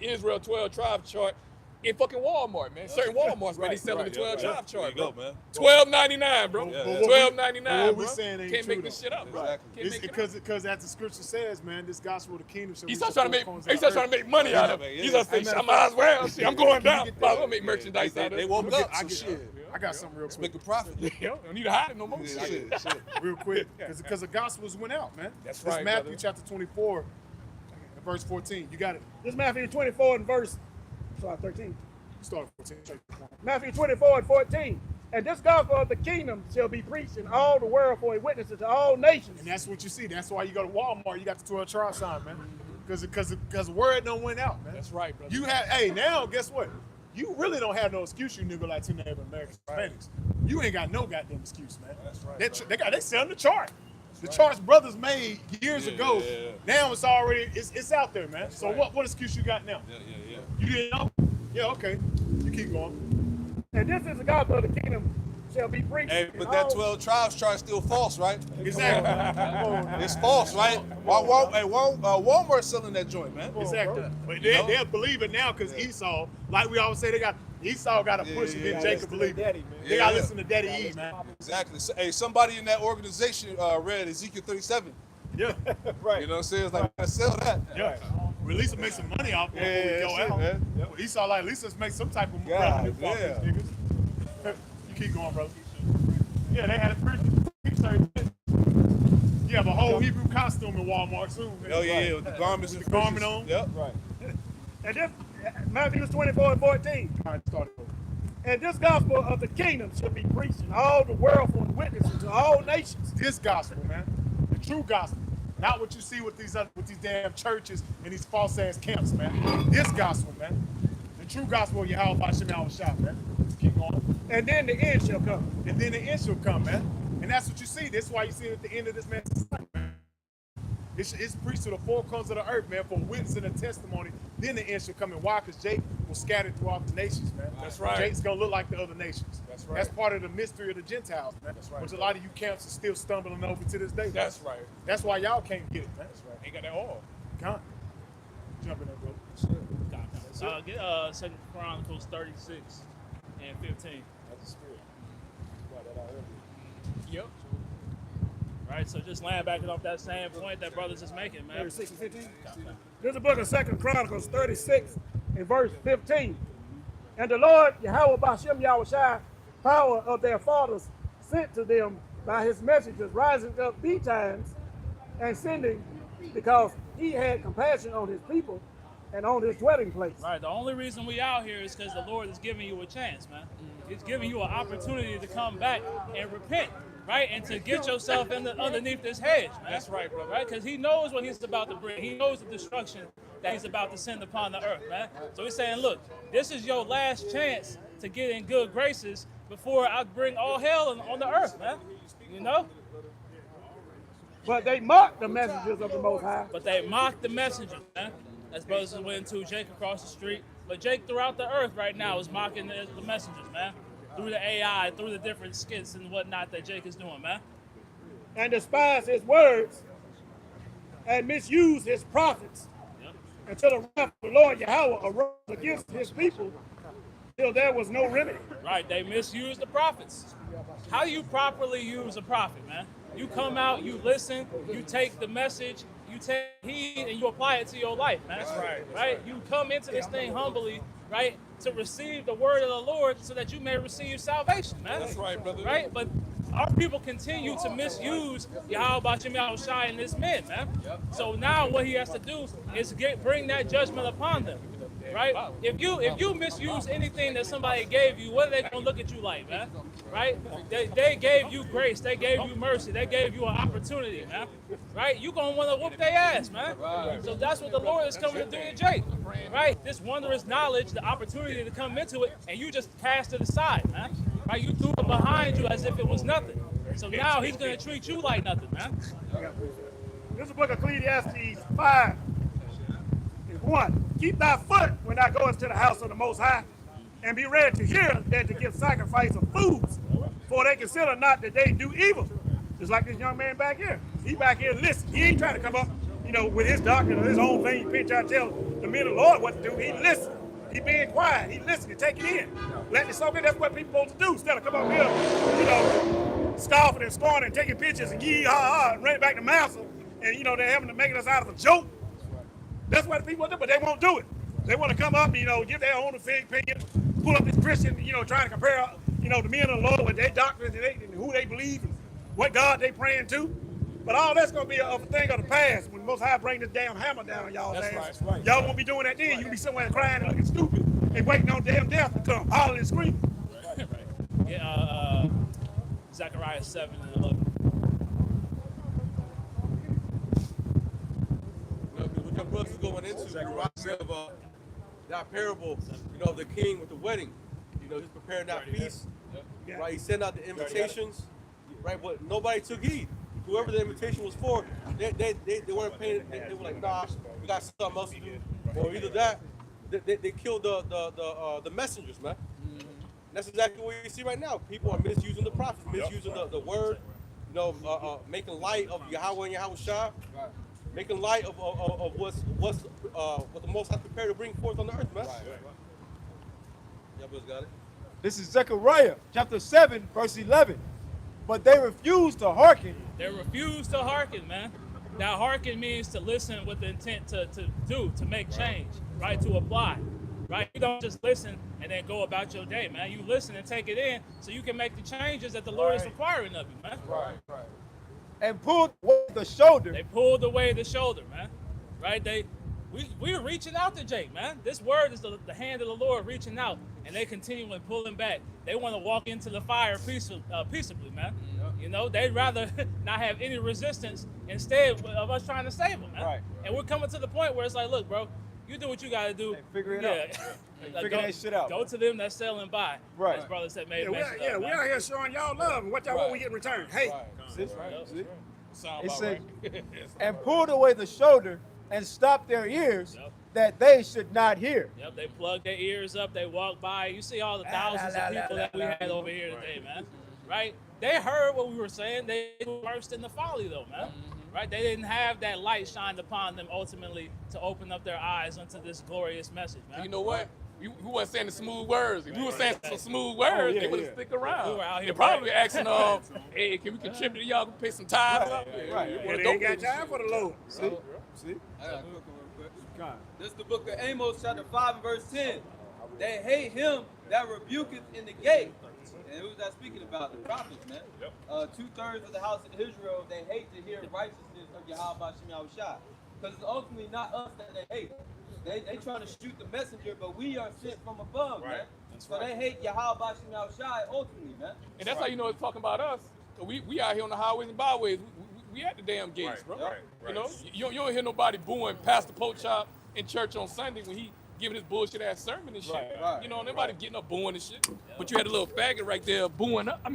Israel 12 tribe chart in fucking Walmart, man. Certain Walmarts, man, they selling the 12 tribe chart, bro. $12.99, bro. $12.99, bro. What we saying ain't Can't true, make this though. shit up, bro. It's because as the scripture says, man, this gospel of the kingdom shall He's reach trying the to four corners make. of He's the trying to earth. make money out of it. He's just saying, I might as well. Shit, I'm going down. I'm gonna make merchandise out of it. They woke up, so shit. I got something real Let's quick. make a profit. Don't need to hide it no more. Shit. Real quick, because the gospels went out, man. That's This right, Matthew brother. chapter 24, verse 14. You got it. This Matthew 24 and verse 13. Start at 14. Matthew 24 and 14. And this gospel of the kingdom shall be preached in all the world for a witness to all nations. And that's what you see. That's why you go to Walmart. You got the 12 tribe sign, man. Because word don't went out, man. That's right, brother. You have, now guess what? You really don't have no excuse, you nigga Latino American Hispanics. You ain't got no goddamn excuse, man. That's right. They selling the chart. The charts brothers made years ago. Now it's already it's out there, man. So what excuse you got now? Yeah. You didn't know? Yeah, okay. You keep going. And this is the gospel of the kingdom shall be preached. Hey, but that 12 tribes chart is still false, right? Exactly. It's false, right? Walmart's selling that joint, man. Exactly. But they'll believe it now because Esau, like we always say, Esau got to push it, then Jacob believe it. They got to listen to Daddy E, man. Exactly. So, hey, somebody in that organization read Ezekiel 37. Yeah. Right. You know what I'm saying? It's like, we gotta sell that. Yeah. Well, at least make some money off before we go out. Man. Well, Esau, like, at least let's make some type of revenue off these niggas. You keep going, brother. Yeah, they had a pretty you have a whole Hebrew costume in Walmart soon. Man. Oh, yeah, with the garments and the garment on. Yep. Right. And this, Matthew 24 and 14. All right, start it over. And this gospel of the kingdom shall be preached in all the world for witnesses to all nations. This gospel, man. The true gospel. Not what you see with these damn churches and these false ass camps, man. This gospel, man. The true gospel of Yahweh Hashem Shah, man. Let's keep going. And then the end shall come. And then the end shall come, man. And that's what you see. That's why you see it at the end of this man's life, man. It's preached to the four corners of the earth, man, for witness and a testimony. Then the end shall come. And why? Because Jake will scatter throughout the nations, man. That's right. Jake's going to look like the other nations. That's right. That's part of the mystery of the Gentiles, man. That's right. Which a lot of you camps are still stumbling over to this day. That's right. That's why y'all can't get it, man. That's right. Ain't got that all. Come on. Jump in there, bro. Get 2 Chronicles 36 and 15. That's the spirit. Brought that out earlier. Yep. Right, so just land back off that same point that brothers is making, man. 36 and 15. There's a book of 2 Chronicles 36 and verse 15. And the Lord Yahweh Bashem Yahushai, power of their fathers, sent to them by his messengers, rising up betimes and sending, because he had compassion on his people and on his dwelling place. Right, the only reason we out here is because the Lord is giving you a chance, man. He's giving you an opportunity to come back and repent, right? And to get yourself underneath this hedge, man. That's right, brother. Right? Because he knows what he's about to bring. He knows the destruction that he's about to send upon the earth, man. So he's saying, look, this is your last chance to get in good graces before I bring all hell on the earth, man. You know? But they mocked the messengers of the Most High. But they mocked the messengers, man. As brothers went to Jake across the street. But Jake throughout the earth right now is mocking the messengers, man. Through the AI, through the different skits and whatnot that Jake is doing, man. And despise his words and misuse his prophets. Yep. Until the wrath of the Lord Yahweh arose against his people, till there was no remedy. Right, they misuse the prophets. How do you properly use a prophet, man? You come out, you listen, you take the message, you take heed and you apply it to your life, man. That's right. Right? You come into this thing humbly, right, to receive the word of the Lord so that you may receive salvation, man. That's right, brother. Right? But our people continue to misuse Yahweh Shem Yahushai and his men, man. So now what he has to do is bring that judgment upon them. Right? If you misuse anything that somebody gave you, what are they gonna look at you like, man? Right? They gave you grace, they gave you mercy, they gave you an opportunity, man. Right? You gonna wanna whoop their ass, man. So that's what the Lord is coming to do to Jake. Right? This wondrous knowledge, the opportunity to come into it, and you just cast it aside, man. Right? You threw it behind you as if it was nothing. So now he's gonna treat you like nothing, man. This is the book of Ecclesiastes 5. 1. Keep thy foot when thou goest to the house of the Most High, and be ready to hear and to give sacrifice of fools, for they consider not that they do evil. Just like this young man back here. He back here listen. He ain't trying to come up, with his doctrine or his own thing. He been trying to tell the men of the Lord what to do. He listen. He being quiet. He listening. Take it in. Let it soak in. That's what people supposed to do. Instead of come up here, scoffing and scorning and taking pictures and yee-ha-ha and run it back to massa. And, they're having to make us out of a joke. That's what the people do, but they won't do it. They want to come up, give their own opinion, pull up this Christian, trying to compare, the men of the Lord with their doctrines and who they believe and what God they praying to. But all that's going to be a thing of the past when the Most High bring this damn hammer down on y'all's ass. Right. Y'all won't be doing that then. You'll be somewhere crying and looking stupid and waiting on damn death to come, hollering and screaming. Right. Yeah, Zechariah 7 and 11. What your brothers going into of that parable, of the king with the wedding. He's preparing that feast, right? He sent out the invitations, right? But nobody took heed. Whoever the invitation was for, they weren't paying. They were like, nah, we got something else to do. Or either that, they killed the messengers, man. And that's exactly what you see right now. People are misusing the prophets, misusing the word, making light of Yahweh and Yahweh Shah. Making light of what the Most High prepared to bring forth on the earth, man. Y'all boys got it? This is Zechariah chapter 7, verse 11. But they refused to hearken. They refused to hearken, man. Now, hearken means to listen with the intent to make change, right? To apply, right? You don't just listen and then go about your day, man. You listen and take it in so you can make the changes that the Lord is requiring of you, man. Right. And pulled away the shoulder. They pulled away the shoulder, man. Right? We were reaching out to Jake, man. This word is the hand of the Lord reaching out, and they continually pulling back. They want to walk into the fire peaceably, man. They'd rather not have any resistance instead of us trying to save them, man. Right. And we're coming to the point where it's like, look, bro, you do what you got to do. Hey, figure it out. Figure that shit out. Go to them that's selling by. Right. As brothers that made we out here showing y'all love, and what y'all want we get in return. Hey. Right. It said, and pulled away the shoulder and stopped their ears that they should not hear. Yep, they plugged their ears up, they walked by. You see all the thousands of people that we had over here today, man. Right? They heard what we were saying. They were immersed in the folly, though, man. Right? They didn't have that light shined upon them ultimately to open up their eyes unto this glorious message, man. You know what? We weren't saying the smooth words. If we were saying some smooth words, they would have stick around. We were out here They're probably asking, hey, can we contribute to y'all? Pay some time up? Right. Yeah, they ain't got time for the Lord. See? I got a quick one real quick. This is the book of Amos, chapter 5 and verse 10. They hate him that rebuketh in the gate. And who's that speaking about? The prophets, man. 2/3 of the house of Israel, they hate to hear righteousness of Yahweh Shem Yahushua. Because it's ultimately not us that they hate. They trying to shoot the messenger, but we are sent from above, man. So they hate Yahweh Shem Yahushua ultimately, man. And that's how you know it's talking about us. We out here on the highways and byways. We at the damn gates, bro. You don't hear nobody booing Pastor Pochop in church on Sunday when he giving his bullshit ass sermon and shit. Nobody getting up booing and shit. But you had a little faggot right there booing up.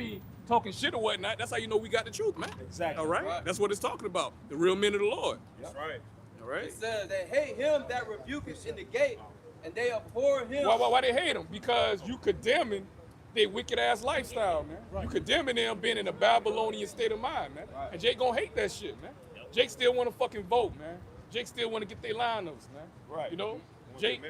Talking shit or whatnot. That's how you know we got the truth, man. Exactly. All right? That's what it's talking about. The real men of the Lord. That's right. All right. It says they hate him that rebuketh in the gate, and they abhor him. Why they hate him? Because you condemning their wicked ass lifestyle, man. You condemning them being in a Babylonian state of mind, man. And Jake gonna hate that shit, man. Jake still wanna fucking vote, man. Jake still wanna get their lineups, man. Right. Jake,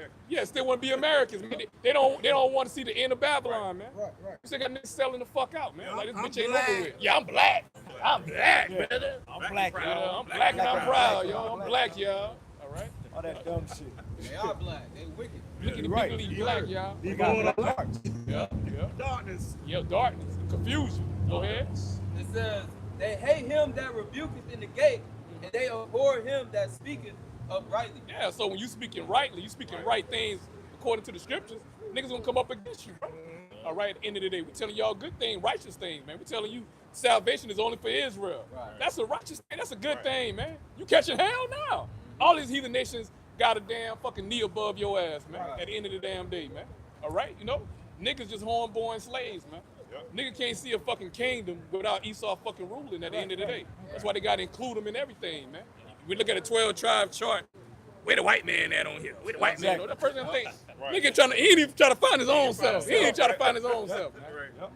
still want to be Americans. Man. They don't want to see the end of Babylon, man. Right. You still got niggas selling the fuck out, man. Like this bitch ain't over with. Yeah, I'm black. I'm black, brother. I'm black, I'm black and I'm proud, y'all. I'm black, y'all. All right? All that dumb shit. They are black. They wicked. Blickety Right. blickety black, y'all. He going on Yeah. darkness. Yeah, darkness, confusion. Go ahead. It says, they hate him that rebuketh in the gate, and they abhor him that speaketh uprightly. Yeah, so when you speaking rightly, you speaking right things according to the scriptures, niggas gonna come up against you, bro. All right, at the end of the day, we telling y'all good thing, righteous things, man. We telling you salvation is only for Israel. Right. That's a righteous thing. That's a good thing, man. You catching hell now. All these heathen nations got a damn fucking knee above your ass, man. Right. At the end of the damn day, man. All right, you know, niggas just horn-born slaves, man. Nigga can't see a fucking kingdom without Esau fucking ruling at the end of the day. That's why they got to include them in everything, man. We look at a 12-tribe chart. Where the white man at on here? Where the white man? That person think nigga trying to, he ain't even trying to find his own self. He ain't trying to find his own self.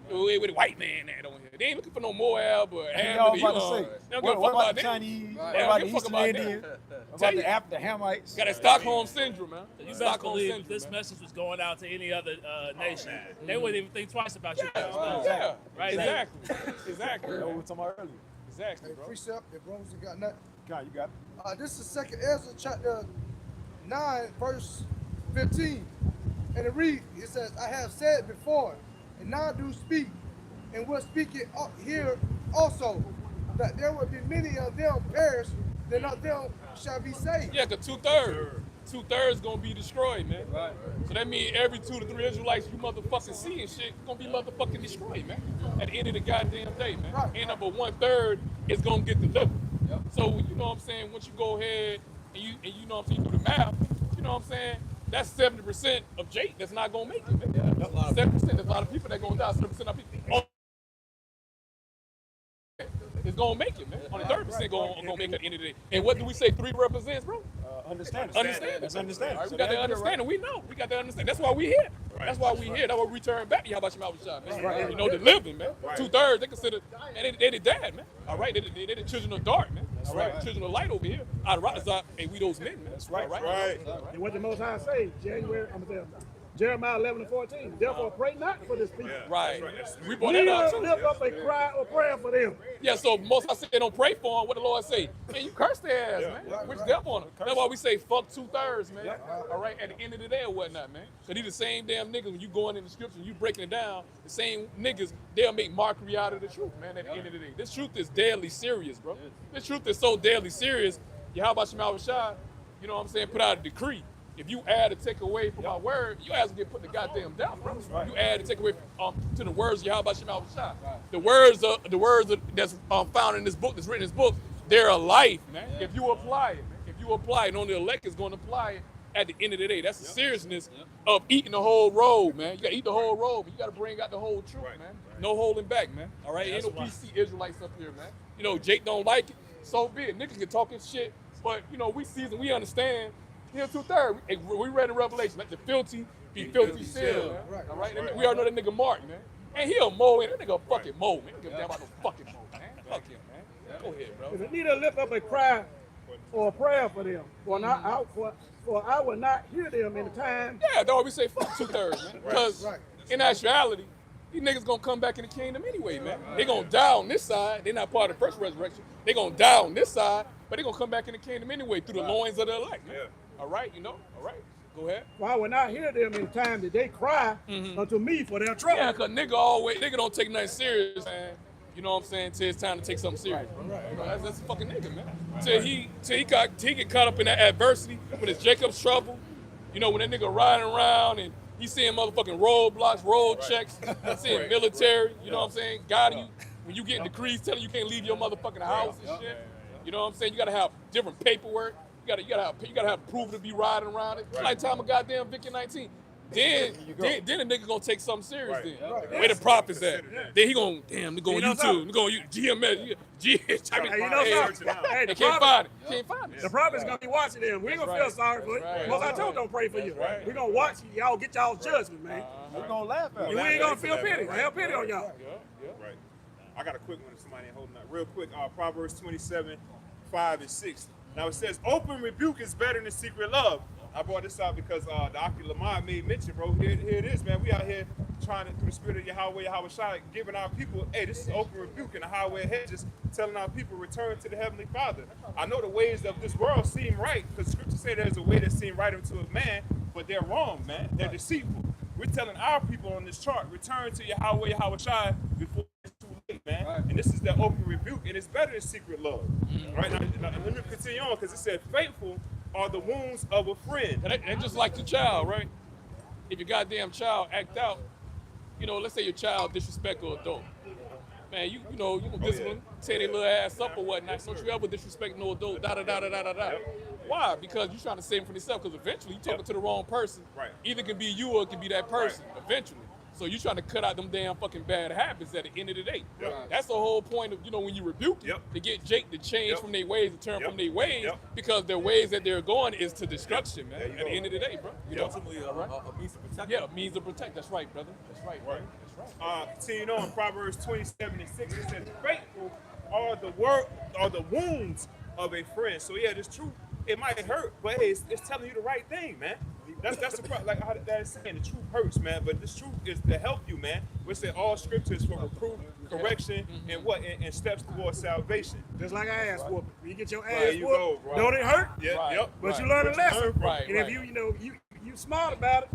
Where the white man at on here? They ain't looking for no Moab or Ammon. They don't give a fuck about the them. Chinese? They What don't about give the a fuck Eastern about Indians? them. What about the Hamites? Got that Stockholm syndrome, man. You best Stockholm believe syndrome, this man. message was going out to any other nation. They wouldn't even think twice about you. Yeah, Right? exactly. Exactly. What we were talking about earlier. Exactly, bro. Precept, if Rose got nothing. God, you got it. This is 2nd Ezra chapter 9, verse 15. And it reads, it says, I have said before, and now do speak, and will speak it here also, that there will be many of them perish, then of them shall be saved. Yeah, because two-thirds gonna be destroyed, man. Right. So that means every 2 to 3 Israelites you motherfucking see and shit gonna be motherfucking destroyed, man. At the end of the goddamn day, man. Right. And number 1/3 is gonna get delivered. Yep. So you know what I'm saying, once you go ahead and you know what I'm saying, you do the math, you know what I'm saying, that's 70% of Jake that's not gonna make it, man. Yeah, that's a lot of 70%, there's a lot of people that gonna die, 70% of people is gonna make it, man. Only 30% gonna make it at the end of the day. And what do we say 3 represents, bro? Understand. Understand. That's understanding. All right, So we got they that get it understanding. We know. We got that understanding. That's why we here. That's why we here. That's why we return back to Yahweh Shema Shah, man. Right. You know, the living, man. 2/3, they consider, man, they the dad, man. All right, they the children of dark, man. All right, children of light over here. Out of Ratazak, and we those men, man. That's right. All right. Right. And what the Most High say, Jeremiah 11:14. Therefore, pray not for this people. Right. We brought that up Neither too. lift up a cry or prayer for them. Yeah, so most I say they don't pray for them. What the Lord say? Man, you curse their ass, man. Which death on them. That's why we say fuck 2/3, man. All right, at the end of the day or whatnot, man. Because these the same damn niggas, when you going in the scripture and you breaking it down, the same niggas, they'll make mockery out of the truth, man, at the end of the day. This truth is deadly serious, bro. This truth is so deadly serious. Yahweh Shema Shah, you know what I'm saying, put out a decree. If you add or take away from my word, your ass will get put in the goddamn death, bro. You add and take away to the words of Yahweh Shema Shah. The words that's found in this book, that's written in this book, they're a life, man. If you apply it, man. If you apply it, only the elect is going to apply it at the end of the day. That's the seriousness of eating the whole road, man. You got to eat the whole road, but you got to bring out the whole truth, man. No holding back, man. All right? Ain't no PC Israelites up here, man. You know, Jake don't like it, so be it. Niggas can talk his shit, but, you know, we seasoned, we understand. Here 2/3. We read in Revelation, let the filthy be filthy still, man. All right? We already know that nigga Mark, man. And he a mole, and that nigga a fucking mole, man. Don't give a damn about no fucking mole, man. Fuck him, man. Go ahead, bro. If neither lift up a cry or a prayer for them, for I will not hear them in the time. Yeah, that's why we say fuck 2/3, man. Because in actuality, these niggas gonna come back in the kingdom anyway, man. They gonna die on this side. They're not part of the first resurrection. They gonna die on this side, but they gonna come back in the kingdom anyway through the loins of the elect, man. All right, you know? All right. Go ahead. For I will not hear them in the time that they cry unto me for their trouble. Yeah, because nigga don't take nothing serious, man. You know what I'm saying? Till it's time to take something serious. You know, that's a fucking nigga, man. Till he get caught up in that adversity when it's Jacob's trouble. You know, when that nigga riding around and he's seeing motherfucking roadblocks, road checks, seeing military, you know what I'm saying? Guiding you. When you get decrees telling you can't leave your motherfucking house and shit. You know what I'm saying? You gotta have different paperwork. You gotta have proof to be riding around it. Like time of goddamn Vicky 19. Then a nigga gonna take something serious then. Where the prophets at? Then he gonna go on YouTube. He gonna GMS. Hey, they can't find it. Can't find it. The prophets gonna be watching them. We ain't gonna feel sorry for it. Most I told don't pray for you. We gonna watch y'all get y'all judgment, man. We're gonna laugh at it. We ain't gonna feel pity. I have pity on y'all. Right. I got a quick one if somebody ain't holding up. Real quick, Proverbs 27, 5 and 6. Now it says, open rebuke is better than secret love, I brought this out because Dr. Lamar made mention, bro. Here it is, man. We out here trying to, through the spirit of Yahweh Shai, giving our people, hey, this is open rebuke in the highway ahead, just telling our people, return to the Heavenly Father. I know the ways of this world seem right, because Scripture say there's a way that seems right unto a man, but they're wrong, man. They're deceitful. We're telling our people on this chart, return to Yahweh Shai before it's too late, man. Right. And this is the open rebuke, and it's better than secret love. Right now, let me continue on, because it said, faithful are the wounds of a friend. And just like your child, right? If your goddamn child act out, you know, let's say your child disrespect an adult. Man, you know, you gonna discipline, tear their little ass up or whatnot. Don't you ever disrespect no adult, da-da-da-da-da-da-da. Why? Because you're trying to save them from yourself, because eventually you're talking to the wrong person. Right. Either it can be you or it can be that person, eventually. So you're trying to cut out them damn fucking bad habits at the end of the day. That's the whole point of, you know, when you rebuke it, to get Jake to change from their ways, to turn from their ways, because their ways that they're going is to destruction, man, at the end of the day, bro. You know? Ultimately, a means to protect. Yeah, a means to protect. That's right, brother. That's right, brother. That's right. Continuing on, Proverbs 27:6, it says, faithful are the wounds of a friend. So yeah, this truth, it might hurt, but hey, it's telling you the right thing, man. That's the part, like how that is saying, the truth hurts, man, but this truth is to help you, man. We say all scriptures for reproof, correction, and what, and steps towards salvation. Just like I ass whooping. You get your ass There you go, whooped, bro. don't it hurt? Yep. But you learn a lesson. And if right. you smart about it,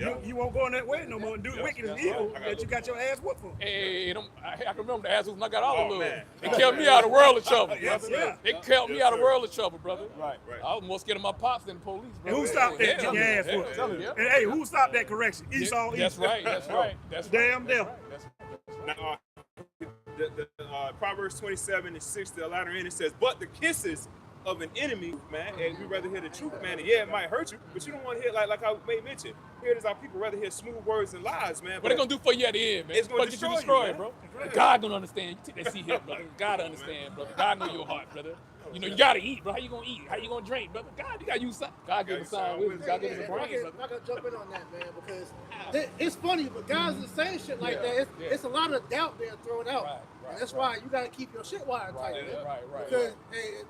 and you won't go in that way no more and do wicked and evil that you got your ass whooped for. Hey, I can remember the ass whooping I got all the love. Man. They kept me out of world of trouble, brother. Yeah. They kept me out of world of trouble, brother. Right. I was more scared of my pops than the police, And brother. who stopped that getting your ass whooped? And hey, who stopped that correction? Esau, That's right. That's right. That's damn devil. Now, the Proverbs 27:6, the latter end, it says, but the kisses of an enemy, man, and we rather hear the truth, man. And yeah, it might hurt you, but you don't want to hear, like I made mention, here it is, our people rather hear smooth words than lies, man. What they gonna do for you at the end, man? It's gonna destroy you, bro. God gonna understand. You take that seat here, brother. God understand, brother. God know your heart, brother. You know, you gotta eat, bro. How you gonna eat? How you gonna drink, brother? God, you gotta use something. God give us sound wisdom. God give us a brain, brother. I gotta jump in on that, man, because it's funny, but guys are saying shit like that. It's a lot of doubt being thrown out. And that's why you gotta keep your shit wired tight, man. Because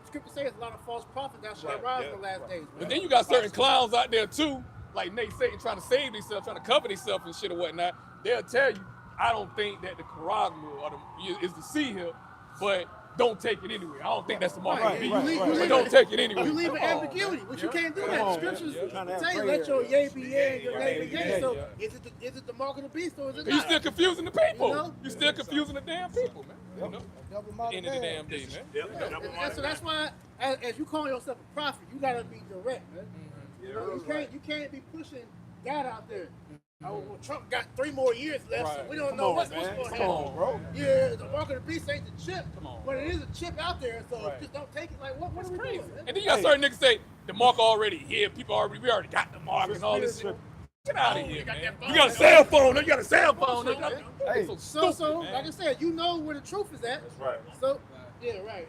Scripture says a lot of false prophets that shall rise in the last days, man. But then you got certain clowns out there too, like Nate Satan, trying to save themselves, trying to cover themselves and shit or whatnot. They'll tell you, I don't think that the Charagma is the sea here, but don't take it anyway. I don't think that's the mark of the beast. But don't take it anyway. You leave an ambiguity, but you can't do that. Scriptures say, let your yea be yea and your nay be yea. So is it the mark of the beast or is it not? You still confusing the people. You know? You still confusing the damn people, man. You know? End of the damn day, man. So that's why, as you call yourself a prophet, you gotta be direct, man. You know, you can't be pushing God out there. Oh, well, Trump got 3 more years left, so we don't know what's going to happen. Come on, bro. Yeah, the mark of the beast ain't the chip, but it is a chip out there, so just don't take it like, what are we doing, man? And then you got certain niggas say, the mark already here, we already got the mark and all this shit. Get out of here, man. You got a cell phone, you got a cell phone. Hey, so like I said, you know where the truth is at. That's right. So, yeah, right.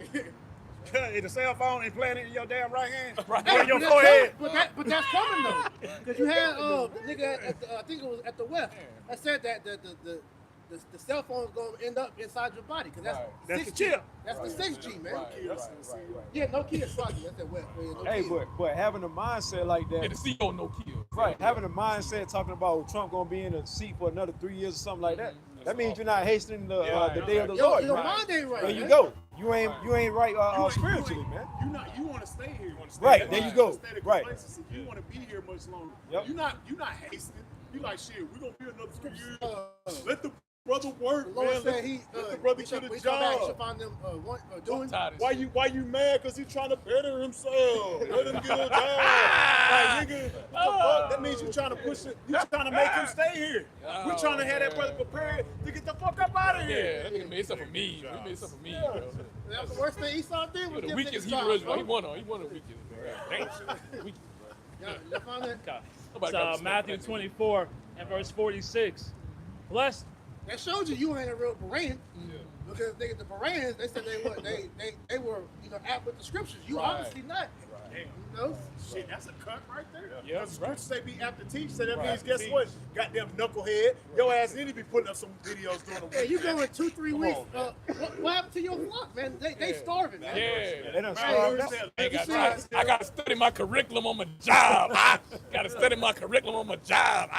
The cell phone implanted in your damn right hand, right on your forehead. But that's coming though, because you had the nigga at the, I think it was at the West, that said that the cell phone is going to end up inside your body, because that's the chip. That's the 6G, man. Yeah, no kids, fuck you. That's that West. Hey, but having a mindset like that. Yeah, the CEO no kill. Right, having a mindset talking about Trump gonna be in a seat for another 3 years or something like that. That means you're not hastening the day of the Lord. Your mind ain't right. There you go. You ain't right spiritually, man. You want to stay here. Right, there you go. Right. You want to be here much longer. Yep. You're not hastening. You like, shit, we're gonna be another 3 years. Let the brother work, the Lord man. said let the brother get a job. Find them doing. Why you mad? Because he trying to better himself. Let him get a job. Like, nigga, that means you trying to push it. You trying to make him stay here. We're trying to have that brother prepared to get the fuck up out of here. Yeah, that nigga made something for me. He made something for me, bro. That's the worst thing Esau did. Was the weakest he original. He won a weekend. You found that? It's Matthew 24 and verse 46. Blessed. That showed you ain't a real Berean. Because the Bereans, they said they were apt with the scriptures. You obviously not. know? Shit, that's a cut right there. Yeah, Because right. scriptures say be apt to teach, so that means Right. guess what? Goddamn knucklehead, your ass need to be putting up some videos during the week. Yeah, you going 2-3 Come weeks. on, What happened to your flock, man? They starving, man. Yeah. They done Right, starved you out. said, I you got, said- I got to study my curriculum on my job. I got to study my curriculum on my job.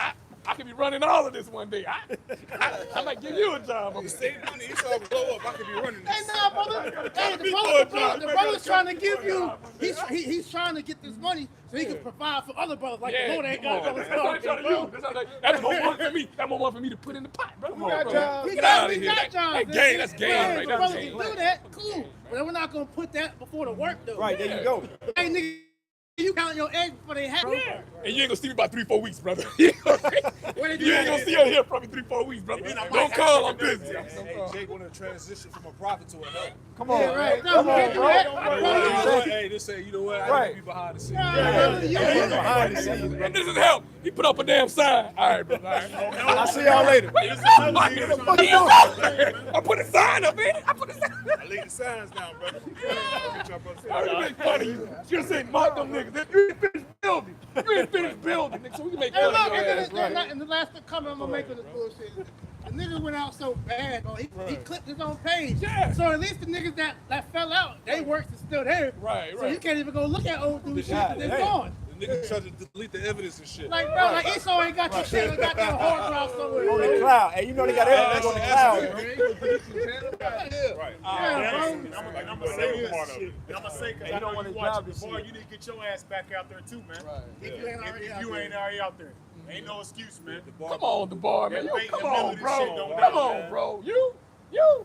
I could be running all of this one day. I might give you a job. I'm Save money, you saw blow up. I could be running Hey, this. nah, brother. Hey, the brother's trying to give you. He's trying to get this money so he can provide for other brothers. Like the Lord ain't got brothers. That's what I'm trying to do. That's more money for me. That's more money for me to put in the pot, bro. We got jobs. Get out of here. We got jobs. That game, that's game Hey, right if there. a brother can do that, cool. But we're not gonna put that before the work, though. Right, there you go. Hey, nigga, you count your eggs before they happen. Yeah. And you ain't gonna see me about 3-4 weeks, brother. You ain't gonna see her here probably 3-4 weeks, brother. Don't call, I'm busy. Hey, Jake want to transition from a prophet to a help. Come on, Yeah, right. come on, bro. Hey, this say, you know what? I Right. need to be behind the scenes. Behind the scenes, bro. And this is help. He put up a damn sign. All right, brother. All right. I'll see y'all later. I put a sign up, man. I put a sign. I leave the signs down, brother. I already make fun of you. You should say, mark them niggas. You ain't finished building. You ain't finished building, nigga. So we can make Hey, fun look, of your ass, right? and the last comment I'm gonna make on this bullshit. The nigga went out so bad, bro. He clipped his own page. Yeah. So at least the niggas that fell out, they works is still there. Right, So right. you can't even go look at old dude shit God, because it's damn. gone. The nigga tried to delete the evidence and shit. Like, bro, like Esau ain't got your shit. They got that hard drive somewhere. On the cloud. Hey, you know they got everything on the cloud. Right. Yeah, bro. I'm gonna say this shit. I'm gonna say because I know you watching the bar, you need to get your ass back out there too, man. If you ain't already If you ain't already out there, ain't no excuse, man. Come on, the bar, man. That Come bait on, and melody shit bro. don't Come matter, on, man. bro. You,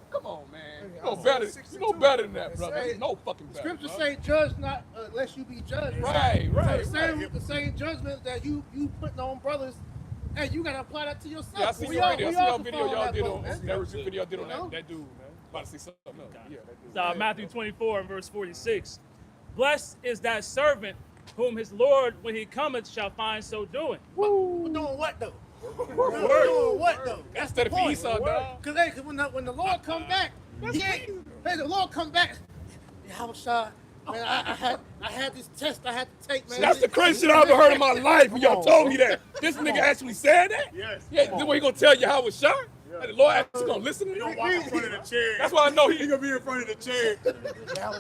come on, man. You know better. You know better than that, brother. You know fucking better. Scripture say, "Judge not unless you be judged." Right, right, So the same judgment that you putting on brothers, hey, you gotta apply that to yourself. Yeah, I see We your all- video. I we see all your can video fall in y'all that did boat, on man. that video y'all did on You know? that dude, man. About to see something else. Yeah, that dude. Matthew 24 and verse 46. Blessed is that servant whom his Lord, when he cometh, shall find so doing. We're doing what though? We're doing what though? That's the point. Esau, dog. Cause when the Lord come back, the Lord come back. How shot? Man, I had this test I had to take, man. That's the crazy shit I've ever heard in my life. When y'all told me that. This nigga actually said that? Yes. Yeah, then what he gonna tell you how it shot? And the Lord actually gonna listen to He you? gonna walk in front of the chair. That's why I know He gonna be in front of the chair.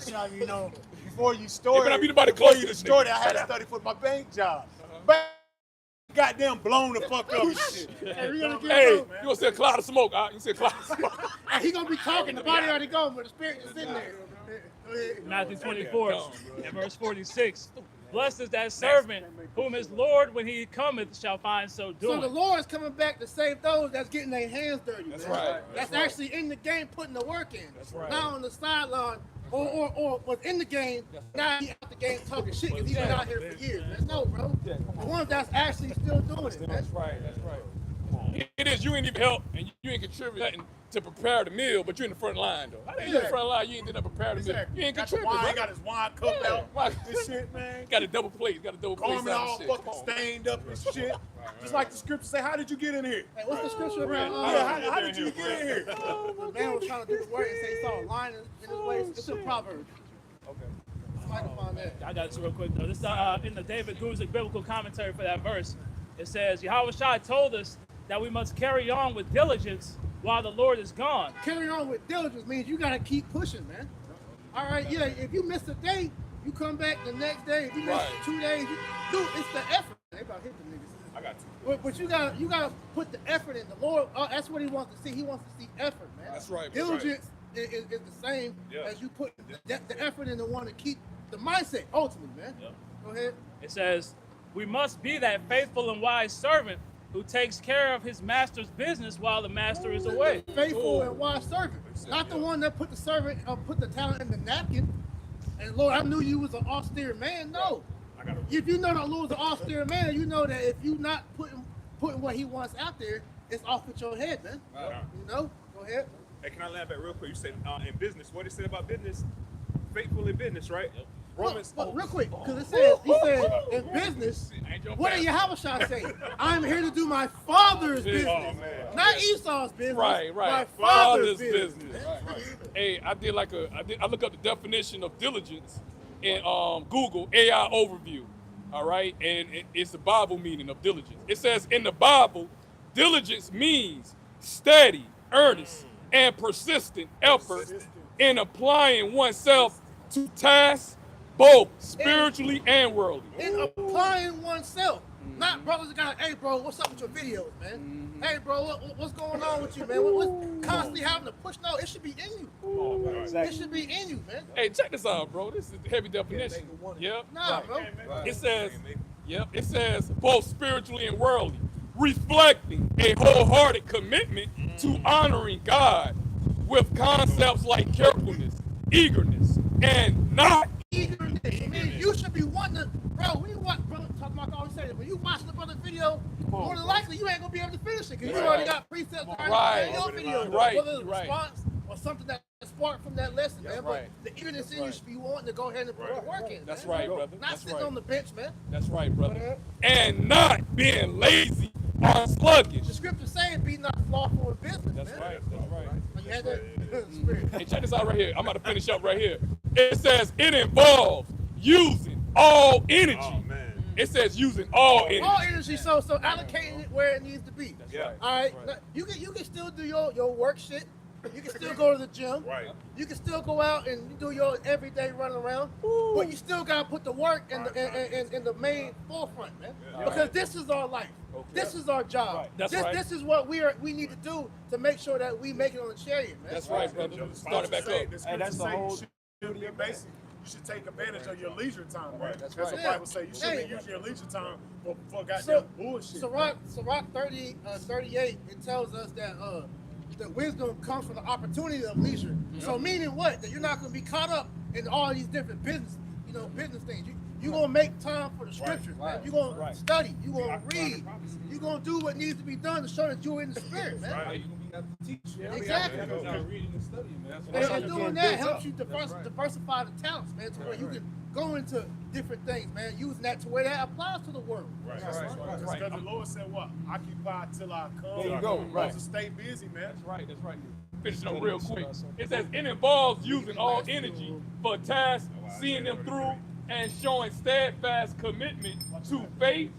Shot, you know, before you store better it, be nobody before close you to this store it, nigga. I had to study for my bank job. Goddamn blown the fuck up and shit. Hey, we gonna get Hey, those, you gonna see a cloud of smoke, you see a cloud of smoke. man. He gonna be talking. The body already gone, but the spirit is in there. Go ahead. Matthew 24 and verse 46. Blessed is that servant whom his Lord, when he cometh, shall find so So the doing. Lord is coming back to save those that's getting their hands dirty. That's man. right. That's actually in the game, putting the work in. That's right. Not on the sideline or was in the game. Now he out the game talking shit because he's been out here for years. Man. No, bro. The ones that's actually still doing it. Man. That's right, that's right. It is, you ain't even help, and you ain't contribute nothing to prepare the meal, but you're in the front line, though. You in the front line, you ain't didn't prepare the meal. You ain't Got the contribute, wine, bro. he got his wine cup out. Right. This shit, man. Got a double plate, got a double plate. Garment all fucking stained up and shit. Just like the scripture say, how did you get in here? Hey, what's the scripture about? Yeah, how did you get in here? The man was trying to do the work and say he saw a line in his waist. It's a proverb. Okay. Somebody can find that. I got it real quick though. This in the David Guzik biblical commentary for that verse. It says, Yahweh Shai told us that we must carry on with diligence while the Lord is gone. Carry on with diligence means you gotta keep pushing, man. All right, yeah. If you miss a day, you come back the next day. If you miss 2 days, dude, it's the effort. They about hit the niggas. I got you. But you gotta put the effort in. The Lord, that's what He wants to see. He wants to see effort, man. That's right. Diligence is the same as you put the effort in the one to keep the mindset ultimately, man. Go ahead. It says, we must be that faithful and wise servant who takes care of his master's business while the master is away. Faithful and wise servant, not the one that put the servant, put the talent in the napkin. And Lord, I knew you was an austere man. No, if you know the Lord's an austere man, you know that if you not putting what He wants out there, it's off with your head, man. You know. Go ahead. Hey, can I land back real quick? You said in business. What it said about business? Faithful in business, right? Romans. But real quick, because he said in business, what did Yahweh say? I'm here to do my Father's business, not Esau's business. Right. My Father's business. Hey, I look up the definition of diligence, in Google AI overview, all right? And it's the Bible meaning of diligence. It says in the Bible, diligence means steady, earnest, and persistent effort in applying oneself to tasks, both spiritually and worldly. In applying oneself. Not brothers that got, hey bro, what's up with your videos, man? Hey bro, what's going on with you, man? What's constantly having to push? No, it should be in you. It should be in you, man. Hey, check this out, bro. This is the heavy definition. Yep. Nah, bro. It says, it says both spiritually and worldly, reflecting a wholehearted commitment to honoring God with concepts like carefulness, eagerness, and not eagerness. I mean, you should be wanting to, bro. When you watch, brother, talk about always say this. When you watch the brother video, more than likely you ain't gonna be able to finish it because you already got precepts already in your video. Whether it's a response or something that sparked from that lesson, man. But the eagerness in you should be wanting to go ahead and put the work in. That's right, brother. Not sitting on the bench, man. That's right, brother. And not being lazy or sluggish. The scriptures saying be not slothful in business, That's man. right. That's right. You had that spirit. Hey, check this out right here. I'm about to finish up right here. It says it involves using all energy. Oh, man. It says using all energy. All energy, so allocating it where it needs to be. That's right. All right. Now, you can still do your work shit. You can still go to the gym. Right. You can still go out and do your everyday running around. But you still gotta put the work in the main forefront, man. Because this is our life. This is our job. This is what we need to do to make sure that we make it on the chariot, man. That's right, brother. Start it back up. And that's the whole basic. You should take advantage of your leisure time, right? That's what the Bible says. You shouldn't use your leisure time for goddamn bullshit. Sirach 38, it tells us that the wisdom comes from the opportunity of leisure. So meaning what? That you're not going to be caught up in all these different business things. You're going to make time for the scriptures, man. You're going to study. You're going to read. You're going to do what needs to be done to show that you're in the spirit, man. Exactly. And doing that helps you diversify the talents, man, to where you can go into different things, man, using that to where that applies to the world. Right. Because the Lord said what? Occupy till I come. There you go. Right. So stay busy, man. That's right. Finish it up real quick. It says it involves using all energy for tasks, seeing them through, and showing steadfast commitment to faith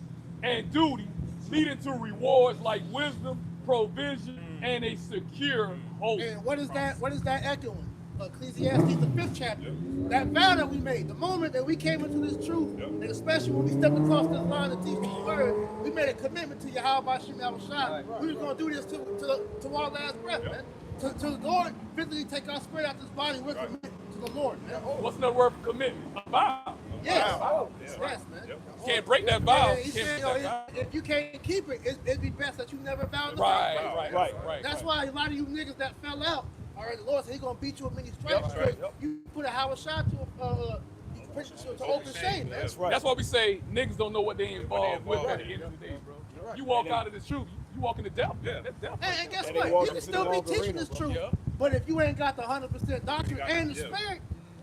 and duty, leading to rewards like wisdom, provision, and a secure hope. And what is that echoing? Ecclesiastes, the 5th chapter. That vow that we made, the moment that we came into this truth, and especially when we stepped across this line to teach the word, we made a commitment to Yahweh Shem Yahushua. We were going to do this to our last breath, man. To the Lord, physically take our spirit out this body, we're committed to the Lord, man. What's the word for commitment? A vow. Yes, yes, man. You can't break that vow. If you can't keep it, it'd be best that you never vow to Right. That's why a lot of you niggas that fell out, all right, the Lord said he's going to beat you with many stripes. You put a Hawashah to open shame, man. That's why we say niggas don't know what they involved with at the end of the day, bro. You walk out of the truth, you walk in the devil. That's devil. And guess what? You can still be teaching this truth, but if you ain't got the 100% doctrine and the spirit,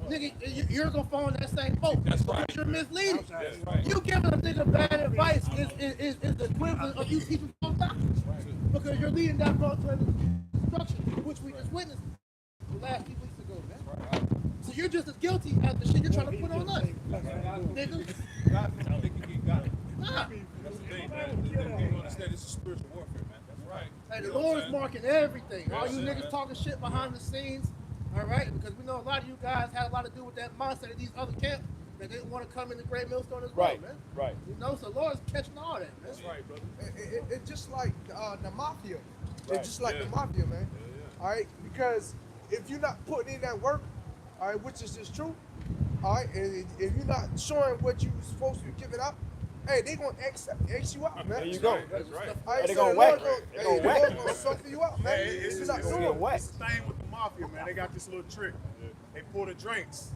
nigga, you're gonna fall in that same boat. That's right. You're misleading. You giving a nigga bad advice is the equivalent of you teaching false doctrine. Because you're leading that bro to destruction, which we just witnessed the last few weeks ago, man. So you're just as guilty as the shit you're trying to put on us, nigga. Nah. That's the thing, man. You understand this is spiritual warfare, man. That's right. Hey, the Lord is marking everything. All you niggas talking shit behind the scenes, all right? Because we know a lot of you guys had a lot to do with that mindset of these other camps that didn't want to come in the great millstone as well, man. Right. You know, so the Lord is catching all that, man. That's right, brother. It's just like the mafia. It's just like the mafia, man. All right, because if you're not putting in that work, all right, which is just true, all right, and if you're not showing what you're supposed to be giving up, hey, they gonna X you out, man. There you go. That's right. They gonna whack. They gonna suffer you out, man. It's You're not the doing it. thing with the mafia, man. They got this little trick. They pour the drinks.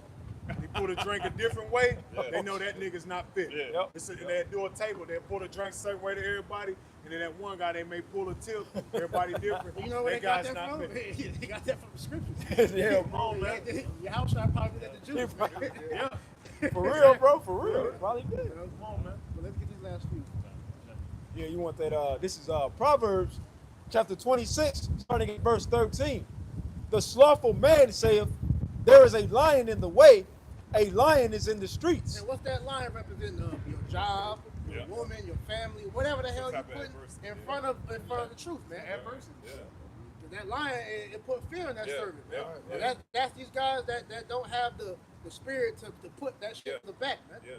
They pour the drink a different way. They know that nigga's not fit. They do a table. They pour the drink a certain way to everybody. And then that one guy, they may pull a tip. Everybody different. You know where they got that from? They got that from the scriptures. Yeah, come on, man. Your house shot probably did that to Jews. Yeah. For real, bro. For real. Probably did. Come on, man. But let's get these last few. Yeah, you want that? This is Proverbs chapter 26, starting at verse 13. The slothful man saith, there is a lion in the way, a lion is in the streets. And what's that lion representing? Your job, your woman, your family, whatever the hell you put in front of the truth, man. Adversity. Yeah. That lion, it put fear in that servant, man. That's these guys that don't have the spirit to put that shit in the back, man. Yeah.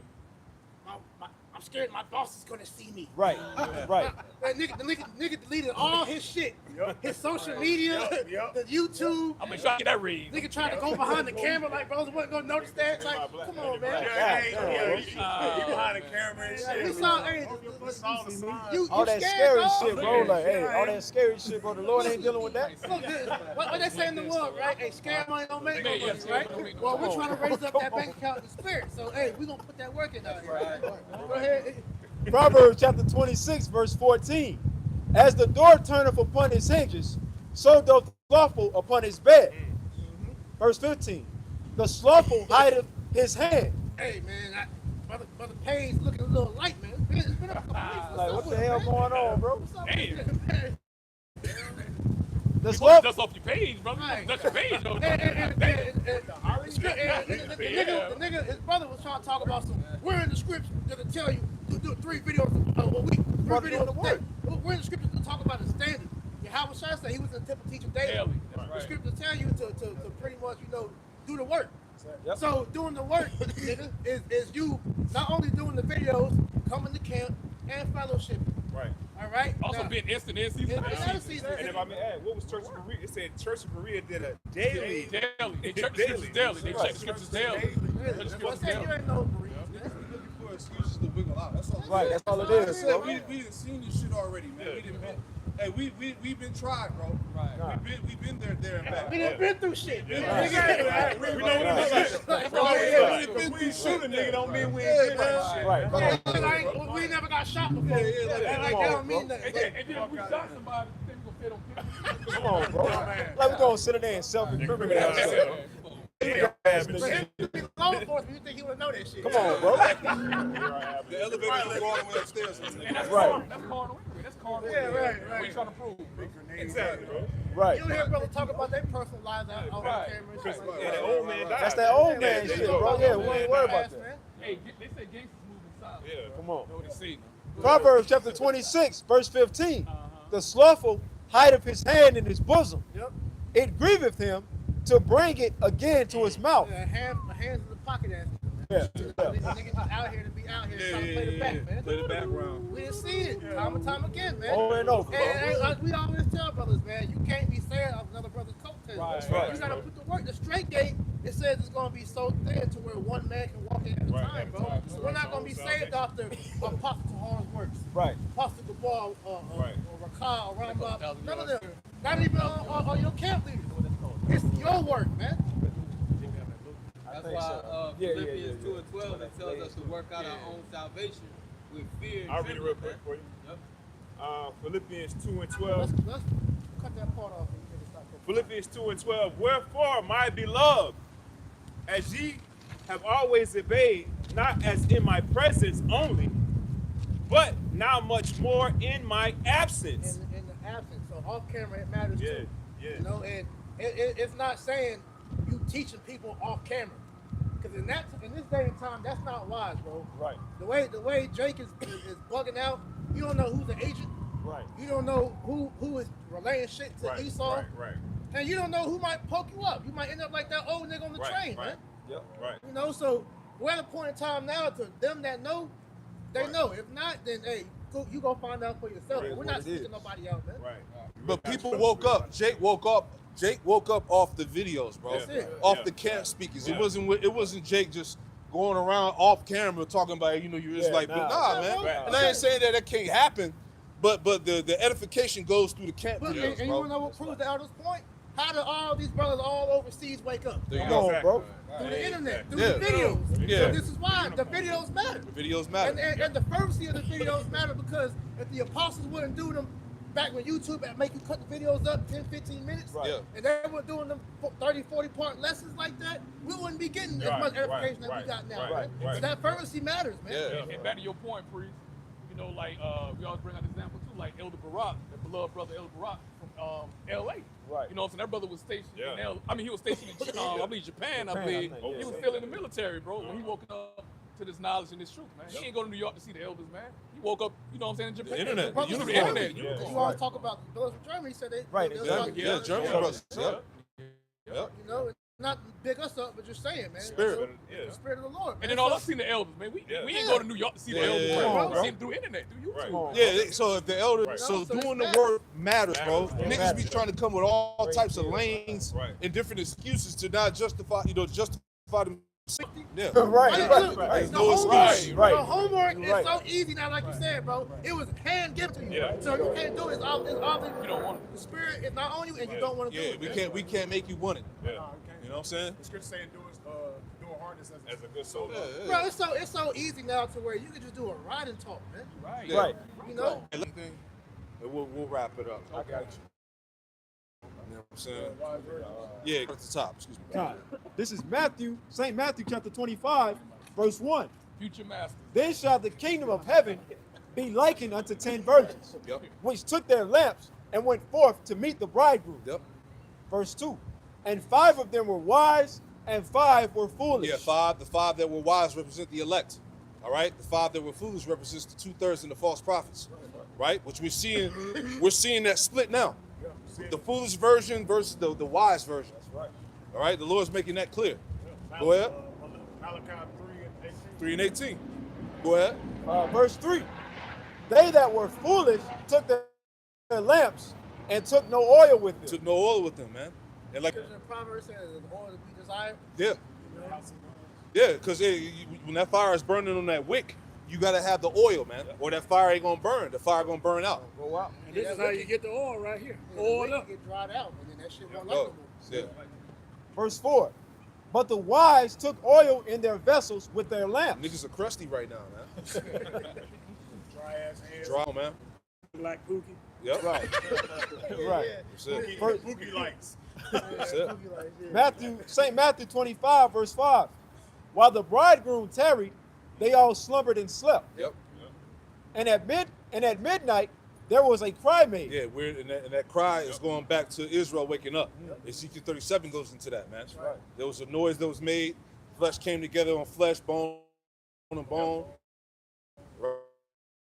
I'm scared my boss is gonna see me. Right, right. That nigga deleted all his shit. His social media, the YouTube. I'm gonna try to get that read. Nigga trying to go behind the camera like brothers wasn't gonna notice that. Like, come on, man. He behind the camera and shit. We saw, all that scary shit, bro. Like, hey, all that scary shit, bro. The Lord ain't dealing with that. Look, what they say in the world, right? Hey, scare money don't make no money, right? Well, we're trying to raise up that bank account in the spirit. So, hey, we're gonna put that work in out here. Go ahead. Proverbs chapter 26, verse 14. As the door turneth upon his hinges, so doth the slothful upon his bed. Verse 15. The slothful hideth his hand. Hey, man, Brother Payne's looking a little light, man. It's been up a couple weeks. Like, what the hell going on, bro? Damn. The sloth. Dust off your page, brother. Dust your page, though. The nigga, his brother was trying to talk about some. We're in the scripture to tell you to do 3 videos a week. 3 videos a day. We're in the scripture to talk about the standard. Yahweh Shai said he was in the temple teaching daily. The scripture tell you to pretty much, do the work. Yep. So doing the work, nigga, is you not only doing the videos, coming to camp and fellowship. Right. All right. Also being instant in season. And if I may add, what was Church of Berea? It said Church of Berea did a daily. They check the scriptures daily. They check the scriptures daily. What's that? You ain't no Berea. Excuses to wiggle out. That's all. Right. That's all it is. Bro. We done seen this shit already, man. We done been. Hey, we've been tried, bro. Right. We've been there and back. We done been through shit. We know what we've been through shooting, nigga. Don't mean we ain't been through shit. Right. We never got shot before. Like that don't mean nothing. And then if we shot somebody, then we gonna fit on picture. Come on, bro. Like we gonna sit in there and self-incriminate ourselves. Law enforcement, you think he would know that shit? Come on, bro. The elevator is going all the way upstairs. Right. That's carnal. That's carnal. Yeah, right. What are you trying to prove? Exactly, bro. Right. You don't hear brothers talk about their personal lives on camera and shit like that. Yeah, the old man died. That's that old man shit, bro. Yeah, we ain't worried about that. Hey, they say gangsters moving silent. Yeah. Come on. Know what they say. Proverbs chapter 26, verse 15. The slothful hideth his hand in his bosom. Yep. It grieveth him to bring it again to his mouth. Yeah, hands in the pocket ass. Yeah. Niggas out here to be out here trying to play the back, man. Play the background. We didn't see it time and time again, man. Over and over. And like we always tell brothers, man, you can't be saying of another brother's coattails. Right. You gotta put the work. The straight gate, it says it's gonna be so thin to where one man can walk in at a time, bro. So we're not gonna be saved after Apostle Horn's works. Right. Apostle Gabal, or Rakah, or Rambam. None of them. Not even on your camp leaders. It's your work, man. That's why Philippians 2 and 12, it tells us to work out our own salvation with fear and I'll read it real quick for you. Yep. Philippians 2 and 12. Let's cut that part off. Philippians 2 and 12. Wherefore, my beloved, as ye have always obeyed, not as in my presence only, but now much more in my absence. In the absence. So off camera, it matters too. Yeah. You know, and it's not saying you teaching people off camera. Because in this day and time, that's not wise, bro. Right. The way Jake is bugging out, you don't know who's the agent. Right. You don't know who is relaying shit to Esau. Right. And you don't know who might poke you up. You might end up like that old nigga on the train, man. Yep. Right. You know, so we're at a point in time now to them that know, they know. If not, then hey, you go find out for yourself. We're not sticking nobody out, man. Right. But people woke up. Jake woke up off the videos, bro. Off the camp speakers. It wasn't Jake just going around off camera talking about, you're just man. And I ain't saying that can't happen, but the edification goes through the camp videos, and you wanna know what proves the elder's point? How do all these brothers all overseas wake up? There you go, bro. Through the internet, through the videos. Yeah. So this is why the videos matter. The videos matter. And the fervency of the videos matter because if the apostles wouldn't do them back when YouTube make you cut the videos up 10, 15 minutes, and they were doing them 30, 40-part lessons like that, we wouldn't be getting as much edification that we got now. So that fervency matters, man. Yeah. And back to your point, Priest, we always bring out an example too, like Elder Barak, the beloved brother Elder Barak from L.A. Right. You know what I'm saying? That brother was stationed Yeah. in he was stationed in, I believe, Japan, I believe. think, He was still in the military, bro, when he woke up to this knowledge and this truth, man. He ain't go to New York to see the elders, man. He woke up, you know what I'm saying, in Japan. internet. Brothers The from internet. Germany. Yeah. You always talk about the brothers from Germany. He said they Right, they was exactly. talking- Yeah, German brothers. Yep. Yep. You know, not big us up, but just saying, man. Spirit. You know, the spirit of the Lord. And man. then all So- I seen the elders, man. We Yeah. ain't go to New York to see the Yeah, elders. yeah, bro. yeah. We seen them through internet, through YouTube. Right. Yeah, so if the elder, Right. so So doing it's the word matters, bro. Yeah. Niggas be trying to come with all types of lanes Right. and different excuses to not justify, justify them. Yeah. Right. There's The no homework, excuse. Right. the homework is Right. so easy now, like you said, bro. It was hand given to you, Yeah. so you can't do it. It's all You don't want it. the spirit is not on you, and you don't want to Yeah, do it. we can't make you want it. Yeah. You know what I'm saying? The scripture saying doing hardness as As a good soldier. Bro, it's so easy now to where you can just do a ride and talk, man. Right. Yeah. Right. You know, And we'll wrap it up. I got you. You know what I'm saying? Yeah, at the top. Excuse me. God. This is St. Matthew chapter 25, verse 1. Future master. Then shall the kingdom of heaven be likened unto 10 virgins, Yep. which took their lamps and went forth to meet the bridegroom. Yep. Verse 2. And 5 of them were wise, and 5 were foolish. Yeah, the five that were wise represent the elect. All right, the 5 that were foolish represents the 2/3 and the false prophets. Right, which we're seeing that split now. The foolish version versus the wise version. right. All right, the Lord's making that clear. Go ahead. Malachi 3 and 18. 3 and 18. Go ahead. Verse 3. They that were foolish took their lamps and took no oil with them. Took no oil with them, man. And like, the Proverbs says, the oil to be desired. yeah, yeah, because when that fire is burning on that wick, you gotta have the oil, man, or that fire ain't gonna burn. The fire gonna burn out. Go out. And this is how you get the oil right here. Oil up. Get dried out, and then that shit won't Oh, like yeah. Verse 4. But the wise took oil in their vessels with their lamps. Niggas are crusty right now, man. Dry ass hands. Dry, man. Like Pookie. Yep. Right. Right. That's it. Pookie lights. That's it. St. Matthew 25, verse 5. While the bridegroom tarried, they all slumbered and slept. Yep. And at midnight, there was a cry made. Yeah, weird, and that cry is going back to Israel waking up. Ezekiel 37 goes into that, man. Right. There was a noise that was made. Flesh came together on flesh, bone on bone.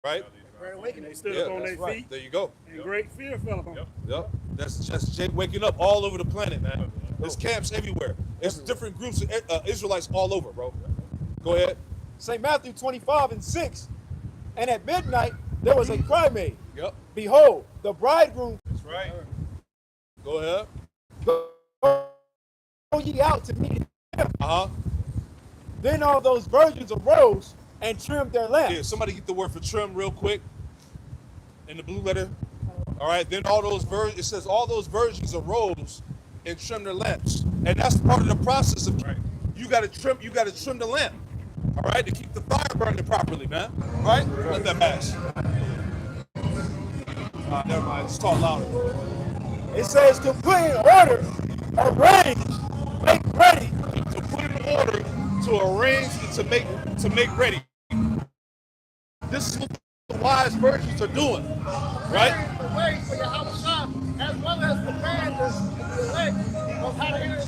Right? Great awakening. They stood Yeah, up on that's their right. feet, There you go. and great fear fell upon them. Yep. That's just Jake waking up all over the planet, man. There's camps everywhere. There's different groups of Israelites all over, bro. Go ahead. St. Matthew 25 and 6. And at midnight, there was a cry made. Yep. Behold, the bridegroom, That's right. Go ahead. go ye out to meet him. Uh-huh. Then all those virgins arose and trimmed their lamps. Yeah, somebody get the word for trim real quick in the blue letter. All right, then all those it says all those virgins arose and trimmed their lamps. And that's part of the process of you gotta trim the lamp. All right, to keep the fire burning properly, man. All right? Let that pass. Never mind, just talk louder. It says to put in order, arrange, make ready. To put in order, to arrange, and to make ready. This is what the wise virgins are doing, right? The way for your house shop, as well as the man, the elect of how to hear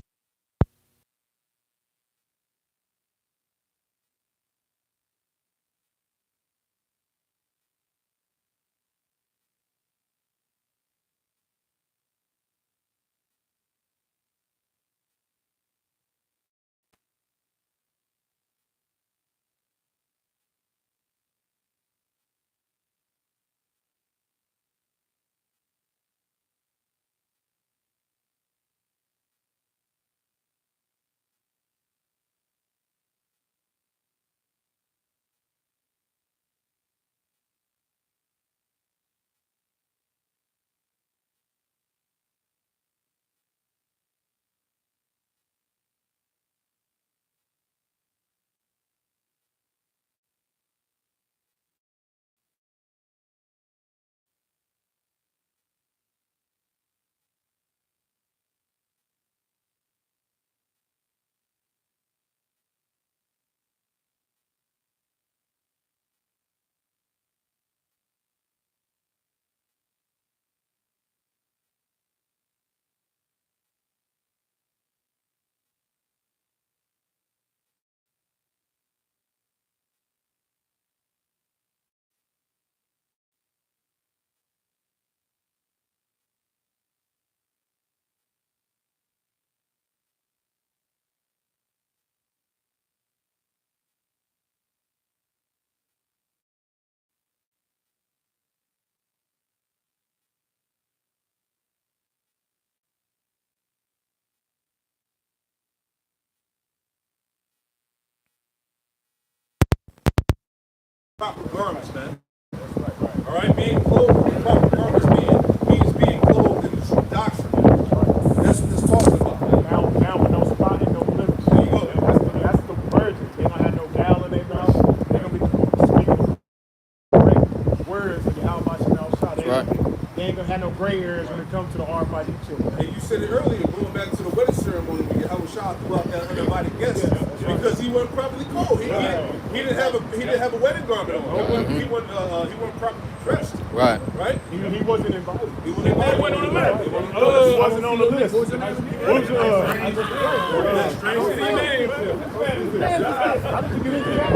proper garments, man. All right, being clothed in proper garments means being clothed in the true doctrine. That's what this talking about. Now with no spot and no blemish. There you go. That's the virgins. They don't have no gal in their mouth. They're gonna be speaking correct words of the Al shot. They ain't gonna have no gray areas when it comes to the Almighty children. And you said it earlier, going back to the wedding ceremony when Yahweh Shah threw out that uninvited guest because he wasn't properly clothed. He didn't have a wedding garment on. He wasn't properly dressed. Right. Right? He wasn't invited. He wasn't invited. He wasn't on the list. He wasn't on the list. Who's strange name? How did you get into that?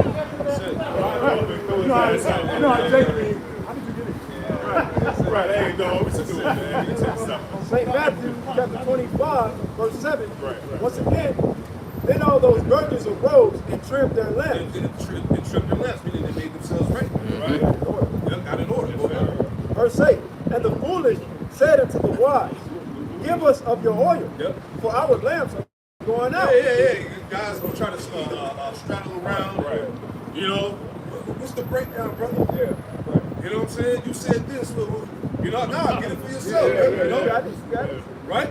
You know how Jake means. How did you get into that? Right. There you go. St. Matthew chapter 25, verse 7. Once again, then all those virgins arose and trimmed their lamps. And trimmed their lamps, meaning they made themselves ready. Right? Got in order. Verse 8. And the foolish said unto the wise, give us of your oil, for our lamps are going out. Yeah. Guys will try to straddle around. Right. You know, what's the breakdown, brother? Yeah. You know what I'm saying? You said this. You know, nah, get it for yourself. You know? Got it. Right?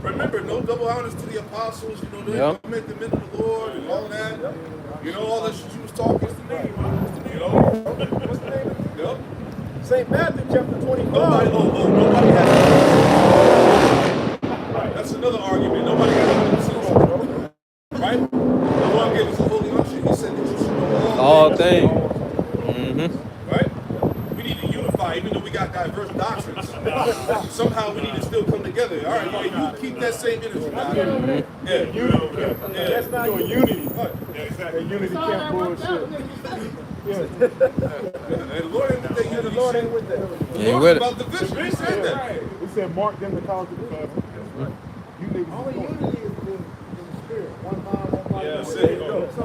Remember, no double honors to the apostles. You know, they make the men of the Lord and all that. You know, all that shit you was talking. What's the name? You know? What's the name? Yep. St. Matthew chapter 25. Nobody has. Right. That's another argument. Nobody has to. Right? The one gave us a holy unction. He said that you should know all things. Right? We need to unify, even though we got diverse doctrines. Somehow we need to still come together. All right, you keep that same energy. Yeah, unity. That's not doing unity. Yeah, exactly. Unity can't bullshit. And the Lord ain't with that unity. The Lord ain't with that. The Lord is about division. He said that. He said, mark them the cause of the fast. You niggas. Only unity is in the spirit. One mind, one body. Yeah, one say spirit. it. So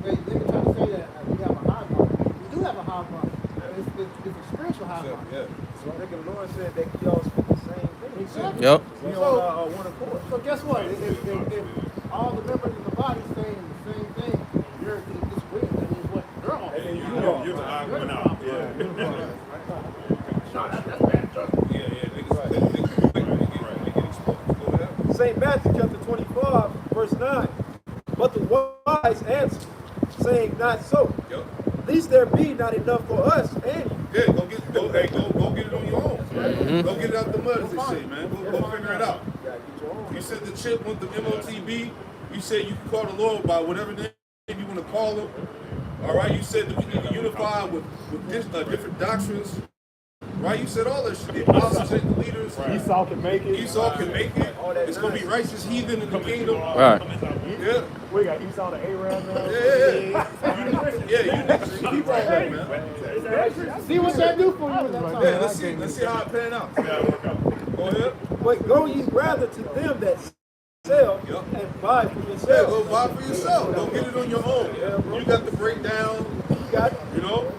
they try to say that we have a high mind. We do have a high mind. It's a spiritual high mind. Yeah. So I think the Lord said that y'all speak the same thing. Exactly. Yep. We on one accord. So guess what? If all the members of the body saying the same thing, you're disagreeing. That means what? They're all. And you're the odd one out. Yeah. St. Matthew chapter 25, verse 9. But the wise answered, saying, not so. Least there be not enough for us and you. Yeah, go get it on your own. Go get it out the mud, as they say, man. Go figure it out. You said the chip want the MOTB. You said you can call the Lord by whatever name you want to call him. All right, you said that we need to unify with different doctrines. Right, you said all that shit. The apostles and the leaders. Esau can make it. Esau can make it. It's going to be righteous heathen in the kingdom. Right. Yeah. We got Esau the Arab now. Yeah, you niggas keep right there, man. See what that do for you. Yeah, let's see how it pan out. Go ahead. But go ye rather to them that sell and buy for yourself. Yeah, go buy for yourself. Don't get it on your own. You got the breakdown. You know?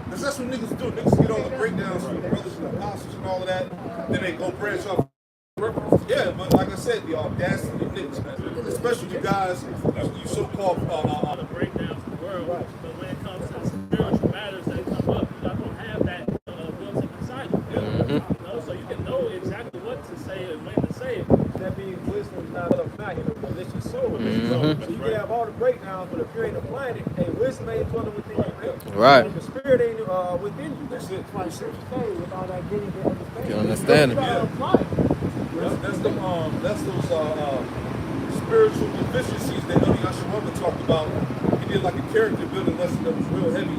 Because that's what niggas do. Niggas get all the breakdowns from the brothers and the apostles and all of that. Then they go branch off. Yeah, but like I said, the audacity of niggas, man. Especially you guys, you so-called the breakdowns of the world. But when it comes to spiritual matters that come up, you're not going to have that built up inside you. You know, so you can know exactly what to say and when to say it. That means wisdom is not a fact, it's a malicious soul. So you can have all the breakdowns, but if you ain't applying it, hey, wisdom ain't dwelling within you. Right. The spirit ain't within you. That's it. Like scripture say, with all that getting to understand. You understand it. That's those spiritual deficiencies that Elder Yashawama talked about. He did like a character building lesson that was real heavy.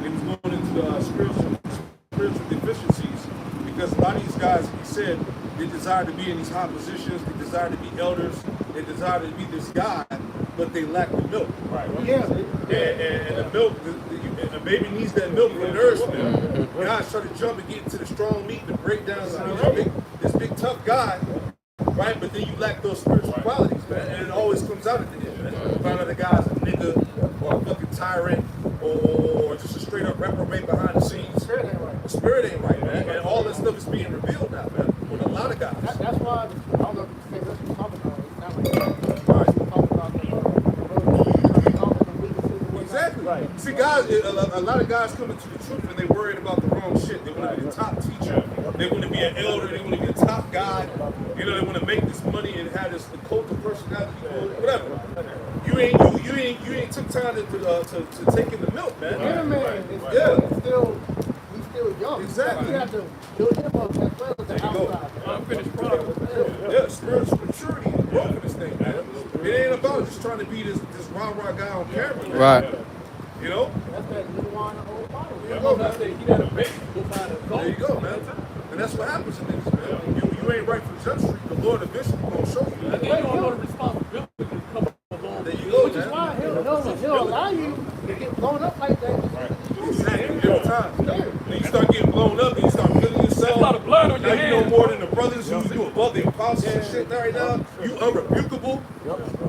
He was going into spiritual deficiencies because a lot of these guys, he said, they desire to be in these high positions, they desire to be elders, they desire to be this guy, but they lack the milk. Right. Yeah. And the milk, the baby needs that milk for nourishment. Guys try to jump and get into the strong meat, the breakdowns, this big tough guy, right? But then you lack those spiritual qualities, man. And it always comes out at the end, man. You find out the guy's a nigga or a fucking tyrant or just a straight up reprobate behind the scenes. The spirit ain't right, man. And all this stuff is being revealed now, man, with a lot of guys. That's why I don't know if you say that's what we're talking about. It's not like that. Right. We're talking about the Exactly. Right. See, guys, a lot of guys come into the truth and they worried about the wrong shit. They want to be a top teacher. They want to be an elder. They want to be a top guy. You know, they want to make this money and have this cult of personality, whatever. You ain't took time to take in the milk, man. Yeah, man. Yeah. He's still young. Exactly. You have to build him up as well as the outside. Unfinished product. Yeah, spiritual maturity and growth in this thing, man. It ain't about just trying to be this rah-rah guy on camera, man. Right. You know? That's that new wine and old bottle. There you go, man. There you go, man. And that's what happens in niggas, man. You ain't right for Judge Street. The Lord eventually gonna show you. And then you don't know the responsibility to come along. There you go, Which is why he'll allow you to get blown up like that. Exactly. Every time. When you start getting blown up and you start feeling yourself, a lot of blood on your now you know more than the brothers. You above the apostles and shit right now. You unrebukable.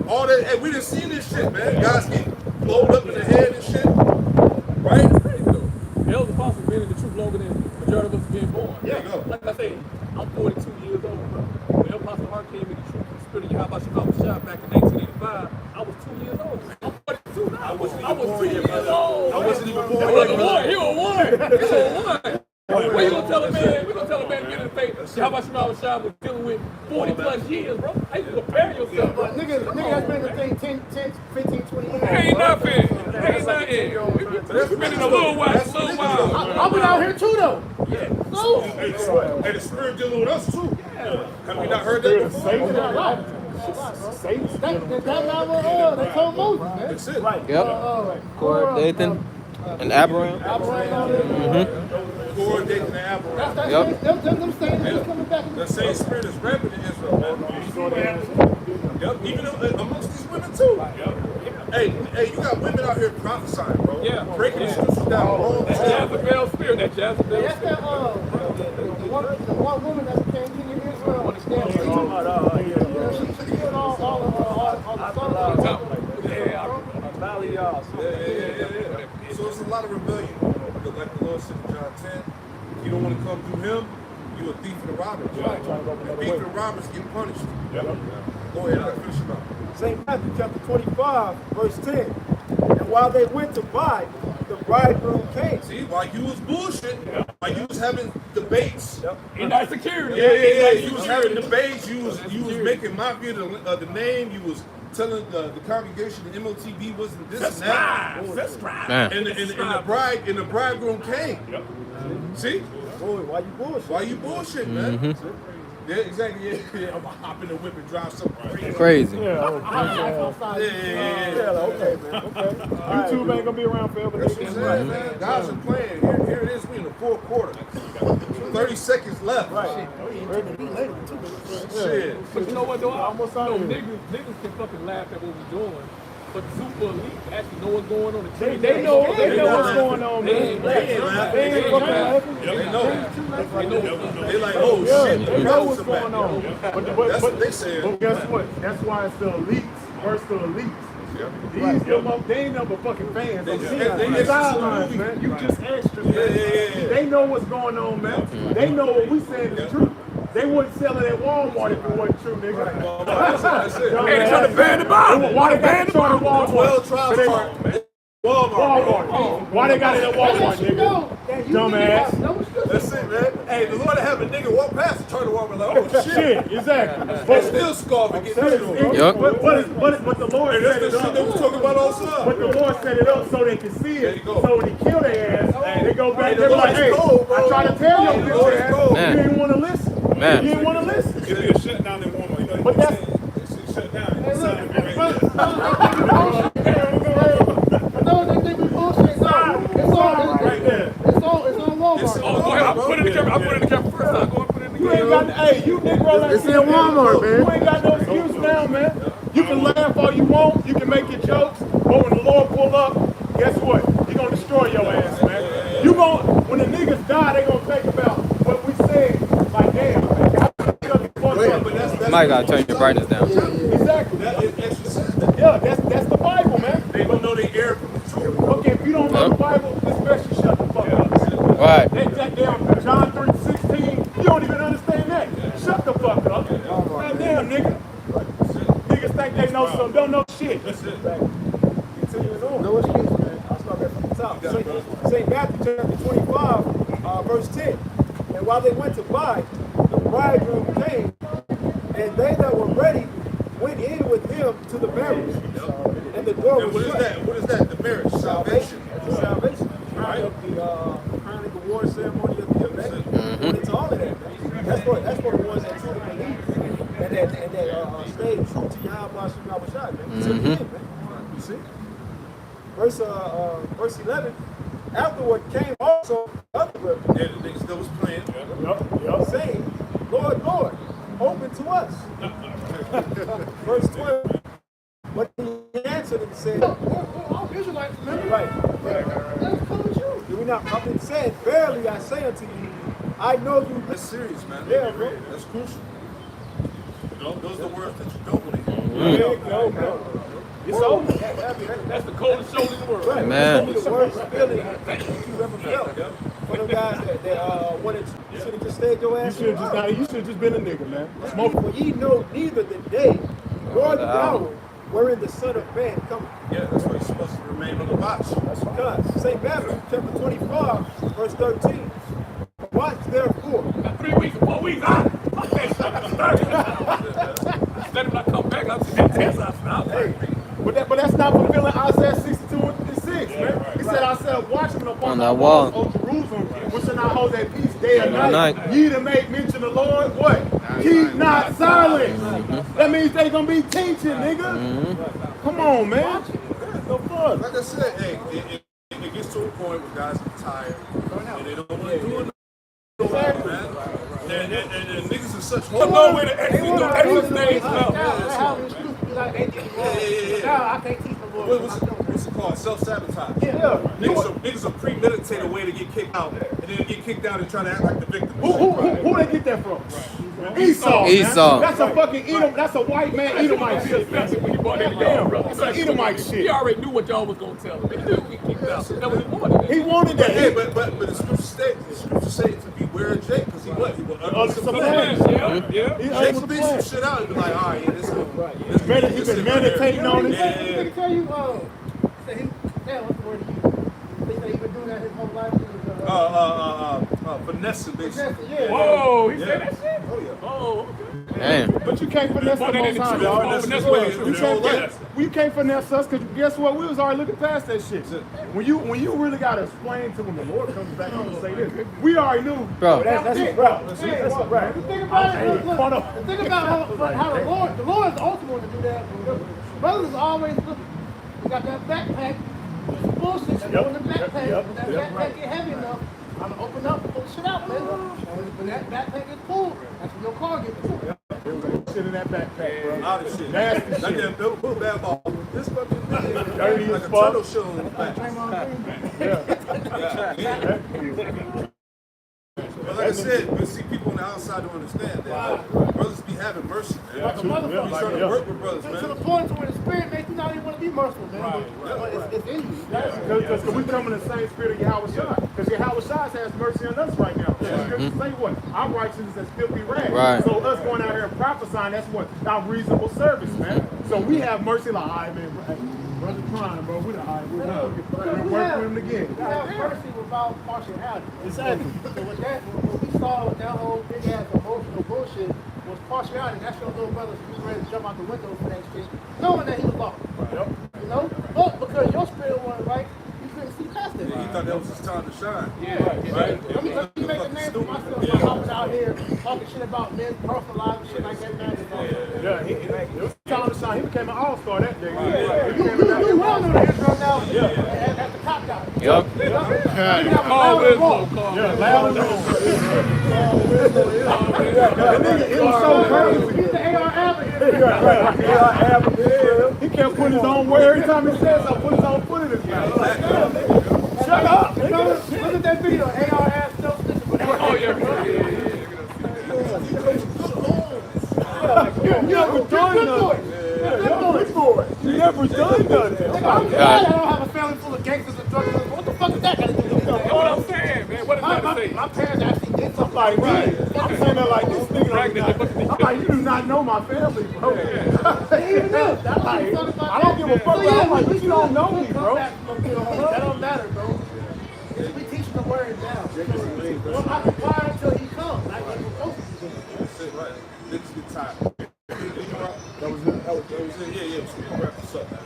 All that. Hey, we done seen this shit, man. Guys get blown up in the head and shit. Right? Crazy though. Elder Apostle been in the truth longer than the majority of us being born. There you go. Like I say, I'm 42 years old, bro. When El Apostle Hart came in the truth, the spirit of Yahweh Shah back in 1985, I was 2 years old. I'm 42 now. I was 2 years old. I wasn't even born. You were one. You were one. Well, you gonna tell a man, we gonna tell a man to get in the faith. How about Shah was dealing with 40 plus years, bro? How you prepare yourself, bro? Nigga has been in the thing 10, 15, 20 years. Ain't nothing. Ain't nothing. We've been in a little while, I've been out here too, though. Yeah. No. And the spirit dealing with us too. Have we not heard that before? They told Moses, man. That's it. Right. Yep. Korah, Dathan, and Abraham. Korah, Dathan, and Abraham. Them saying that he's coming back. The same spirit is rampant in Israel, man. Yep, even amongst these women too. Hey, you got women out here prophesying, bro. Yeah. Breaking the scriptures down. That Jezebel spirit, that Jezebel That's spirit. the one woman that became king of Israel. She killed all the sons. So it's a lot of rebellion. Like the Lord said in John 10, if you don't want to come through him, you a thief and a robber. And thief and robbers get punished. Go ahead, I'll finish it up. St. Matthew chapter 25, verse 10. And while they went to buy, the bridegroom came. See, while you was bullshit, while you was having debates. In that security. Yeah. You was having debates. You was making mockery of the name. You was telling the congregation the MOTB wasn't this and that. And the bridegroom came. See? Boy, why you bullshit? Why you bullshit, man? Yeah, exactly. Yeah. I'm gonna hop in the whip and drive something Crazy. Yeah, okay, man. Okay. YouTube ain't gonna be around forever. That's what I'm saying, man. Guys are playing. Here it is. We in the fourth quarter. 30 seconds left. Right. Shit. But you know what, though? Niggas can fucking laugh at what we're doing. But the super elite actually know what's going on. They know what's going on, man. They like, oh shit. They know what's going on. That's what they said. But guess what? That's why it's the elites versus the elites. They ain't no but fucking fans. They sidelines, man. You just extra, man. They know what's going on, man. They know what we saying is true. They wouldn't sell it at Walmart if it wasn't true, nigga. That's it. Hey, they trying to ban the Bible. Why they got to try to Walmart? 12 trials. Walmart. Why they got it at Walmart, nigga? Dumbass. That's it, man. Hey, the Lord have a nigga walk past and turn to Walmart like, oh shit. Exactly. But still scoffing, getting But the Lord set it up. They was talking about outside. But the Lord set it up so they can see it. So when he kill their ass, they go back. They're like, hey, I try to tell you, bitch ass. You didn't want to listen. You didn't want to listen. It'd be a shutdown in Walmart. You know, But that's shut down. No, they think we bullshit. It's on right there. It's on Walmart. Oh, go ahead. I'll put it in the camera first. I'll go and put it in the You ain't got, hey, you Negro like It's in Walmart, man. You ain't got no excuse now, man. You can laugh all you want. You can make your jokes. But when the Lord pull up, guess what? He gonna destroy your ass, man. You gon' when the niggas die, they gonna think about what we said. Like, damn, Mike, gotta turn your brightness down. Exactly. Yeah, that's the Bible, man. They don't know they err from the truth. Okay, if you don't know the Bible, this best you shut the fuck up. Right. That damn John 3:16, you don't even understand that. Shut the fuck up. Goddamn, nigga. Niggas think they know something, don't know shit. No excuse, man. St. Matthew chapter 25, verse 10. And while they went to buy, the bridegroom came, and they that were ready went in with him to the marriage. And the door was shut. What is that? The marriage, salvation. That's salvation. Right. The crowning award ceremony of the elect. It's all of that, man. That's for the ones that truly believe and that stay true to Yahweh Shemawah Shai, man. You see? Verse 11. Afterward came also other brethren. Yeah, the niggas that was playing. Saying, Lord, Lord, open to us. Verse 12. But he answered and said, all Israelites, remember? Right. That's cool with you. Do we not? It said, verily I say unto you, I know you. That's serious, man. Yeah, bro. That's crucial. Those are the words that you don't want to hear. It's over. That's the coldest show in the world. Right. Man. It's the worst feeling that you've ever felt. For them guys that wanted you should have just stayed your ass. You should have just been a nigga, man. Smoke. For ye know neither the day nor the hour wherein the Son of Man cometh. Yeah, that's why you're supposed to remain on the watch. That's God. St. Matthew chapter 25, verse 13. Watch therefore. 3 weeks, 4 weeks, let him not come back. I'm saying test us now. But that's not fulfilling Isaiah 62 and 6, man. He said, I said, watchmen upon that the wall. walls of Jerusalem, which shall not hold their peace day and night. Night. Ye to make mention of the Lord, what? Keep not silent. That means they gonna be teaching, nigga. Come on, man. No fun. Like I said, hey, it gets to a point where guys are tired and they don't want to do it. Exactly. Man. And niggas are such Don't know where the exit stage Now I can't teach no more. What's it called? Self-sabotage. Niggas are premeditate a way to get kicked out, and then get kicked out and try to act like the victim. Who they get that from? Esau. Esau. That's a fucking Edom. That's a white man Edomite shit. When you brought that together, bro. That's an Edomite shit. He already knew what y'all was gonna tell him. He knew he kicked out. That was he wanted. He wanted that. Hey, but the scripture say to beware of Jake because he was Some Yeah. Jake would beat some shit out and be like, all right, yeah, this is He's been meditating on it. They tell you, what's the word he used? They say he been doing that his whole life. finessing, basically. Yeah. Whoa, he said that shit? Oh, yeah. Oh, okay. Damn. But you can't finesse the Most High, dog. You can't finesse us because guess what? We was already looking past that shit. When you really gotta explain to when the Lord comes back and say this, we already knew. Bro. That's it, bro. That's it, right. The thing about it, look, the thing about how the Lord is the ultimate one to do that. Brothers always look. You got that backpack. Bullshit. You go in the backpack. When that backpack get heavy enough, I'm gonna open up and pull shit out, man. When that backpack is full, that's when your car gets full. Shit in that backpack, bro. All this shit. Nasty shit. Like that put a bad ball. This fucking thing. Dirty Like as a fuck. turtle shell on the back. But like I said, but see, people on the outside don't understand that. Brothers be having mercy, man. Like a motherfucker. We trying to work with brothers, To the man. point to where the spirit makes you not even want to be merciful, man. But it's in you. Because we come in the same spirit of Yahweh Shai. Because Yahweh Shai has mercy on us right now. The scriptures say what? Our righteousness is filthy rags. Right. So us going out here and prophesying, that's what? Our reasonable service, man. So we have mercy like, all right, man, brother trying, bro. We're all right. We're working with him again. We have mercy without partiality. Exactly. So with that, what we saw with that whole big ass emotional bullshit was partiality. That's your little brother who was ready to jump out the window for that shit, knowing that he was lost. Yep. You know? But because your spirit wasn't right, you couldn't see past it. He thought that was his time to shine. Right. Let me make a name for myself by hopping out here talking shit about men's personal lives and shit like that, man. Yeah, it was time to shine. He became an all-star that day. You well know the Israel now at the top guy. Yup. All this low Yeah, loud and wrong. That nigga, it was so crazy. He's the AR advocate. He kept putting his own word. Every time he says something, put his own foot in his mouth. Shut up. Look at that video. AR ass no snitching. Oh, yeah. You never done nothing. You never done nothing. I don't have a family full of gangsters and drug dealers. What the fuck is that got to do with That's what I'm saying, man. What is that to say? My parents actually did something Like, right. I'm saying that like this nigga. I'm like, you do not know my family, bro. They even knew. I don't give a fuck. I'm like, you don't know me, bro. That don't matter, bro. Well, occupy until he comes. Like we're supposed to do. That's it, right. Niggas get tired. That was it. Yeah. So we gonna wrap this up, man.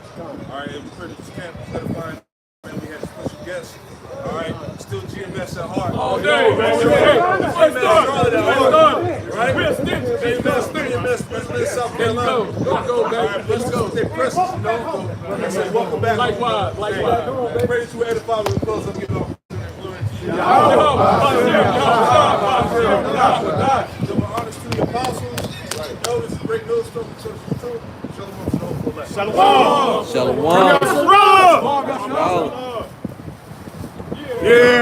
All right, and we heard this campus edifying. Man, we had a special guest. All right, still GMS at heart. All day, man. GMS Charlotte at heart. Right? GMS, South Carolina. Let's go, baby. All right, let's go. They press us, you know. Like I said, welcome back. Likewise. Pray that you edify with the close up, give it all. Honest to the apostles, elders, great millstone, church of truth. Shalom. Shalom. Yeah.